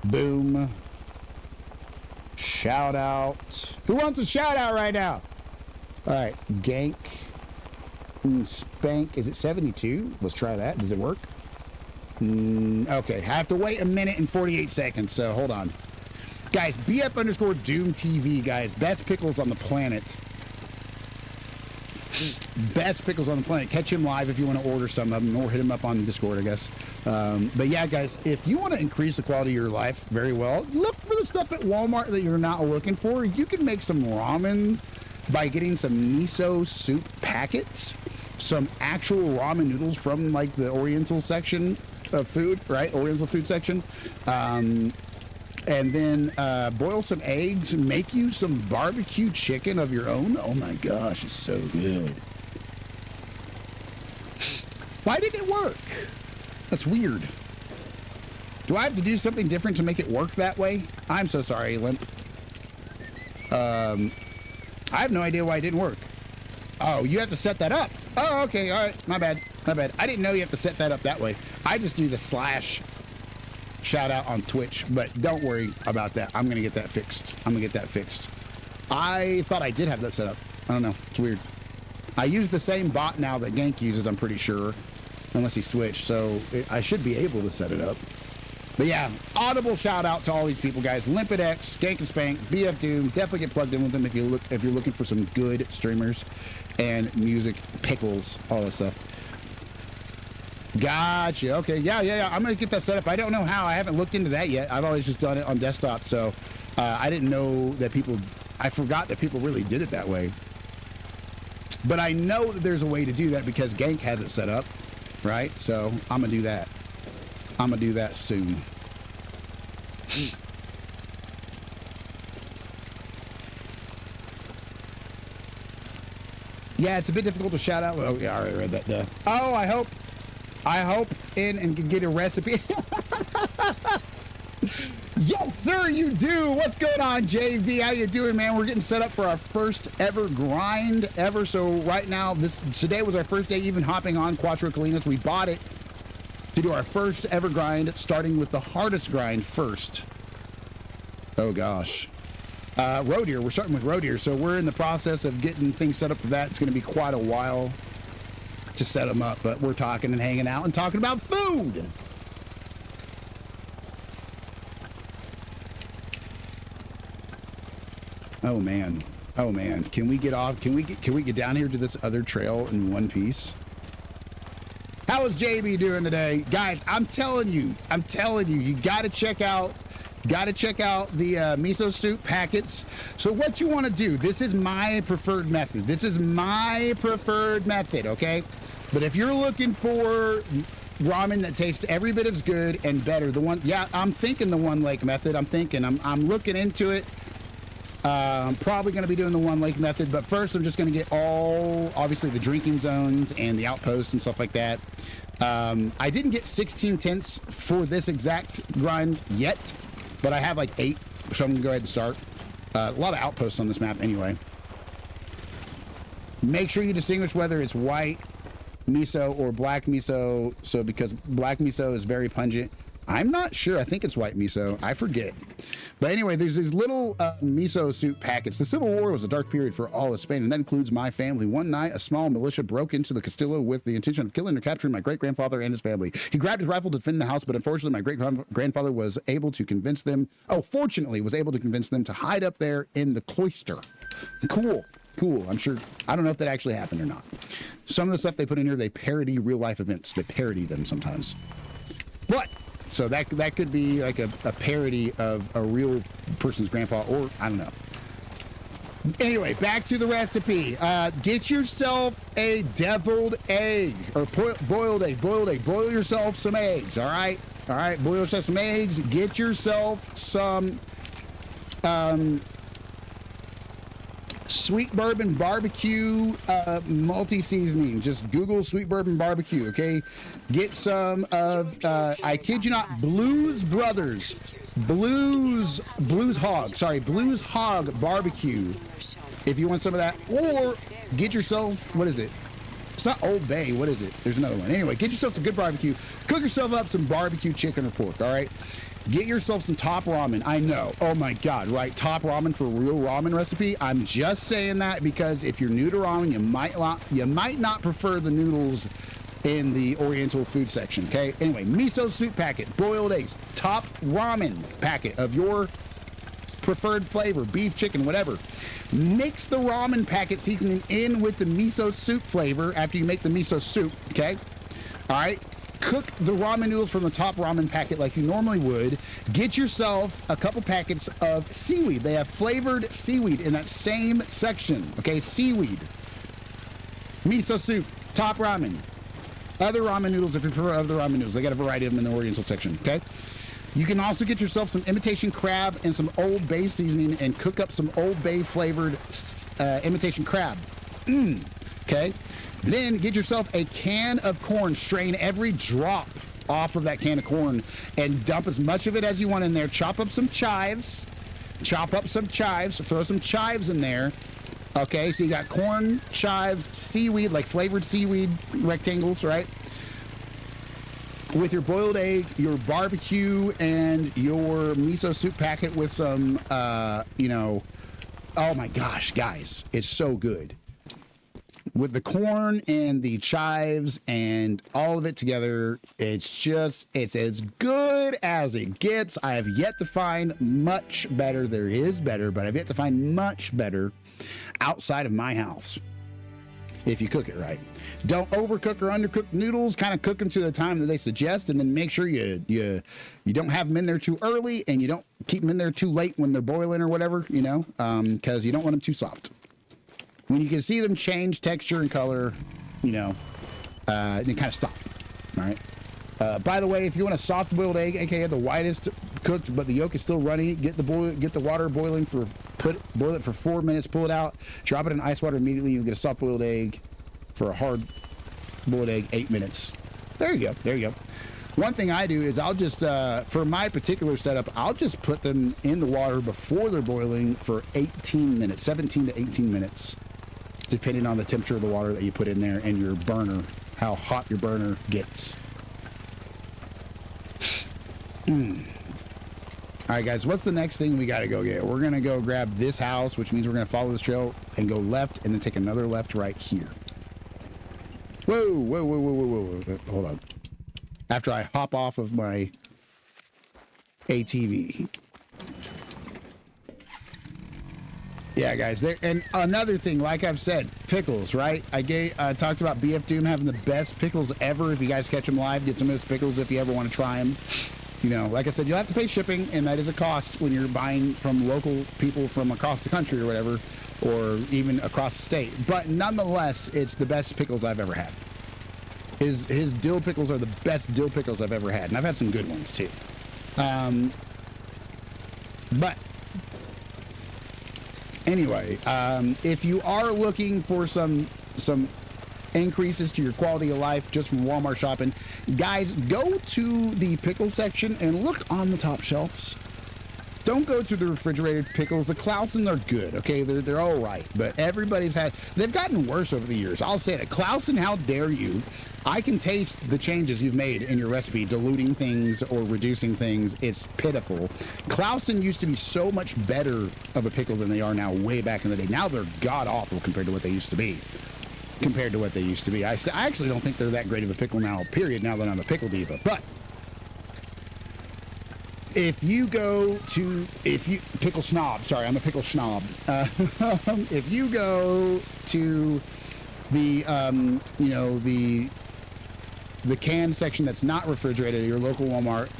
S2: Boom. Shout out. Who wants a shout out right now? All right. Gank. Spank. Is it 72? Let's try that. Does it work? Okay. I have to wait a minute and 48 seconds. So hold on. Guys, BF Doom TV, guys. Best pickles on the planet. Best pickles on the planet. Catch him live if you want to order some of them, or hit him up on Discord, I guess. But yeah, guys, if you want to increase the quality of your life very well, look for the stuff at Walmart that you're not looking for. You can make some ramen by getting some miso soup packets, some actual ramen noodles from like the Oriental section of food, right? Oriental food section. And then boil some eggs, make you some barbecue chicken of your own. Oh my gosh, it's so good. Why didn't it work? That's weird. Do I have to do something different to make it work that way? I'm so sorry, Limp. I have no idea why it didn't work. Oh, you have to set that up. Oh, okay, all right, my bad. I didn't know you have to set that up that way. I just do the slash shout out on Twitch, but don't worry about that. I'm gonna get that fixed. I thought I did have that set up. I don't know. It's weird. I use the same bot now that Gank uses, I'm pretty sure, unless he switched. So I should be able to set it up. But yeah, audible shout out to all these people, guys. Limpid X, Gank and Spank, BF Doom. Definitely get plugged in with them if you're looking for some good streamers and music, pickles, all that stuff. Gotcha. Okay. Yeah. I'm gonna get that set up. I don't know how. I haven't looked into that yet. I've always just done it on desktop, so I didn't know that I forgot that people really did it that way. But I know that there's a way to do that because Gank has it set up, right? So I'm gonna do that. I'm gonna do that soon. Yeah, it's a bit difficult to shout out. Oh yeah, I already read that down. Oh, I hope in and can get a recipe. Yes, sir, you do. What's going on, JV? How you doing, man? We're getting set up for our first ever grind ever. So right now, today was our first day even hopping on Cuatro Colinas. We bought it to do our first ever grind, starting with the hardest grind first. Oh gosh. Roe deer. We're starting with roe deer, so we're in the process of getting things set up for that. It's going to be quite a while to set them up, but we're talking and hanging out and talking about food. Oh man, can we get off? Can we get down here to this other trail in one piece? How is JB doing today, guys? I'm telling you, you got to check out the miso soup packets. So what you want to do, this is my preferred method. Okay? But if you're looking for ramen that tastes every bit as good and better, I'm thinking the One Lake method. I'm looking into it. I'm probably going to be doing the One Lake method, but first I'm just going to get obviously the drinking zones and the outposts and stuff like that. I didn't get 16 tents for this exact grind yet, but I have like 8, so I'm going to go ahead and start. A lot of outposts on this map anyway. Make sure you distinguish whether it's white miso or black miso, because black miso is very pungent. I'm not sure. I think it's white miso. I forget. But anyway, there's these little miso soup packets. The Civil War was a dark period for all of Spain, and that includes my family. One night, a small militia broke into the Castillo with the intention of killing or capturing my great-grandfather and his family. He grabbed his rifle to defend the house, but unfortunately, my great-grandfather was able to convince them, fortunately, was able to convince them to hide up there in the cloister. Cool. I'm sure. I don't know if that actually happened or not. Some of the stuff they put in here, they parody real-life events. They parody them sometimes. But so that could be like a parody of a real person's grandpa, or I don't know. Anyway, back to the recipe. Get yourself a deviled egg or boiled egg. Boil yourself some eggs. All right. Boil yourself some eggs. Get yourself some sweet bourbon barbecue multi-seasoning. Just Google sweet bourbon barbecue, okay? Get some of I kid you not, Blues Hog barbecue, if you want some of that. Or get yourself, what is it? It's not Old Bay. What is it? There's another one. Anyway, get yourself some good barbecue. Cook yourself up some barbecue chicken or pork, all right? Get yourself some top ramen. I know. Oh my God, right? Top ramen for a real ramen recipe. I'm just saying that because if you're new to ramen, you might not prefer the noodles in the Oriental food section, okay? Anyway, miso soup packet, boiled eggs, top ramen packet of your preferred flavor, beef, chicken, whatever. Mix the ramen packet seasoning in with the miso soup flavor after you make the miso soup, okay? All right. Cook the ramen noodles from the top ramen packet like you normally would. Get yourself a couple packets of seaweed. They have flavored seaweed in that same section, okay? Seaweed. Miso soup, top ramen. Other ramen noodles if you prefer other ramen noodles. They got a variety of them in the Oriental section, okay? You can also get yourself some imitation crab and some Old Bay seasoning and cook up some Old Bay flavored imitation crab. Okay? Then get yourself a can of corn. Strain every drop off of that can of corn and dump as much of it as you want in there. Chop up some chives. Throw some chives in there. Okay, so you got corn, chives, seaweed, like flavored seaweed rectangles, right? With your boiled egg, your barbecue, and your miso soup packet with some, oh my gosh, guys, it's so good. With the corn and the chives and all of it together, it's as good as it gets. I have yet to find much better. There is better, but I've yet to find much better outside of my house. If you cook it right. Don't overcook or undercook the noodles. Kind of cook them to the time that they suggest, and then make sure you don't have them in there too early, and you don't keep them in there too late when they're boiling or whatever, because you don't want them too soft. When you can see them change texture and color, then kind of stop. All right. By the way, if you want a soft boiled egg, aka the whitest cooked but the yolk is still runny, get the water boiling boil it for 4 minutes, pull it out, drop it in ice water immediately. You get a soft boiled egg. For a hard boiled egg, 8 minutes. There you go. One thing I do is I'll just for my particular setup, I'll just put them in the water before they're boiling for 18 minutes, 17 to 18 minutes, depending on the temperature of the water that you put in there and your burner, how hot your burner gets. All right, guys, what's the next thing we got to go get? We're going to go grab this house, which means we're going to follow this trail and go left and then take another left right here. Whoa, whoa, whoa, whoa, whoa, whoa. Hold on. After I hop off of my ATV. Yeah, guys. And another thing, like I've said, pickles, right? I talked about BF Doom having the best pickles ever. If you guys catch them live, get some of those pickles if you ever want to try them. You know, like I said, you'll have to pay shipping, and that is a cost when you're buying from local people from across the country or whatever, or even across the state. But nonetheless, it's the best pickles I've ever had. His dill pickles are the best dill pickles I've ever had, and I've had some good ones too. But anyway, if you are looking for some increases to your quality of life just from Walmart shopping, guys, go to the pickle section and look on the top shelves. Don't go to the refrigerated pickles. The Clausen are good, okay? They're all right, but they've gotten worse over the years. I'll say that. Clausen, how dare you? I can taste the changes you've made in your recipe, diluting things or reducing things. It's pitiful. Clausen used to be so much better of a pickle than they are now, way back in the day. Now they're god-awful compared to what they used to be. I actually don't think they're that great of a pickle now, period, now that I'm a pickle diva. But pickle snob, sorry, I'm a pickle snob. If you go to the can section that's not refrigerated at your local Walmart,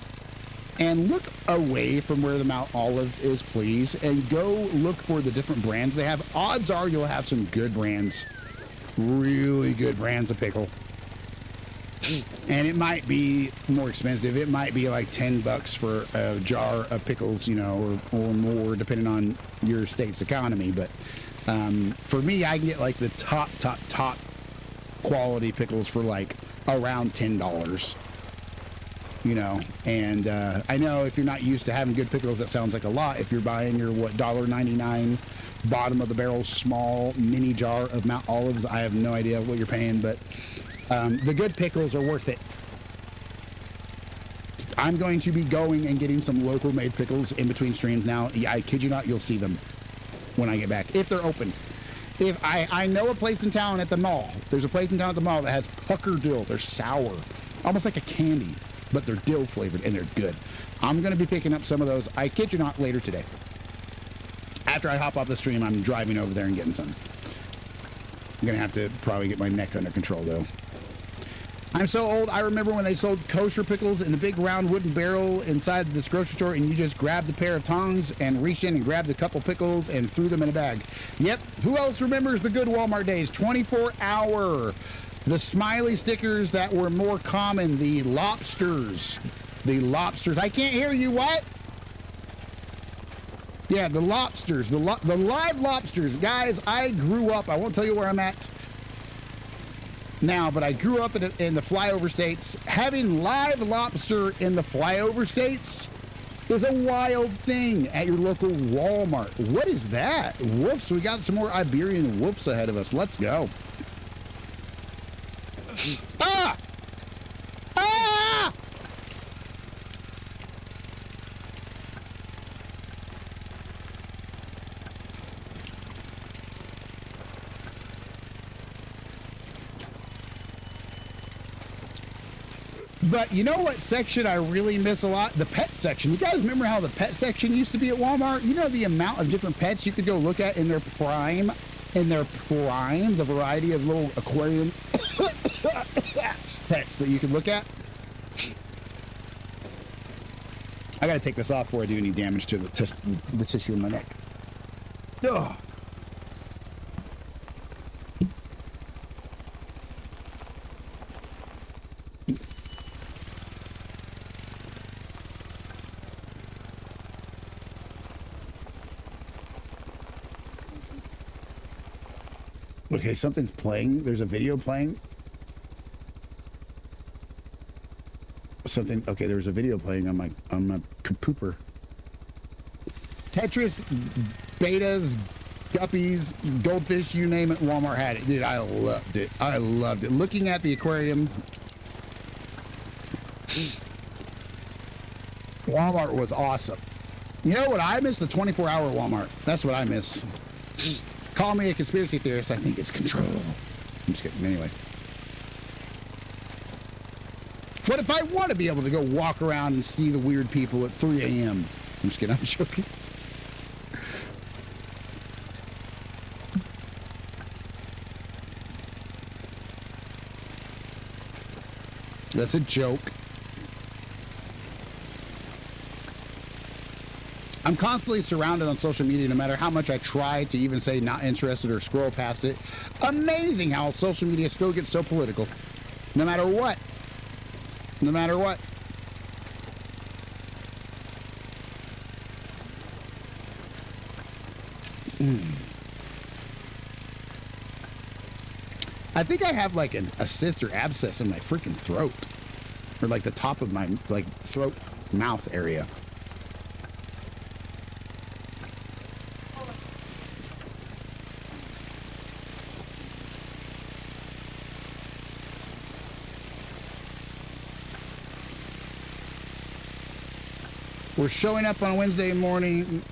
S2: and look away from where the Mount Olive is, please, and go look for the different brands they have. Odds are you'll have some good brands, really good brands of pickle. And it might be more expensive. It might be like $10 for a jar of pickles, you know, or more, depending on your state's economy. But for me, I can get like the top quality pickles for like around $10. You know, and I know if you're not used to having good pickles, that sounds like a lot. If you're buying your $1.99 bottom of the barrel small mini jar of Mount Olives, I have no idea what you're paying, but the good pickles are worth it. I'm going to be going and getting some local made pickles in between streams now. I kid you not, you'll see them when I get back, if they're open. If I know a place in town at the mall. There's a place in town at the mall that has pucker dill. They're sour, almost like a candy, but they're dill flavored and they're good. I'm going to be picking up some of those, I kid you not, later today. After I hop off the stream, I'm driving over there and getting some. I'm going to have to probably get my neck under control, though. I'm so old, I remember when they sold kosher pickles in the big round wooden barrel inside this grocery store, and you just grabbed a pair of tongs and reached in and grabbed a couple pickles and threw them in a bag. Yep, who else remembers the good Walmart days? 24-hour. The smiley stickers that were more common, the lobsters. I can't hear you, what? Yeah, the lobsters, the live lobsters. Guys, I grew up, I won't tell you where I'm at now, but I grew up in the flyover states. Having live lobster in the flyover states is a wild thing at your local Walmart. What is that? Whoops, we got some more Iberian wolves ahead of us. Let's go. Ah! Ah! But you know what section I really miss a lot? The pet section. You guys remember how the pet section used to be at Walmart? You know the amount of different pets you could go look at in their prime? The variety of little aquarium pets that you could look at. I gotta take this off before I do any damage to the tissue in my neck. Ugh. Okay, something's playing. There's a video playing. Okay, there's a video playing on my pooper. Tetris, betas, guppies, goldfish, you name it, Walmart had it. Dude, I loved it. Looking at the aquarium, Walmart was awesome. You know what I miss? The 24-hour Walmart. That's what I miss. Call me a conspiracy theorist. I think it's control. I'm just kidding. Anyway. What if I want to be able to go walk around and see the weird people at 3 a.m.? I'm just kidding. I'm joking. That's a joke. I'm constantly surrounded on social media, no matter how much I try to even say not interested or scroll past it. Amazing how social media still gets so political. No matter what. No matter what. I think I have like a cyst or abscess in my freaking throat. Or like the top of my like throat mouth area. We're showing up on Wednesday morning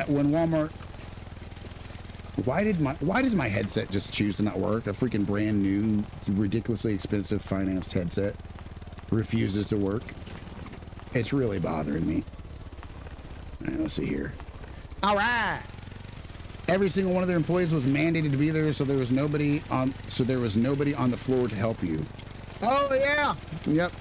S2: when Walmart. Why does my headset just choose to not work? A freaking brand new, ridiculously expensive financed headset refuses to work. It's really bothering me. All right, let's see here. All right. Every single one of their employees was mandated to be there, so there was nobody on the floor to help you. Oh yeah. Yep.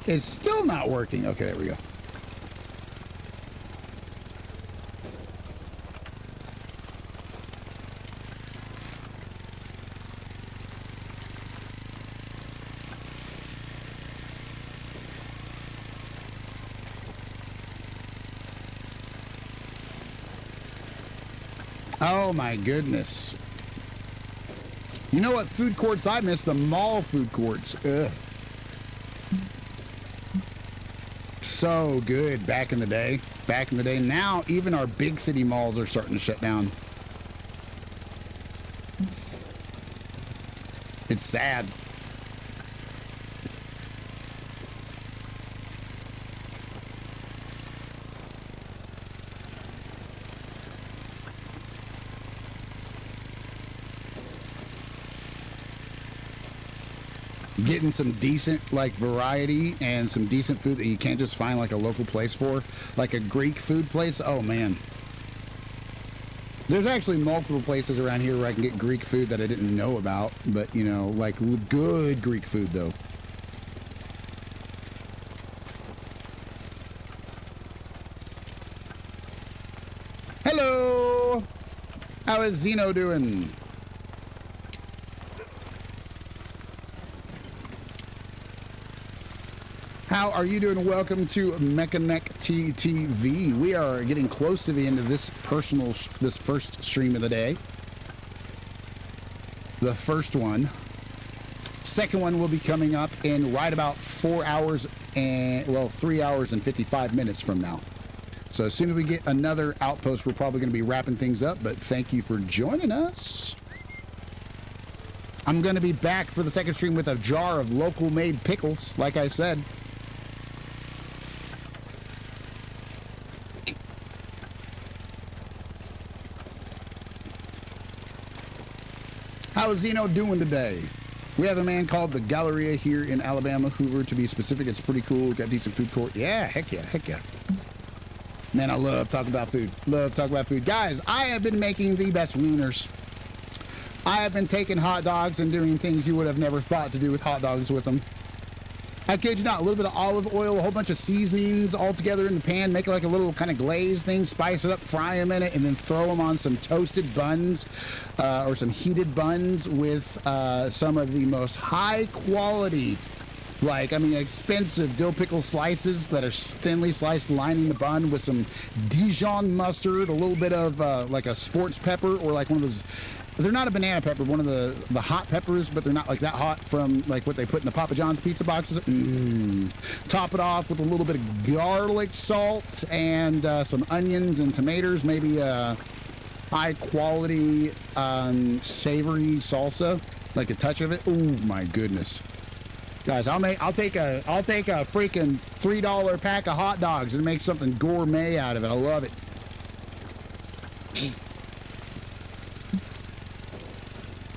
S2: It's still not working. Okay, there we go. Oh my goodness. You know what food courts I miss? The mall food courts. Ugh. So good back in the day. Now even our big city malls are starting to shut down. It's sad. Getting some decent like variety and some decent food that you can't just find like a local place for, like a Greek food place. Oh man, there's actually multiple places around here where I can get Greek food that I didn't know about, but you know, like good Greek food though. Hello, how is Zeno doing? How are you doing? Welcome to Mechanic TTV. We are getting close to the end of this first stream of the day. The first one. Second one will be coming up in right about 3 hours and 55 minutes from now. So as soon as we get another outpost, we're probably going to be wrapping things up, but thank you for joining us. I'm going to be back for the second stream with a jar of local made pickles, like I said. How's Zeno doing today? We have a man called the Galleria here in Alabama, Hoover to be specific. It's pretty cool. We've got decent food court. Yeah, heck yeah, heck yeah. Man, I love talking about food. Love talking about food. Guys, I have been making the best wieners. I have been taking hot dogs and doing things you would have never thought to do with hot dogs with them. I kid you not, a little bit of olive oil, a whole bunch of seasonings all together in the pan, make like a little kind of glaze thing, spice it up, fry them in it, and then throw them on some toasted buns or some heated buns with some of the most high quality Like, I mean, expensive dill pickle slices that are thinly sliced, lining the bun with some Dijon mustard, a little bit of like a sports pepper, or like one of those. They're not a banana pepper, one of the hot peppers, but they're not like that hot from like what they put in the Papa John's pizza boxes. Top it off with a little bit of garlic salt and some onions and tomatoes, maybe high quality savory salsa, like a touch of it. Oh my goodness. Guys, I'll take a freaking $3 pack of hot dogs and make something gourmet out of it. I love it.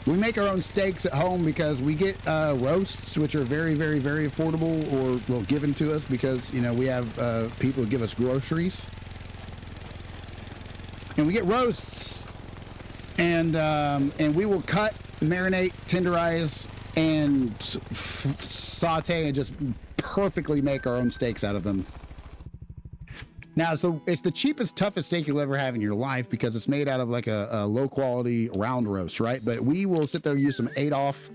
S2: We make our own steaks at home because we get roasts, which are very, very, very affordable, or well, given to us because, you know, we have people who give us groceries, and we get roasts, and we will cut, marinate, tenderize, and saute and just perfectly make our own steaks out of them. Now, it's the cheapest, toughest steak you'll ever have in your life because it's made out of like a low quality round roast, right? But we will sit there and use some Adolph's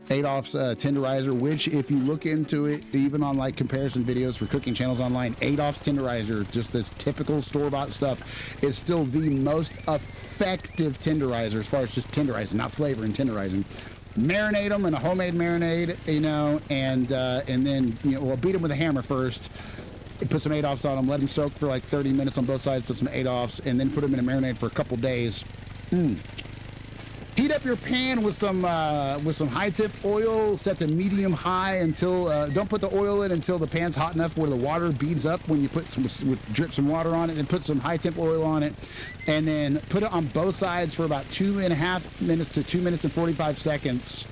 S2: tenderizer, which if you look into it, even on like comparison videos for cooking channels online, Adolph's tenderizer, just this typical store-bought stuff, is still the most effective tenderizer as far as just tenderizing, not flavoring, tenderizing. Marinate them in a homemade marinade, you know, and then, you know, we'll beat them with a hammer first. Put some Adolphs on them, let them soak for like 30 minutes on both sides with some Adolphs, and then put them in a marinade for a couple days. Heat up your pan with some high tip oil, set to medium high until don't put the oil in until the pan's hot enough where the water beads up. When you put drip some water on it, and put some high temp oil on it, and then put it on both sides for about 2.5 minutes to 2 minutes and 45 seconds.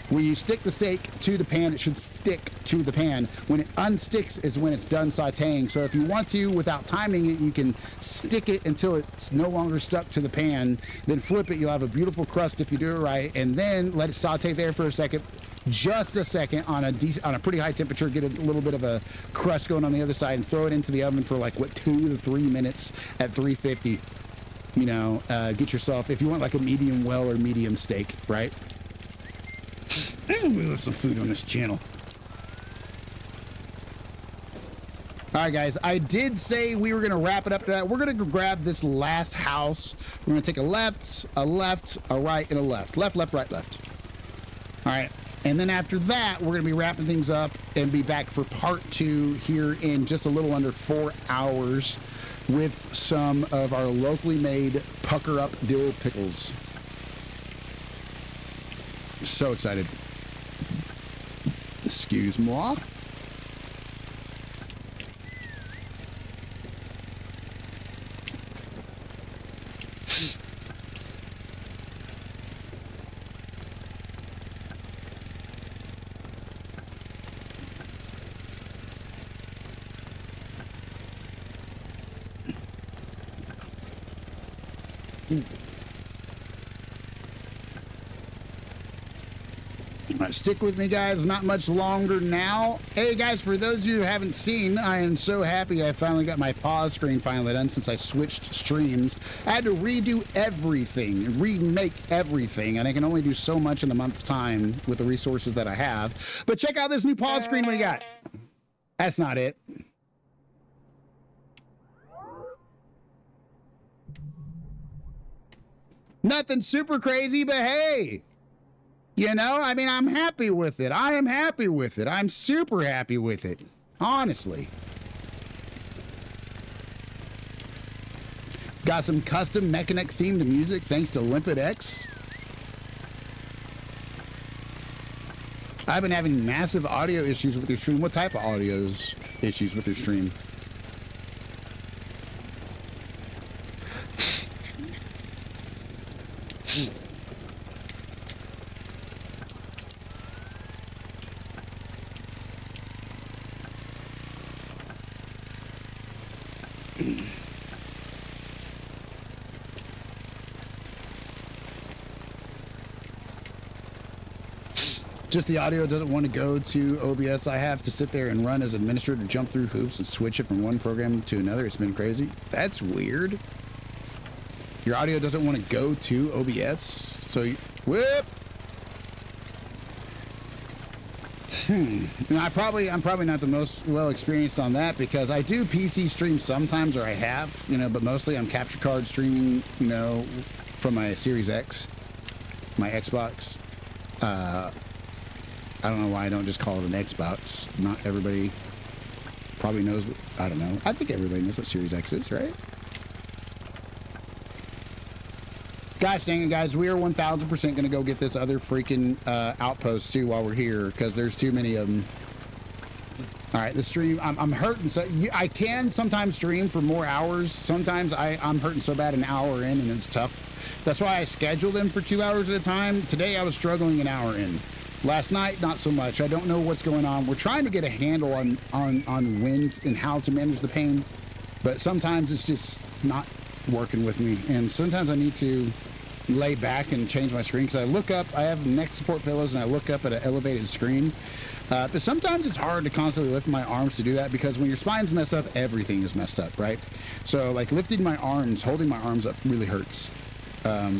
S2: When you stick the steak to the pan, it should stick to the pan. When it unsticks is when it's done sauteing. So if you want to, without timing it, you can stick it until it's no longer stuck to the pan. Then flip it. You'll have a beautiful crust if you do it right. And then let it saute there for a second, just a second, on a pretty high temperature. Get a little bit of a crust going on the other side, and throw it into the oven for like 2 to 3 minutes at 350. You know, get yourself, if you want like a medium well or medium steak, right? We love some food on this channel. All right, guys, I did say we were going to wrap it up to that. We're going to grab this last house. We're going to take a left, a right, and a left. Left, left, right, left. All right. And then after that, we're going to be wrapping things up and be back for part 2 here in just a little under 4 hours with some of our locally made pucker up dill pickles. So excited. Excuse moi. Stick with me, guys. Not much longer now. Hey, guys, for those of you who haven't seen, I am so happy I finally got my pause screen finally done since I switched streams. I had to redo everything, remake everything, and I can only do so much in a month's time with the resources that I have. But check out this new pause screen we got. That's not it. Nothing super crazy, but hey. You know, I mean, I'm happy with it. I am happy with it. I'm super happy with it. Honestly. Got some custom mechanic themed music thanks to Limpid X. I've been having massive audio issues with your stream. What type of audio issues with your stream? Just the audio doesn't want to go to OBS. I have to sit there and run as administrator to jump through hoops and switch it from one program to another. It's been crazy. That's weird. Your audio doesn't want to go to OBS. So you, whoop. I'm probably not the most well experienced on that because I do PC stream sometimes, or I have, but mostly I'm capture card streaming, from my Series X, my Xbox. I don't know why I don't just call it an Xbox. Not everybody probably knows. I don't know. I think everybody knows what Series X is, right? Gosh dang it, guys, we are 1,000% going to go get this other freaking outpost, too, while we're here, because there's too many of them. All right, the stream, I'm hurting. So I can sometimes stream for more hours. Sometimes I'm hurting so bad an hour in, and it's tough. That's why I schedule them for 2 hours at a time. Today, I was struggling an hour in. Last night, not so much. I don't know what's going on. We're trying to get a handle on when and how to manage the pain, but sometimes it's just not working with me, and sometimes I need to lay back and change my screen because I look up, I have neck support pillows, and I look up at an elevated screen, but sometimes it's hard to constantly lift my arms to do that because when your spine's messed up, everything is messed up, right? So like lifting my arms, holding my arms up really hurts,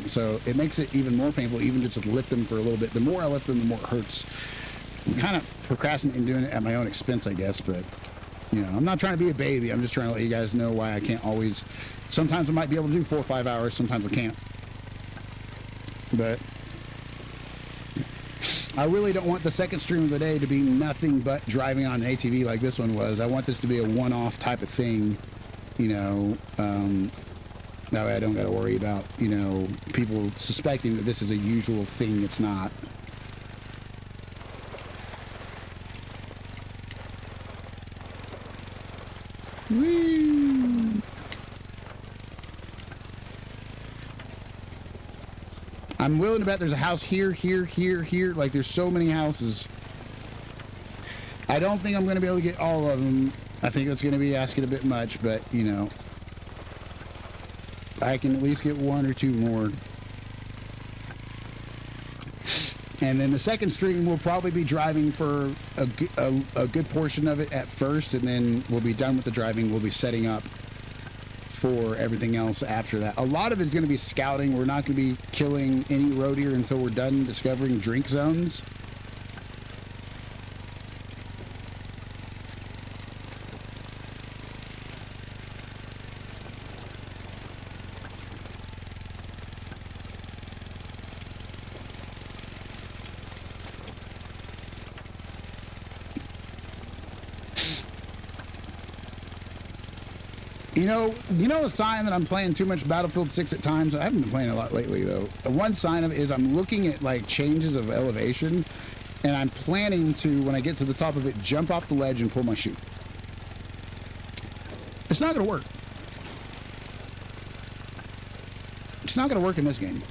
S2: so it makes it even more painful even just to lift them for a little bit. The more I lift them, the more it hurts. I'm kind of procrastinating doing it at my own expense, I guess, but I'm not trying to be a baby. I'm just trying to let you guys know why I can't always. Sometimes I might be able to do 4 or 5 hours. Sometimes I can't. But I really don't want the second stream of the day to be nothing but driving on an ATV like this one was. I want this to be a one-off type of thing, that way I don't got to worry about, people suspecting that this is a usual thing. It's not. Whee! I'm willing to bet there's a house here, here, here, here. Like, there's so many houses. I don't think I'm going to be able to get all of them. I think that's going to be asking a bit much, but, I can at least get 1 or 2 more. And then the second stream will probably be driving for a good portion of it at first, and then we'll be done with the driving. We'll be setting up for everything else after that. A lot of it's going to be scouting. We're not going to be killing any road deer until we're done discovering drink zones. You know a sign that I'm playing too much Battlefield 6 at times? I haven't been playing a lot lately, though. One sign of it is I'm looking at, like, changes of elevation, and I'm planning to, when I get to the top of it, jump off the ledge and pull my chute. It's not going to work. It's not going to work in this game.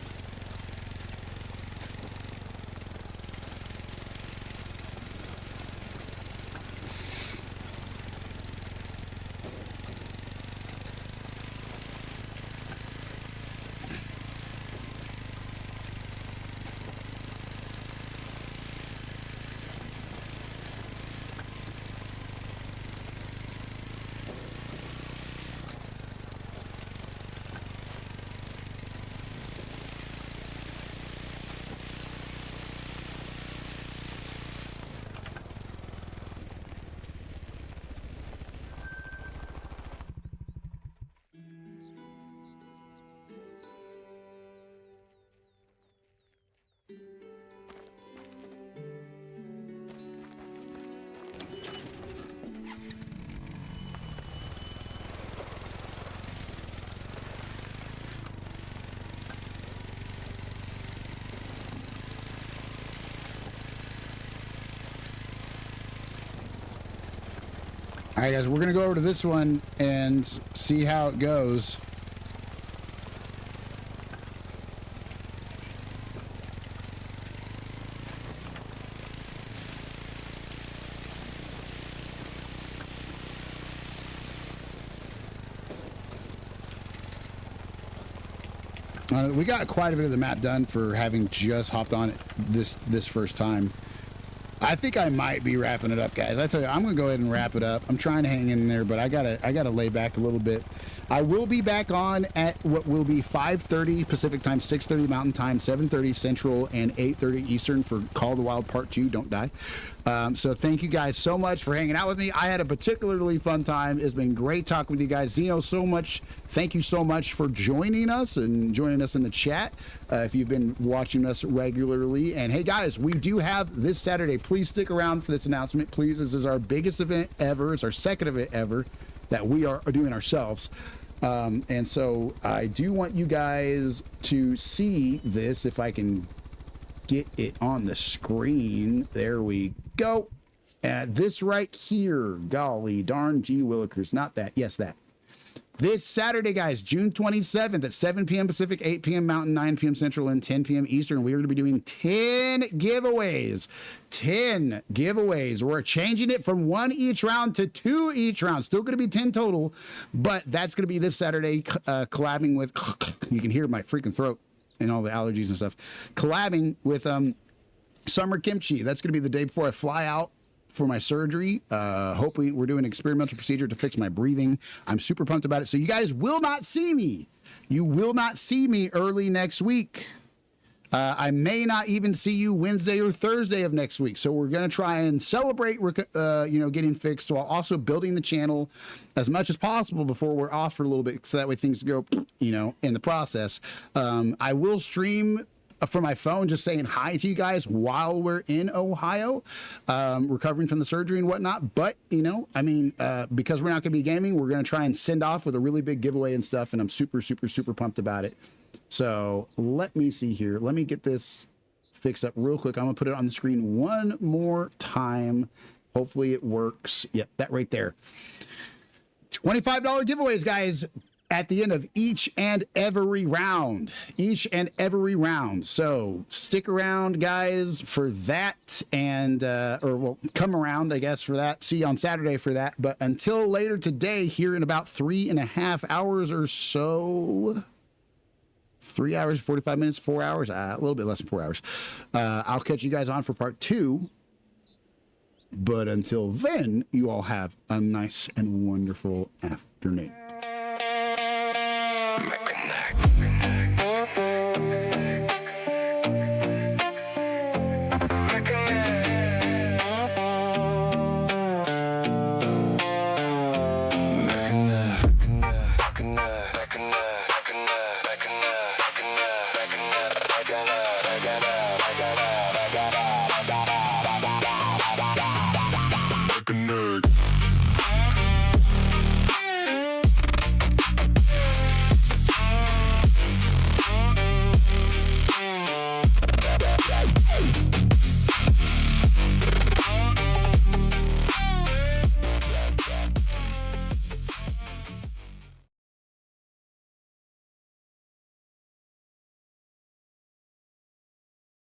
S2: All right, guys, we're going to go over to this one and see how it goes. We got quite a bit of the map done for having just hopped on it this first time. I think I might be wrapping it up, guys. I tell you, I'm gonna go ahead and wrap it up. I'm trying to hang in there, but I gotta lay back a little bit. I will be back on at what will be 5:30 Pacific time, 6:30 Mountain time, 7:30 Central, and 8:30 Eastern for Call of the Wild Part 2. Don't die. So thank you guys so much for hanging out with me. I had a particularly fun time. It's been great talking with you guys. Zeno, so much. Thank you so much for joining us and joining us in the chat. If you've been watching us regularly. And hey guys, we do have this Saturday. Please stick around for this announcement. Please, this is our biggest event ever. It's our second event ever that we are doing ourselves. And so I do want you guys to see this, if I can get it on the screen. There we go. This right here, golly darn gee willikers, not that, yes, that. This Saturday, guys, June 27th at 7 p.m. Pacific, 8 p.m. Mountain, 9 p.m. Central, and 10 p.m. Eastern, we are going to be doing 10 giveaways. 10 giveaways. We're changing it from 1 each round to 2 each round. Still going to be 10 total, but that's going to be this Saturday, collabing with, you can hear my freaking throat and all the allergies and stuff, collabing with Summer Kimchi. That's going to be the day before I fly out for my surgery. Hopefully we're doing an experimental procedure to fix my breathing. I'm super pumped about it. So you guys will not see me. You will not see me early next week. I may not even see you Wednesday or Thursday of next week. So we're going to try and celebrate, getting fixed while also building the channel as much as possible before we're off for a little bit. So that way things go, in the process. I will stream from my phone, just saying hi to you guys while we're in Ohio, recovering from the surgery and whatnot. But, because we're not going to be gaming, we're going to try and send off with a really big giveaway and stuff. And I'm super, super, super pumped about it. So let me see here. Let me get this fixed up real quick. I'm going to put it on the screen one more time. Hopefully it works. Yep, that right there. $25 giveaways, guys, at the end of each and every round. So stick around, guys, for that, and come around, I guess, for that. See you on Saturday for that. But until later today, here in about 3.5 hours or so, 3 hours, 45 minutes, 4 hours, a little bit less than 4 hours, I'll catch you guys on for part 2. But until then, you all have a nice and wonderful afternoon.